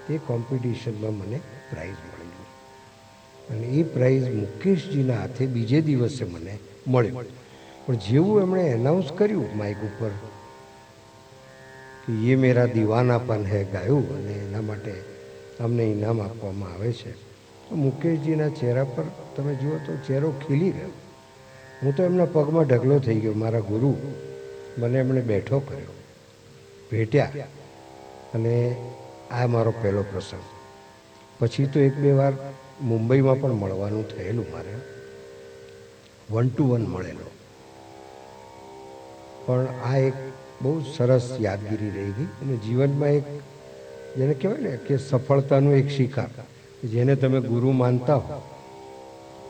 તે કોમ્પિટિશનમાં મને પ્રાઇઝ મળેલું, અને એ પ્રાઇઝ મુકેશજીના હાથે બીજે દિવસે મને મળ્યું. પણ જેવું એમણે એનાઉન્સ કર્યું માઇક ઉપર કે ये मेरा दीवानापन है ગાયું, અને એના માટે અમને ઇનામ આપવામાં આવે છે, તો મુકેશજીના ચહેરા પર તમે જુઓ તો ચહેરો ખીલી ગયો. હું તો એમના પગમાં ઢગલો થઈ ગયો. મારા ગુરુ મને એમણે બેઠો કર્યો, ભેટ્યા, અને આ મારો પહેલો પ્રસંગ. પછી તો 1-2 વાર મુંબઈમાં પણ મળવાનું થયેલું મારે, 1 to 1 મળેલો. પણ આ એક બહુ સરસ યાદગીરી રહી ગઈ અને જીવનમાં એક જેને કહેવાય ને કે સફળતાનું એક શિખર, જેને તમે ગુરુ માનતા હો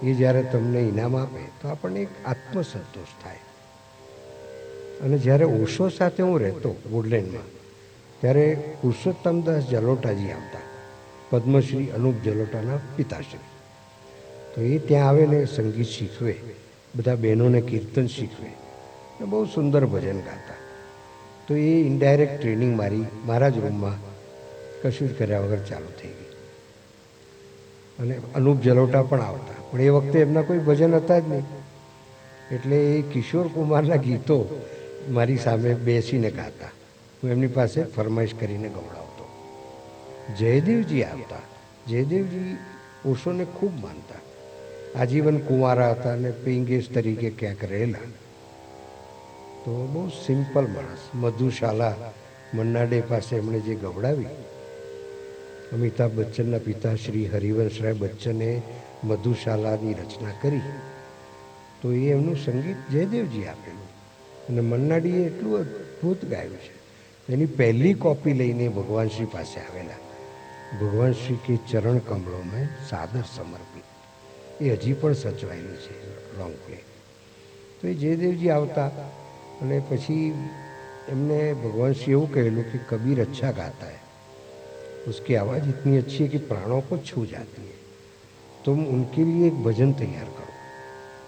એ જ્યારે તમને ઇનામ આપે તો આપણને એક આત્મસંતોષ થાય. અને જ્યારે ઓશો સાથે હું રહેતો વુડલેન્ડમાં, ત્યારે પુરુષોત્તમદાસ જલોટાજી આવતા, પદ્મશ્રી અનુપ જલોટાના પિતાશ્રી. તો એ ત્યાં આવે ને સંગીત શીખવે, બધા બહેનોને કીર્તન શીખવે, ને બહુ સુંદર ભજન ગાતા. તો એ ઇનડાયરેક્ટ ટ્રેનિંગ મારા જ રૂમમાં કશું જ કર્યા વગર ચાલુ થઈ ગઈ. અને અનુપ જલોટા પણ આવતા, પણ એ વખતે એમના કોઈ ભજન હતા જ નહીં, એટલે એ કિશોર કુમારના ગીતો મારી સામે બેસીને ગાતા. હું એમની પાસે ફરમાઈશ કરીને ગવડાવતો. જયદેવજી આવતા. જયદેવજી ઓશોને ખૂબ માનતા, આજીવન કુંવારા હતા અને પેઇંગેસ્ટ તરીકે ક્યાંક રહેલા. તો બહુ સિમ્પલ માણસ. મધુશાલા મન્નાડે પાસે એમણે જે ગવડાવી, અમિતાભ બચ્ચનના પિતા શ્રી હરિવંશરાય બચ્ચને મધુશાલાની રચના કરી, તો એ એમનું સંગીત જયદેવજી આપેલું. અને મન્નાડીએ એટલું અદ્ભુત ગાયું છે. એની પહેલી કોપી લઈને ભગવાન શ્રી પાસે આવેલા. ભગવાન શ્રી કે ચરણ કમળો મેં સાદર સમર્પિત, એ હજી પણ સચવાયેલું છે લોંગ પ્લે. તો એ જયદેવજી આવતા અને પછી એમને ભગવાન શ્રી એવું કહેલું કે કબીર અચ્છા ગાતા है, उसकी आवाज़ इतनी अच्छी है कि प्राणों को छू जाती है, तुम उनके लिए एक भजन तैयार करो.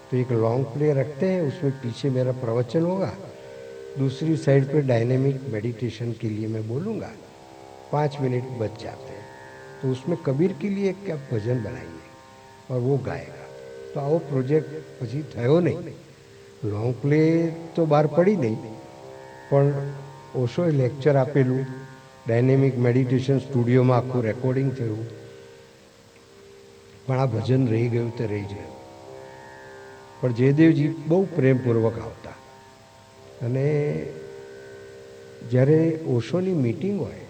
तो एक लॉन्ग प्ले रखते हैं, उसमें पीछे मेरा प्रवचन होगा, दूसरी साइड पे डायनेमिक मेडिटेशन के लिए मैं बोलूँगा, 5 मिनट बच जाते हैं, तो उसमें कबीर के लिए एक क्या भजन बनाइए और वो गाएगा. तो आओ प्रोजेक्ट પછી થયો નહીં. લોંગ પ્લે તો બહાર પડી નહીં, પણ ઓશોએ લેક્ચર આપેલું, ડાયનેમિક મેડિટેશન સ્ટુડિયોમાં આખું રેકોર્ડિંગ થયું, પણ આ ભજન રહી ગયું તે રહી ગયું. પણ જયદેવજી બહુ પ્રેમપૂર્વક આવતા. અને જ્યારે ઓશોની મિટિંગ હોય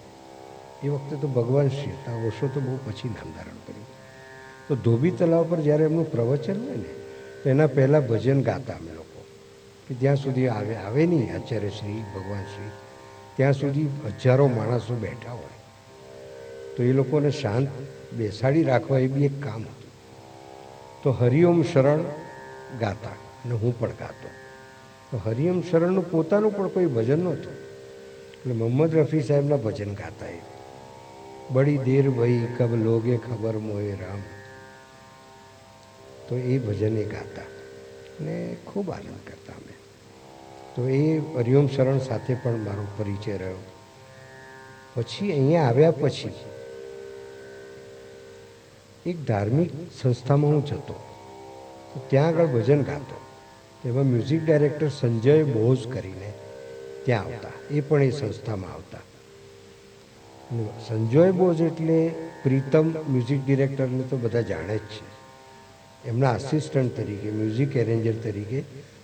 એ વખતે તો ભગવાન શ્રી હતા, ઓશો તો બહુ પછી નામ ધારણ કર્યું. તો ધોબી તલાવ પર જ્યારે એમનું પ્રવચન હોય ને, તો એના પહેલાં ભજન ગાતા અમે લોકો, કે જ્યાં સુધી આવે નહીં આચાર્ય શ્રી ભગવાન શ્રી, ત્યાં સુધી હજારો માણસો બેઠા હોય, તો એ લોકોને શાંત બેસાડી રાખવા એ બી એક કામ હતું. તો હરિઓમ શરણ ગાતા અને હું પણ ગાતો. તો હરિઓમ શરણનું પોતાનું પણ કોઈ ભજન નહોતું, એટલે મોહમ્મદ રફી સાહેબના ભજન ગાતા. એ બડી દેર ભઈ કબ લોગે ખબર મોએ રામ, તો એ ભજન એ ગાતા અને ખૂબ આનંદ કરતા અમે. તો એ હરિઓમ શરણ સાથે પણ મારો પરિચય રહ્યો. પછી અહીંયા આવ્યા પછી એક ધાર્મિક સંસ્થામાં હું જતો, તો ત્યાં આગળ ભજન ગાતો. એમાં મ્યુઝિક ડાયરેક્ટર સંજય બોઝ કરીને ત્યાં આવતા, એ પણ એ સંસ્થામાં આવતા. સંજય બોઝ એટલે પ્રીતમ મ્યુઝિક ડિરેક્ટરને તો બધા જાણે જ છે. એમના આસિસ્ટન્ટ તરીકે, મ્યુઝિક એરેન્જર તરીકે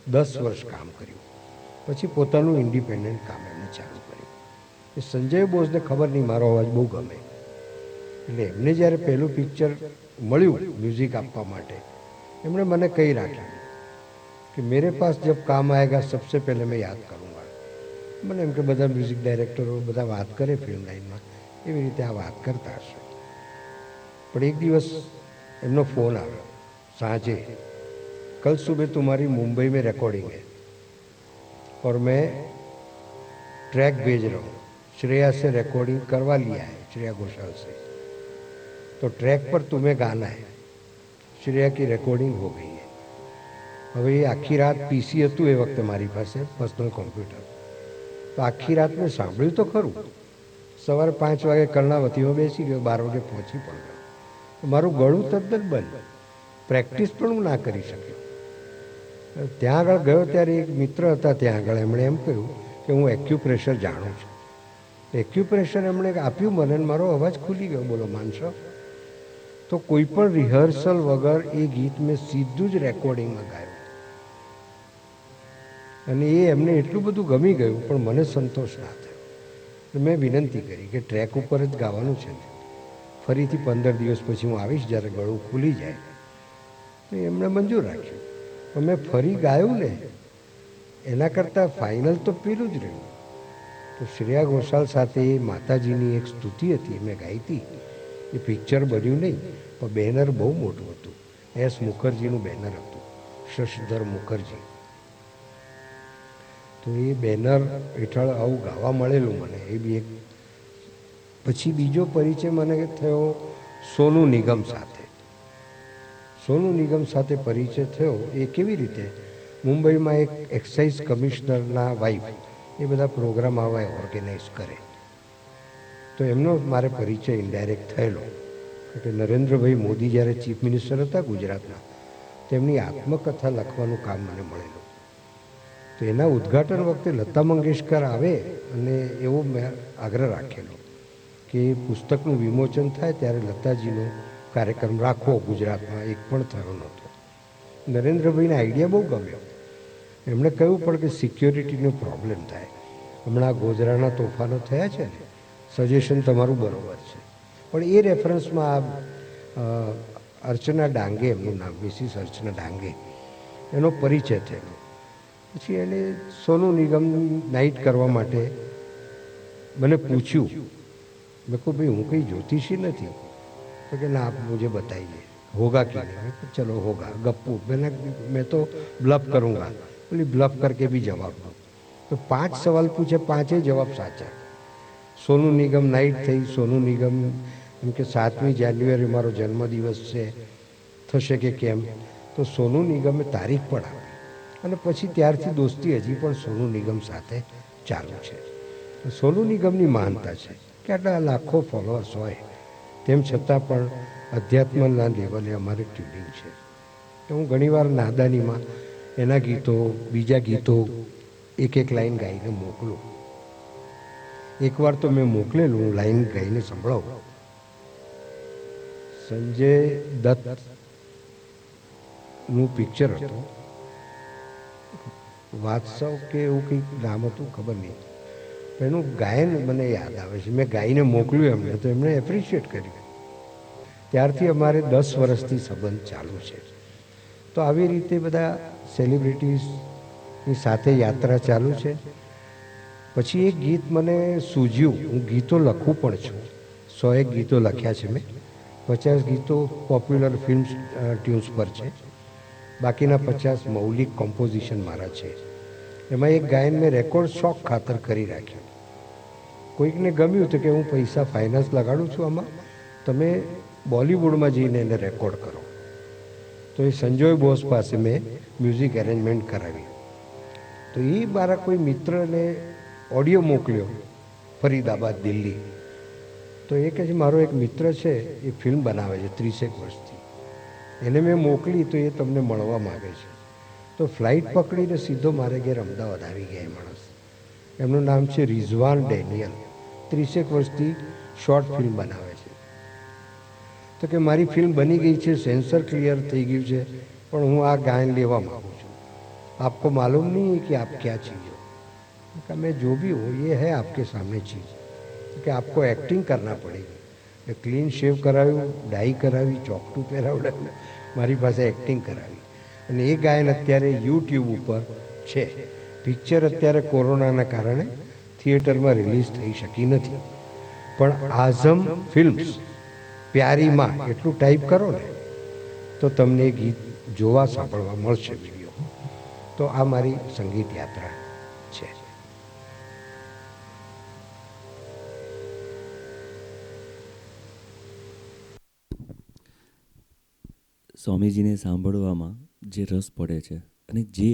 10 વર્ષ કામ કર્યું. પછી પોતાનું ઇન્ડિપેન્ડન્ટ કામ એમને ચાલુ કર્યું. એ સંજય બોઝને ખબર નહીં મારો અવાજ બહુ ગમે, એટલે એમને જ્યારે પહેલું પિક્ચર મળ્યું મ્યુઝિક આપવા માટે, એમણે મને કહી રાખ્યું કે મેરે પાસ જબ કામ આएगा सबसे पहले मैं याद करूँगा. મને એમ કે બધા મ્યુઝિક ડાયરેક્ટરો બધા વાત કરે ફિલ્મ લાઈનમાં, એવી રીતે આ વાત કરતા હશે. પણ એક દિવસ એમનો ફોન આવ્યો सांझे, कल सुबह तुम्हारी मुंबई में रिकॉर्डिंग है और मैं ट्रैक भेज रहा हूँ, श्रेया से रिकॉर्डिंग करवा लिया है, श्रेया घोषाल से, तो ट्रैक पर तुम्हें गाना है. श्रेया की रिकॉर्डिंग हो गई है. હવે એ આખી રાત પીસી હતું એ વખતે મારી પાસે, પર્સનલ કોમ્પ્યુટર. તો આખી રાત મેં સાંભળ્યું તો ખરું. સવારે 5 વાગે કર્ણાવતીમાં બેસી ગયો, 12 વાગે પહોંચી પણ ગયો. મારું ગળું તદ્દન બંધ, પ્રેક્ટિસ પણ હું ના કરી શક્યો. ત્યાં આગળ ગયો ત્યારે એક મિત્ર હતા ત્યાં આગળ, એમણે એમ કહ્યું કે હું એક્યુપ્રેશર જાણું છું. એક્યુપ્રેશર એમણે આપ્યું મને, મારો અવાજ ખુલી ગયો, બોલો માનશો? તો કોઈ પણ રિહર્સલ વગર એ ગીત મેં સીધું જ રેકોર્ડિંગમાં ગાયું. અને એ એમને એટલું બધું ગમી ગયું, પણ મને સંતોષ ના થયો. મેં વિનંતી કરી કે ટ્રેક ઉપર જ ગાવાનું છે ને, ફરીથી 15 દિવસ પછી હું આવીશ જ્યારે ગળું ખુલી જાય. તો એમણે મંજૂર રાખ્યું. પણ મેં ફરી ગાયું ને એના કરતાં ફાઇનલ તો પેલું જ રહ્યું. તો શ્રેયા ઘોષાલ સાથે માતાજીની એક સ્તુતિ હતી, મેં ગાઈ હતી. એ પિક્ચર બન્યું નહીં, પણ બેનર બહુ મોટું હતું. એસ મુખર્જીનું બેનર હતું, શશધર મુખર્જી. તો એ બેનર હેઠળ આવું ગાવા મળેલું મને, એ બી એક. પછી બીજો પરિચય મને થયો સોનુ નિગમ સાથે. સોનુ નિગમ સાથે પરિચય થયો એ કેવી રીતે, મુંબઈમાં એક એક્સાઇઝ કમિશનરના વાઇફ એ બધા પ્રોગ્રામ આવા ઓર્ગેનાઇઝ કરે. તો એમનો મારે પરિચય ઇનડાયરેક્ટ થયેલો કે નરેન્દ્રભાઈ મોદી જ્યારે ચીફ મિનિસ્ટર હતા ગુજરાતના, તેમની આત્મકથા લખવાનું કામ મને મળેલું. તો એના ઉદ્ઘાટન વખતે લતા મંગેશકર આવે અને એવો મેં આગ્રહ રાખેલો કે પુસ્તકનું વિમોચન થાય ત્યારે લતાજીનો કાર્યક્રમ રાખવો ગુજરાતમાં. એક પણ થયો નહોતો. નરેન્દ્રભાઈને આઈડિયા બહુ ગમ્યો. એમણે કહ્યું પણ કે સિક્યોરિટીનો પ્રોબ્લેમ થાય, હમણાં ગોધરાના તોફાનો થયા છે ને, સજેશન તમારું બરાબર છે. પણ એ રેફરન્સમાં આ અર્ચના ડાંગે, એમનું નામ મિસિસ અર્ચના ડાંગે, એનો પરિચય થયેલો. પછી એને સોનુ નિગમ નાઇટ કરવા માટે મને પૂછ્યું. મેં કહું ભાઈ હું કંઈ જ્યોતિષી નથી. તો કે ના, આપ મુझे बताइए होगा कि नहीं. मैं कहा चलो होगा, गप्पू. मैं तो ब्लफ करूँगा. बोली ब्लफ करके भी जवाब दो. तो 5 સવાલ પૂછે, 5 જવાબ સાચા. સોનુ નિગમ નાઇટ થઈ. સોનુ નિગમ એમ કે 7મી જાન્યુઆરી મારો જન્મદિવસ છે, થશે કે કેમ. તો સોનુ નિગમે તારીખ પણ આપી અને પછી ત્યારથી દોસ્તી હજી પણ સોનુ નિગમ સાથે ચાલુ છે. સોનુ નિગમની મહાનતા છે કે આટલા લાખો ફોલોઅર્સ હોય તેમ છતાં પણ અધ્યાત્મના લેવલે અમારે ટ્યુનિંગ છે. તો હું ઘણીવાર નાદાનીમાં એના ગીતો, બીજા ગીતો એક લાઈન ગાઈને મોકલું. એકવાર તો મેં મોકલેલું, હું લાઈન ગાઈને સંભળાવું. સંજય દત્તનું પિક્ચર હતું, વાત્સવ કે એવું કંઈક નામ હતું, ખબર નહીં. એનું ગાયન મને યાદ આવે છે. મેં ગાઈને મોકલ્યું એમને, તો એમણે એપ્રિશિએટ કર્યું. ત્યારથી અમારે 10 વર્ષથી સંબંધ ચાલુ છે. તો આવી રીતે બધા સેલિબ્રિટીઝની સાથે યાત્રા ચાલુ છે. પછી એક ગીત મને સૂઝ્યું. હું ગીતો લખું પણ છું, 101 ગીતો લખ્યા છે મેં. 50 ગીતો પોપ્યુલર ફિલ્મ ટ્યુન્સ પર છે, બાકીના 50 મૌલિક કોમ્પોઝિશન મારા છે. એમાં એક ગાયન મેં રેકોર્ડ શોખ ખાતર કરી રાખ્યું. કોઈકને ગમ્યું તો કે હું પૈસા ફાઇનાન્સ લગાડું છું આમાં, તમે બોલિવૂડમાં જઈને એને રેકોર્ડ કરો. તો એ સંજય બોસ પાસે મેં મ્યુઝિક એરેન્જમેન્ટ કરાવી. તો એ મારા કોઈ મિત્રને ઓડિયો મોકલ્યો ફરીદાબાદ, દિલ્હી. તો એ કહે છે મારો એક મિત્ર છે, એ ફિલ્મ બનાવે છે 30 વર્ષથી, એને મેં મોકલી તો એ તમને મળવા માગે છે. તો ફ્લાઇટ પકડીને સીધો મારે ઘેર અમદાવાદ આવી ગયા એ માણસ. એમનું નામ છે રિઝવાન ડેનિયલ. 30 વર્ષથી શોર્ટ ફિલ્મ બનાવે છે. તો કે મારી ફિલ્મ બની ગઈ છે, સેન્સર ક્લિયર થઈ ગયું છે, પણ હું આ ગાયન લેવા માગું છું. આપકો માલુમ નહીં કે આપ ક્યાં ચીજ हो. कि मैं जो भी हूँ ये है आपके सामने चीज़ कि आपको एक्टिंग करना पड़ेगी. मैं क्लीन शेव કરાવ્યું, ડાઈ કરાવી, ચોકટું પહેરાવડાવ્યું, મારી પાસે એક્ટિંગ કરાવી. અને એ ગાયન અત્યારે યુટ્યુબ ઉપર છે. પિક્ચર અત્યારે કોરોનાના કારણે થિયેટરમાં રિલીઝ થઈ શકી નથી, પણ આઝમ ફિલ્મ્સ પ્યારી માં એટલું ટાઈપ કરો ને તો તમને એ ગીત જોવા સાંભળવા મળશે વિડીયો. તો આ મારી સંગીત યાત્રા છે. સ્વામીજીને સાંભળવામાં જે રસ પડે છે અને જે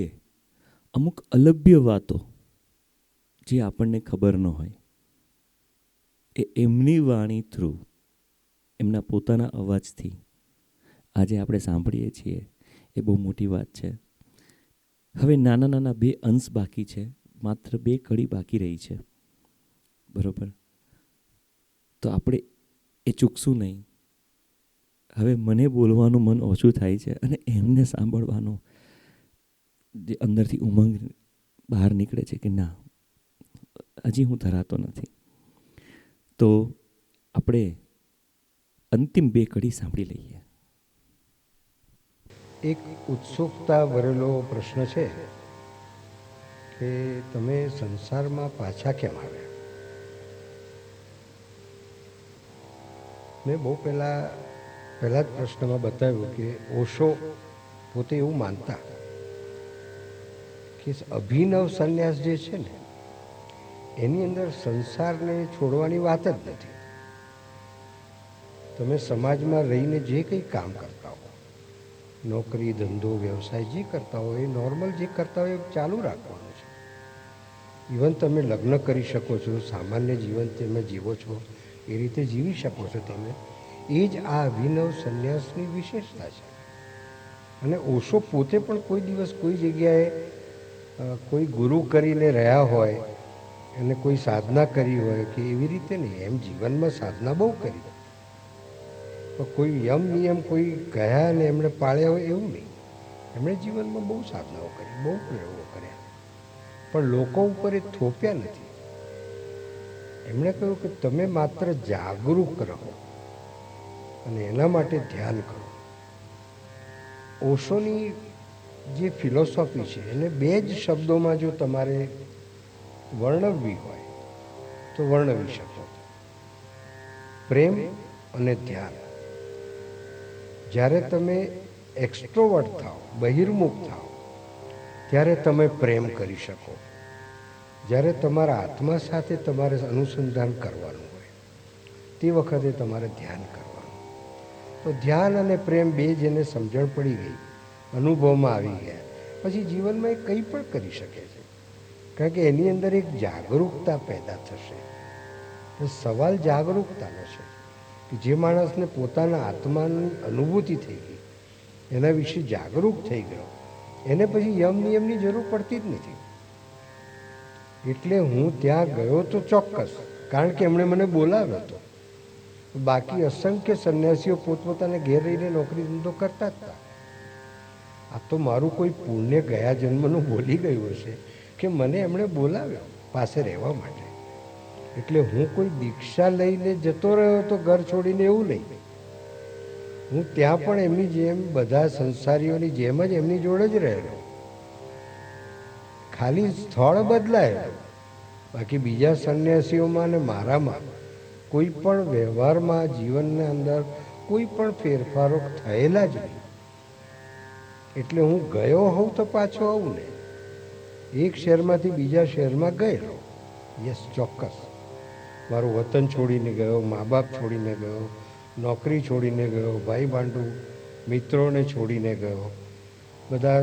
અમુક અલભ્ય વાતો જે આપણને ખબર ન હોય એ એમની વાણી થ્રુ, એમના પોતાના અવાજથી આજે આપણે સાંભળીએ છીએ, એ બહુ મોટી વાત છે. હવે નાના નાના 2 અંશ બાકી છે, માત્ર 2 કડી બાકી રહી છે, બરાબર? તો આપણે એ ચૂકશું નહીં. હવે મને બોલવાનું મન ઓછું થાય છે અને એમને સાંભળવાનું જે અંદરથી ઉમંગ બહાર નીકળે છે કે ના, હજી હું ધરાતો નથી. તો આપણે અંતિમ 2 કડી સાંભળી લઈએ. એક ઉત્સુકતા ભરેલો પ્રશ્ન છે કે તમે સંસારમાં પાછા કેમ આવ્યા. મેં બહુ પહેલાં જ પ્રશ્નમાં બતાવ્યું કે ઓશો પોતે એવું માનતા કે અભિનવ સંન્યાસ જે છે ને એની અંદર સંસારને છોડવાની વાત જ નથી. તમે સમાજમાં રહીને જે કંઈ કામ કરતા હો, નોકરી ધંધો વ્યવસાય જે કરતા હો, એ નોર્મલ જે કરતા હોય એ ચાલુ રાખવાનું છે. ઇવન તમે લગ્ન કરી શકો છો, સામાન્ય જીવન તમે જીવો છો એ રીતે જીવી શકો છો તમે. એ જ આ અભિનવ સંન્યાસની વિશેષતા છે. અને ઓશો પોતે પણ કોઈ દિવસ કોઈ જગ્યાએ કોઈ ગુરુ કરીને રહ્યા હોય અને કોઈ સાધના કરી હોય કે એવી રીતે નહીં, એમ જીવનમાં સાધના બહુ કરી, પણ કોઈ યમ નિયમ કોઈ ગયા ને એમણે પાળ્યા હોય એવું નહીં. એમણે જીવનમાં બહુ સાધનાઓ કરી, બહુ પ્રયોગો કર્યા, પણ લોકો ઉપર એ થોપ્યા નથી. એમણે કહ્યું કે તમે માત્ર જાગૃત રહો અને એના માટે ધ્યાન કરો. ઓશોની જે ફિલોસોફી છે એને 2 જ શબ્દોમાં જો તમારે વર્ણવવી હોય તો વર્ણવી શકો. પ્રેમ અને ધ્યાન. જ્યારે તમે એક્સ્ટ્રોવર્ટ થાઓ, બહિર્મુખ થાઓ, ત્યારે તમે પ્રેમ કરી શકો. જ્યારે તમારા આત્મા સાથે તમારે અનુસંધાન કરવાનું હોય તે વખતે તમારે ધ્યાન કરવાનું. તો ધ્યાન અને પ્રેમ 2 જેને સમજણ પડી ગઈ, અનુભવમાં આવી ગયા, પછી જીવનમાં એ કંઈ પણ કરી શકે છે. કારણ કે એની અંદર એક જાગૃતતા પેદા થશે. તો સવાલ જાગૃતતાનો છે કે જે માણસને પોતાના આત્માની અનુભૂતિ થઈ ગઈ, એના વિશે જાગૃત થઈ ગયો, એને પછી યમ નિયમની જરૂર પડતી જ નથી. એટલે હું ત્યાં ગયો તો ચોક્કસ, કારણ કે એમણે મને બોલાવ્યો હતો. બાકી અસંખ્ય સંન્યાસીઓ પોતપોતાને ઘેર રહીને નોકરી ધંધો કરતા જ હતા. આ તો મારું કોઈ પુણ્ય ગયા જન્મનું બોલી ગયું હશે કે મને એમણે બોલાવ્યો પાસે રહેવા માટે. એટલે હું કોઈ દીક્ષા લઈને જતો રહ્યો તો ઘર છોડીને એવું નહીં. હું ત્યાં પણ એમની જેમ બધા સંસારીઓની જેમ જ એમની જોડે જ રહેલો. ખાલી સ્થળ બદલાયેલું, બાકી બીજા સંન્યાસીઓમાં અને મારામાં કોઈ પણ વ્યવહારમાં, જીવનના અંદર કોઈ પણ ફેરફારો થયેલા જ નહીં. એટલે હું ગયો હોઉં તો પાછો આવું ને. એક શહેરમાંથી બીજા શહેરમાં ગયેલો, યસ ચોક્કસ. મારું વતન છોડીને ગયો, મા બાપ છોડીને ગયો, નોકરી છોડીને ગયો, ભાઈ ભાંડુ મિત્રોને છોડીને ગયો. બધા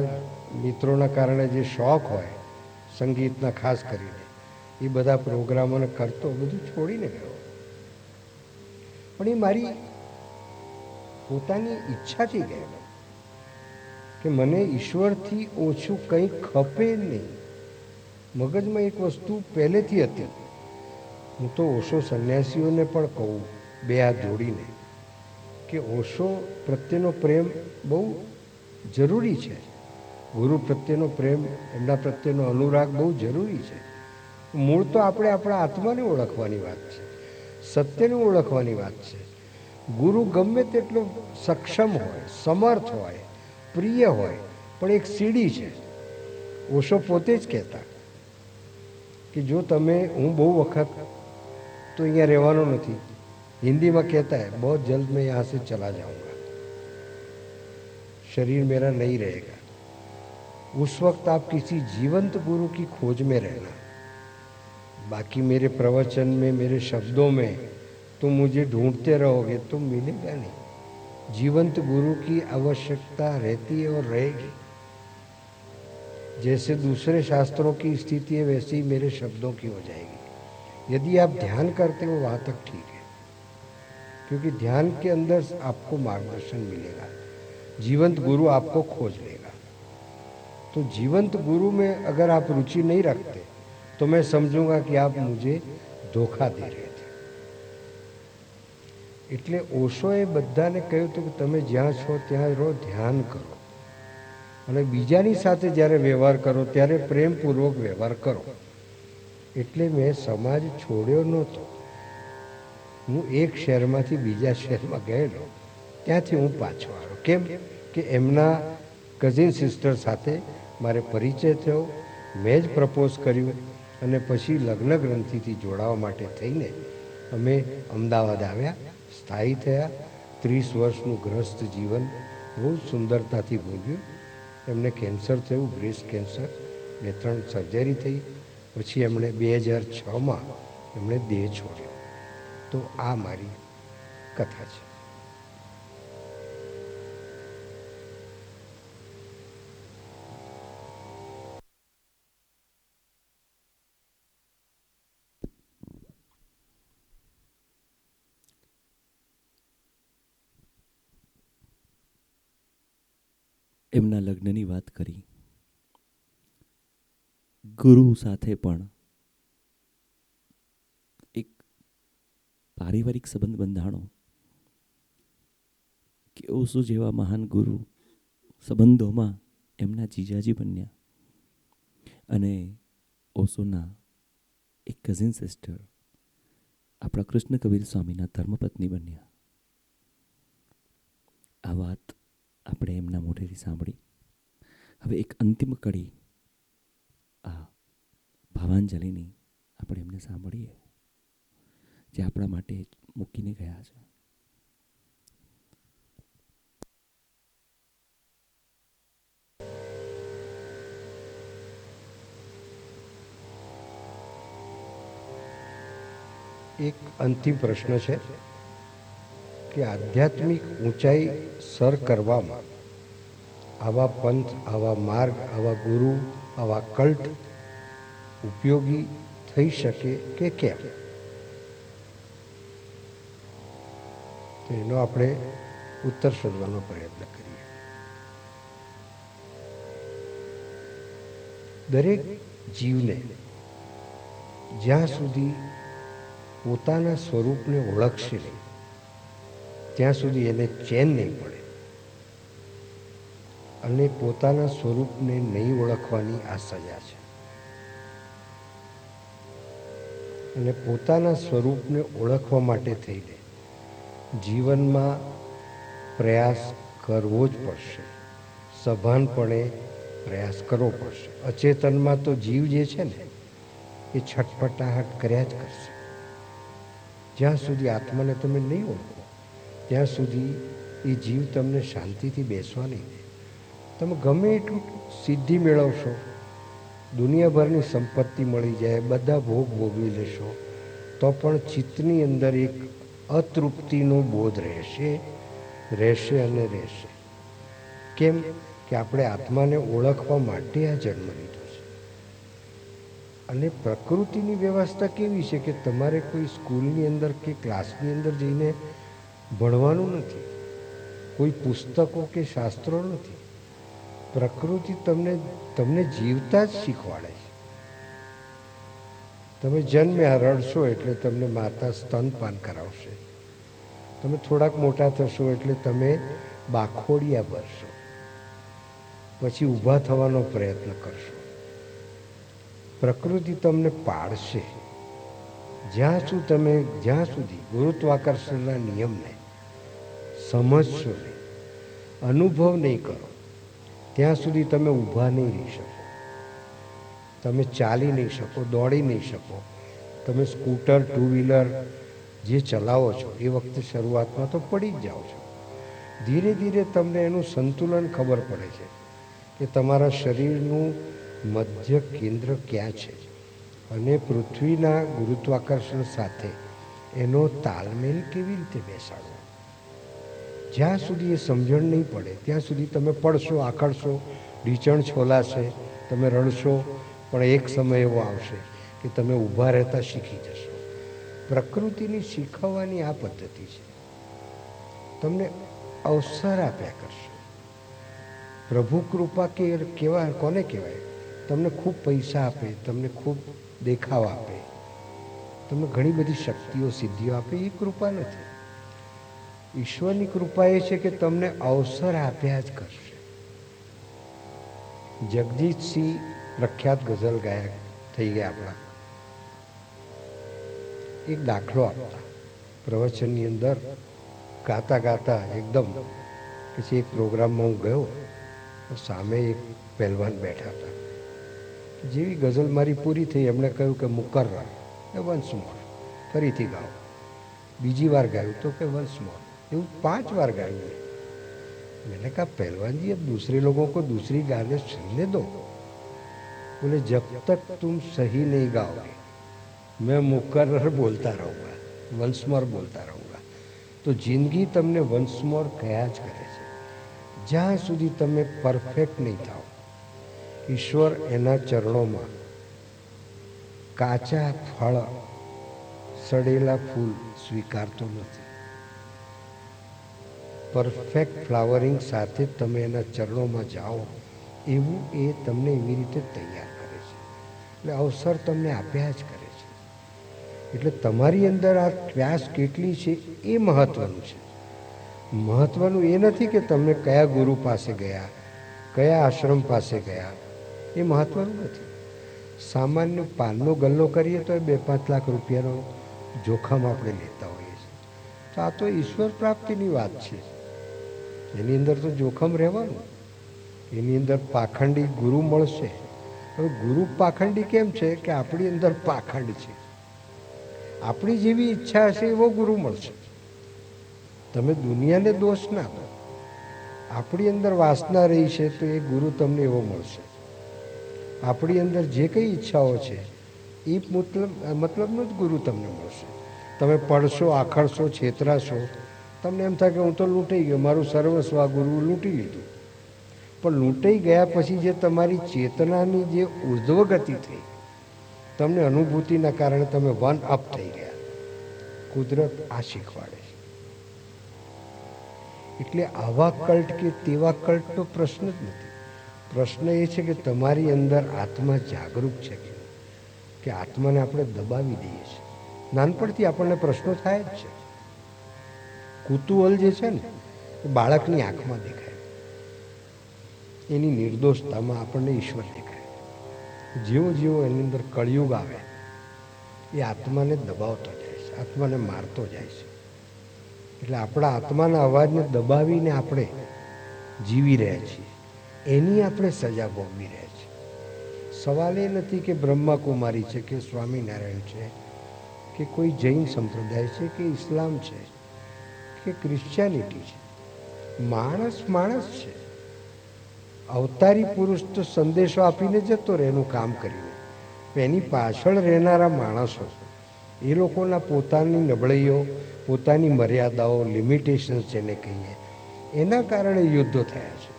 મિત્રોના કારણે જે શોખ હોય સંગીતના ખાસ કરીને, એ બધા પ્રોગ્રામોને કરતો બધું છોડીને ગયો. પણ એ મારી પોતાની ઈચ્છાથી ગયેલો કે મને ઈશ્વરથી ઓછું કંઈ ખપે નહીં. મગજમાં એક વસ્તુ પહેલેથી હતી. હું તો ઓશો સંન્યાસીઓને પણ કહું 2 હાથ જોડીને કે ઓશો પ્રત્યેનો પ્રેમ બહુ જરૂરી છે. ગુરુ પ્રત્યેનો પ્રેમ, એમના પ્રત્યેનો અનુરાગ બહુ જરૂરી છે. મૂળ તો આપણે આપણા આત્માને ઓળખવાની વાત છે, સત્યને ઓળખવાની વાત છે. ગુરુ ગમે તેટલો સક્ષમ હોય, સમર્થ હોય, પ્રિય હોય, પણ એક સીડી છે. ઓશો પોતે જ કહેતા કે જો તમે, હું બહુ વખત તો અહીંયા રહેવાનો નથી, हिंदी में कहता है बहुत जल्द मैं यहाँ से चला जाऊँगा, शरीर मेरा नहीं रहेगा। उस वक्त आप किसी जीवंत गुरु की खोज में रहना। बाकी मेरे प्रवचन में, मेरे शब्दों में तुम मुझे ढूंढते रहोगे तो मिलेगा नहीं। जीवंत गुरु की आवश्यकता रहती है और रहेगी। जैसे दूसरे शास्त्रों की स्थिति है वैसे ही मेरे शब्दों की हो जाएगी। यदि आप ध्यान करते हो वहाँ तक ठीक है, क्योंकि ध्यान के अंदर आपको मार्गदर्शन मिलेगा, जीवंत गुरु आपको खोज लेगा। तो जीवंत गुरु में अगर आप रुचि नहीं रखते तो मैं समझूंगा कि आप मुझे धोखा दे रहे थे। એટલે ઓશોએ બધાને કહ્યું હતું કે તમે જ્યાં છો ત્યાં રહો, ધ્યાન કરો અને બીજાની સાથે જ્યારે વ્યવહાર કરો ત્યારે પ્રેમપૂર્વક વ્યવહાર કરો. એટલે મેં સમાજ છોડ્યો નહોતો, હું એક શહેરમાંથી બીજા શહેરમાં ગયેલો, ત્યાંથી હું પાછો આવ્યો. કેમ કે એમના કઝિન સિસ્ટર સાથે મારે પરિચય થયો, મેં જ પ્રપોઝ કર્યું અને પછી લગ્ન ગ્રંથિથી જોડાવા માટે થઈને અમે અમદાવાદ આવ્યા, સ્થાયી થયા. 30 વર્ષનું ગ્રસ્ત જીવન બહુ સુંદરતાથી ભોગ્યું. એમને કેન્સર થયું, બ્રેસ્ટ કેન્સર, 2-3 સર્જરી થઈ. પછી એમણે 2006માં એમણે દેહ છોડ્યો. તો આ મારી કથા છે. એમના લગ્નની વાત કરી. ગુરુ સાથે પણ એક પારિવારિક સંબંધ બંધાણો કે ઓશો જેવા મહાન ગુરુ સંબંધોમાં એમના જીજાજી બન્યા અને ઓશોના એક કઝિન સિસ્ટર આપણા કૃષ્ણ કબીર સ્વામીના ધર્મપત્ની બન્યા. આ વાત આપણે એમના મોઢેથી સાંભળી. હવે એક અંતિમ કડી આ ભાવાંજલિની આપણે એમને સાંભળીએ, જે આપણા માટે મૂકીને ગયા છે. એક અંતિમ પ્રશ્ન છે કે આધ્યાત્મિક ઊંચાઈ સર કરવામાં આવા પંથ, આવા માર્ગ, આવા ગુરુ, આવા કલ્ટ ઉપયોગી થઈ શકે કે કેમ? તો એનો આપણે ઉત્તર શોધવાનો પ્રયત્ન કરીએ. દરેક જીવને જ્યાં સુધી પોતાના સ્વરૂપને ઓળખશે નહીં ત્યાં સુધી એને ચેન નહીં પડે. અને પોતાના સ્વરૂપને નહીં ઓળખવાની આ સજા છે. અને પોતાના સ્વરૂપને ઓળખવા માટે થઈને જીવનમાં પ્રયાસ કરવો જ પડશે, સભાનપણે પ્રયાસ કરવો પડશે. અચેતનમાં તો જીવ જે છે ને એ છટપટાહટ કર્યા જ કરશે. જ્યાં સુધી આત્માને તમે નહીં ઓળખો ત્યાં સુધી એ જીવ તમને શાંતિથી બેસવા નહીં દે. તમે ગમે એટલું સિદ્ધિ મેળવશો, દુનિયાભરની સંપત્તિ મળી જાય, બધા ભોગ ભોગવી લેશો, તો પણ ચિત્તની અંદર એક અતૃપ્તિનો બોધ રહેશે અને રહેશે. કેમ કે આપણે આત્માને ઓળખવા માટે આ જન્મ લીધો છે. અને પ્રકૃતિની વ્યવસ્થા કેવી છે કે તમારે કોઈ સ્કૂલની અંદર કે ક્લાસની અંદર જઈને ભણવાનું નથી, કોઈ પુસ્તકો કે શાસ્ત્રો નથી. પ્રકૃતિ તમને જીવતા જ શીખવાડે છે. તમે જન્મ્યા રડશો એટલે તમને માતા સ્તનપાન કરાવશે. તમે થોડાક મોટા થશો એટલે તમે બાખોડિયા ભરશો, પછી ઊભા થવાનો પ્રયત્ન કરશો. પ્રકૃતિ તમને પાડશે. જ્યાં સુધી ગુરુત્વાકર્ષણના નિયમને સમજશો નહીં, અનુભવ નહીં કરો, ત્યાં સુધી તમે ઊભા નહીં રહી શકો. તમે ચાલી નહીં શકો, દોડી નહીં શકો. તમે સ્કૂટર, 2 વ્હીલર જે ચલાવો છો એ વખતે શરૂઆતમાં તો પડી જ જાઓ છો. ધીરે ધીરે તમને એનું સંતુલન ખબર પડે છે કે તમારા શરીરનું મધ્ય કેન્દ્ર ક્યાં છે અને પૃથ્વીના ગુરુત્વાકર્ષણ સાથે એનો તાલમેલ કેવી રીતે બેસાડવો. જ્યાં સુધી એ સમજણ નહીં પડે ત્યાં સુધી તમે પડશો, આખડશો, ઢીચણ છોલાશે, તમે રડશો. પણ એક સમય એવો આવશે કે તમે ઊભા રહેતા શીખી જશો. પ્રકૃતિની શીખવવાની આ પદ્ધતિ છે. તમને અવસર આપ્યા કરશે. પ્રભુ કૃપા કોને કહેવાય? તમને ખૂબ પૈસા આપે, તમને ખૂબ દેખાવ આપે, તમને ઘણી બધી શક્તિઓ, સિદ્ધિઓ આપે, એ કૃપા નથી. ઈશ્વરની કૃપા એ છે કે તમને અવસર આપ્યા જ કરશે. જગજીતસિંહ પ્રખ્યાત ગઝલ ગાયક થઈ ગયા આપણા. એક દાખલો આપતા પ્રવચનની અંદર ગાતા ગાતા એકદમ પછી એક પ્રોગ્રામમાં હું ગયો, સામે એક પહેલવાન બેઠા હતા. જેવી ગઝલ મારી પૂરી થઈ એમણે કહ્યું કે મુકર્રર, એ વન્સ મોર, ફરીથી ગાઓ. બીજી વાર ગાયું તો કે વન્સ મોર, એવું 5 વાર ગાયું. मैंने कहा पहलवान जी अब दूसरे लोगों को दूसरी गाने सुनने दो. बोले जब तक तुम सही नहीं गाओगे मैं मुकर्रर बोलता रहूँगा, वंस मोर बोलता रहूँगा. તો જિંદગી તમને વન્સ મોર કહ્યા જ કરે છે. જ્યાં સુધી તમે પરફેક્ટ નહીં થાઓ, ઈશ્વર એના ચરણોમાં કાચા ફળ, સડેલા ફૂલ સ્વીકારતો નથી. પરફેક્ટ ફ્લાવરિંગ સાથે તમે એના ચરણોમાં જાઓ એવું એ તમને એવી રીતે તૈયાર કરે છે. એટલે અવસર તમને આપ્યા જ કરે છે. એટલે તમારી અંદર આ ક્યાસ કેટલી છે એ મહત્ત્વનું છે. મહત્ત્વનું એ નથી કે તમે કયા ગુરુ પાસે ગયા, કયા આશ્રમ પાસે ગયા, એ મહત્ત્વનું નથી. સામાન્ય પાનનો ગલ્લો કરીએ તો 2-5 લાખ રૂપિયાનો જોખમ આપણે લેતા હોઈએ છીએ. તો આ તો ઈશ્વર પ્રાપ્તિની વાત છે. એની અંદર તો જોખમ રહેવાનું. એની અંદર પાખંડી ગુરુ મળશે. હવે ગુરુ પાખંડી કેમ છે કે આપણી અંદર પાખંડ છે. આપણી જેવી ઈચ્છા હશે એવો ગુરુ મળશે. તમે દુનિયાને દોષ ના દો. આપણી અંદર વાસના રહી છે તો એ ગુરુ તમને એવો મળશે. આપણી અંદર જે કંઈ ઈચ્છાઓ છે એ મતલબનો જ ગુરુ તમને મળશે. તમે પડશો, આખડશો, છેતરાશો, તમને એમ થાય કે હું તો લૂંટાઈ ગયો, મારું સર્વસ્વ આ ગુરુ લૂંટી લીધું. પણ લૂંટાઈ ગયા પછી જે તમારી ચેતનાની જે ઉર્ધ્વગતિ થઈ, તમને અનુભૂતિના કારણે તમે 1 અપ થઈ ગયા. કુદરત આ શીખવાડે છે. એટલે આવા કલ્ટ કે તેવા કલ્ટનો પ્રશ્ન જ નથી. પ્રશ્ન એ છે કે તમારી અંદર આત્મા જાગૃત છે કે આત્માને આપણે દબાવી દઈએ છીએ. નાનપણથી આપણને પ્રશ્નો થાય જ છે. કુતૂહલ જે છે ને એ બાળકની આંખમાં દેખાય, એની નિર્દોષતામાં આપણને ઈશ્વર દેખાય. જેવો જેવો એની અંદર કળિયુગ આવે એ આત્માને દબાવતો જાય છે, આત્માને મારતો જાય છે. એટલે આપણા આત્માના અવાજને દબાવીને આપણે જીવી રહ્યા છીએ, એની આપણે સજા ભોગવી રહ્યા છીએ. સવાલ એ નથી કે બ્રહ્માકુમારી છે કે સ્વામિનારાયણ છે કે કોઈ જૈન સંપ્રદાય છે કે ઇસ્લામ છે કે ક્રિશ્ચિયાનિટી છે. માણસ માણસ છે. અવતારી પુરુષ તો સંદેશો આપીને જતો રહે એનું કામ કરીને. એની પાછળ રહેનારા માણસો, એ લોકોના પોતાની નબળાઈઓ, પોતાની મર્યાદાઓ, લિમિટેશન્સ જેને કહીએ, એના કારણે યુદ્ધો થયા છે.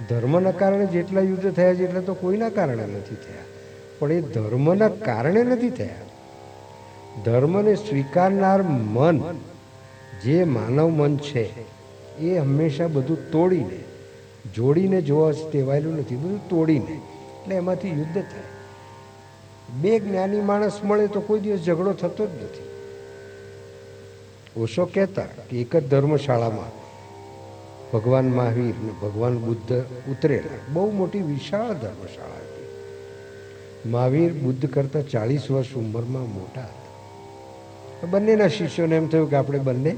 ધર્મના કારણે જેટલા યુદ્ધ થયા છે એટલા તો કોઈના કારણે નથી થયા. પણ એ ધર્મના કારણે નથી થયા. ધર્મને સ્વીકારનાર મન, જે માનવ મન છે, એ હંમેશા બધું તોડીને જોડીને જોવા ટેવાયેલું નથી, બધું તોડીને. એટલે એમાંથી યુદ્ધ થાય. 2 જ્ઞાની માણસ મળે તો કોઈ દિવસ ઝઘડો થતો જ નથી. ઓશો કહેતા કે એક જ ધર્મશાળામાં ભગવાન મહાવીર ને ભગવાન બુદ્ધ ઉતરેલા. બહુ મોટી વિશાળ ધર્મશાળા હતી. મહાવીર બુદ્ધ કરતાં 40 વર્ષ ઉંમરમાં મોટા હતા. બંનેના શિષ્યોને એમ થયું કે આપણે બંને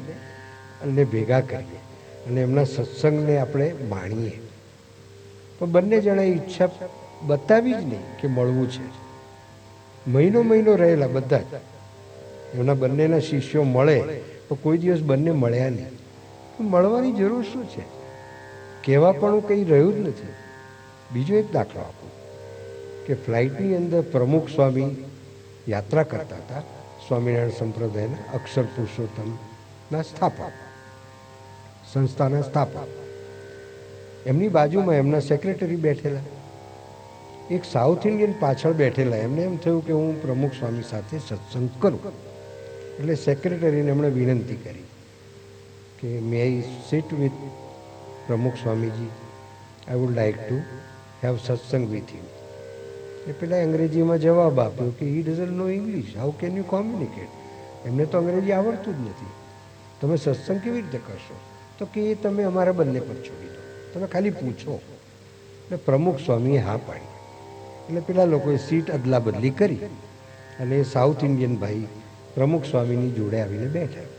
અને ભેગા કરીએ અને એમના સત્સંગને આપણે માણીએ. પણ બંને જણાએ ઈચ્છા બતાવી જ નહીં કે મળવું છે. મહિનો રહેલા બધા જ. એમના બંનેના શિષ્યો મળે તો કોઈ દિવસ બંને મળ્યા નહીં. મળવાની જરૂર શું છે? કહેવા પણ કંઈ રહ્યું જ નથી. બીજો એક દાખલો આપું કે ફ્લાઇટની અંદર પ્રમુખ સ્વામી યાત્રા કરતા હતા. સ્વામિનારાયણ સંપ્રદાયના અક્ષર પુરુષોત્તમના સ્થાપક, સંસ્થાના સ્થાપક. એમની બાજુમાં એમના સેક્રેટરી બેઠેલા. એક સાઉથ ઇન્ડિયન પાછળ બેઠેલા. એમને એમ થયું કે હું પ્રમુખ સ્વામી સાથે સત્સંગ કરું. એટલે સેક્રેટરીને એમણે વિનંતી કરી કે મે આઈ sit with Pramukh Swamiji, I would like to have satsang with you. એ પેલા અંગ્રેજીમાં જવાબ આપ્યો કે he doesn't know English, how can you communicate. એમને તો અંગ્રેજી આવડતું જ નથી, તમે સત્સંગ કેવી રીતે કરશો? તો કે એ તમે અમારા બંને પર છોડી દો, તમે ખાલી પૂછો. એટલે પ્રમુખ સ્વામીએ હા પાડી. એટલે પેલા લોકોએ સીટ અદલા બદલી કરી અને સાઉથ ઇન્ડિયન ભાઈ પ્રમુખ સ્વામીની જોડે આવીને બેઠા.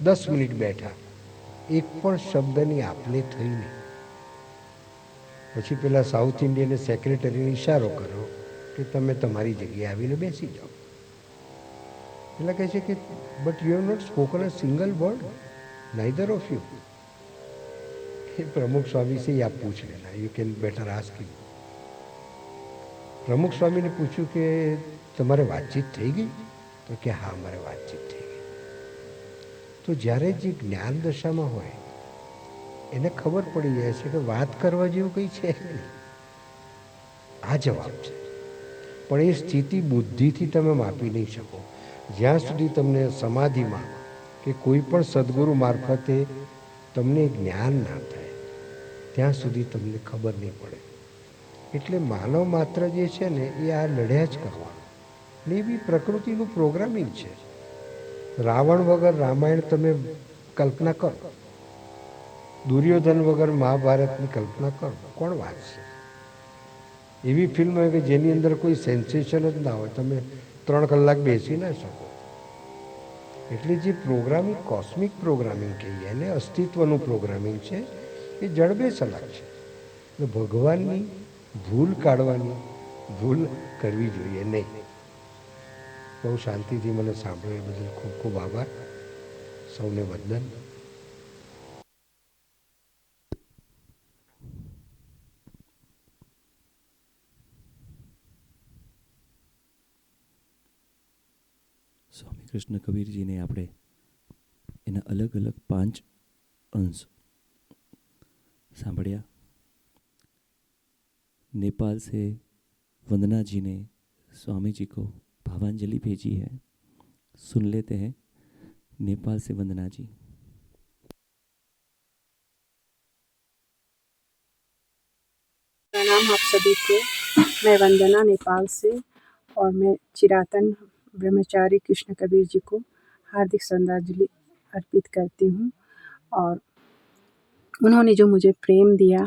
10 મિનિટ બેઠા, એક પણ શબ્દની આપલે થઈ નહીં. પછી પેલા સાઉથ ઇન્ડિયને સેક્રેટરીને ઇશારો કર્યો કે તમે તમારી જગ્યાએ આવીને બેસી જાઓ. પેલા કહે છે કે but you have not spoken a single word, neither of you. એ પ્રમુખ સ્વામી से आप पूछ लेना, you can better ask him. Pramukh સ્વામીને પૂછ્યું કે તમારે વાતચીત થઈ ગઈ? તો કે હા, અમારે વાતચીત થઈ ગઈ. તો જ્યારે જે જ્ઞાન દશામાં હોય એને ખબર પડી જાય છે કે વાત કરવા જેવું કંઈ છે નહીં. આ જવાબ છે. પણ એ સ્થિતિ બુદ્ધિથી તમે માપી નહીં શકો. જ્યાં સુધી તમને સમાધિમાં કે કોઈ પણ સદગુરુ મારફતે તમને જ્ઞાન ના થાય ત્યાં સુધી તમને ખબર નહીં પડે. એટલે માનવ માત્ર જે છે ને એ આ લડ્યા જ કરવાનું. ને એ બી પ્રકૃતિનું પ્રોગ્રામિંગ છે. રાવણ વગર રામાયણ તમે કલ્પના કરો, દુર્યોધન વગર મહાભારતની કલ્પના કરો, કોણ વાંચશે? એવી ફિલ્મ હોય કે જેની અંદર કોઈ સેન્સેશન જ ના હોય, તમે 3 કલાક બેસી ના શકો. એટલે જે પ્રોગ્રામિંગ કોસ્મિક પ્રોગ્રામિંગ કહીએ એને અસ્તિત્વનું પ્રોગ્રામિંગ છે, એ જડબે સલાક છે. એટલે ભગવાનની ભૂલ કાઢવાની, ભૂલ કરવી જોઈએ નહીં. બહુ શાંતિથી મને સાંભળ્યા બદલ ખૂબ ખૂબ આભાર. સૌને વંદન. स्वामी कृष्ण कबीर जी ने આપણે એના અલગ અલગ 5 અંશ સાંભળ્યા. नेपाल से वंदना जी ने स्वामी जी को भावांजलि भेजी है. सुन लेते हैं नेपाल से वंदना जी. प्रणाम आप सभी को. मैं वंदना नेपाल से, और मैं चिरातन ब्रह्मचारी कृष्ण कबीर जी को हार्दिक श्रद्धांजलि अर्पित करती हूँ. और उन्होंने जो मुझे प्रेम दिया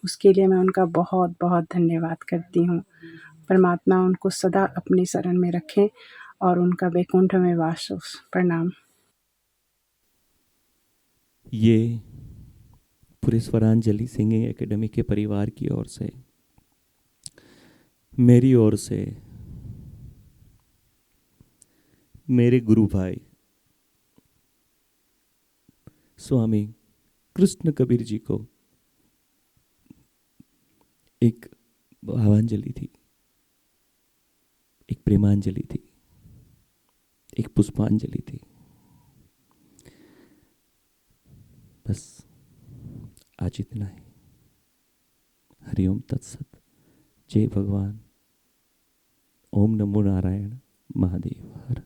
उसके लिए मैं उनका बहुत बहुत धन्यवाद करती हूँ. परमात्मा उनको सदा अपनी शरण में रखें और उनका वैकुंठ में वास हो. प्रणाम. ये पूरे स्वरांजलि सिंगिंग एकेडमी के परिवार की ओर से, मेरी ओर से, मेरे गुरु भाई स्वामी कृष्ण कबीर जी को एक भावांजलि थी, एक प्रेमांजलि थी, एक पुष्पांजलि थी. बस आज इतना ही. हरिओम तत्सत. जय भगवान. ओम नमो नारायण. महादेव हर.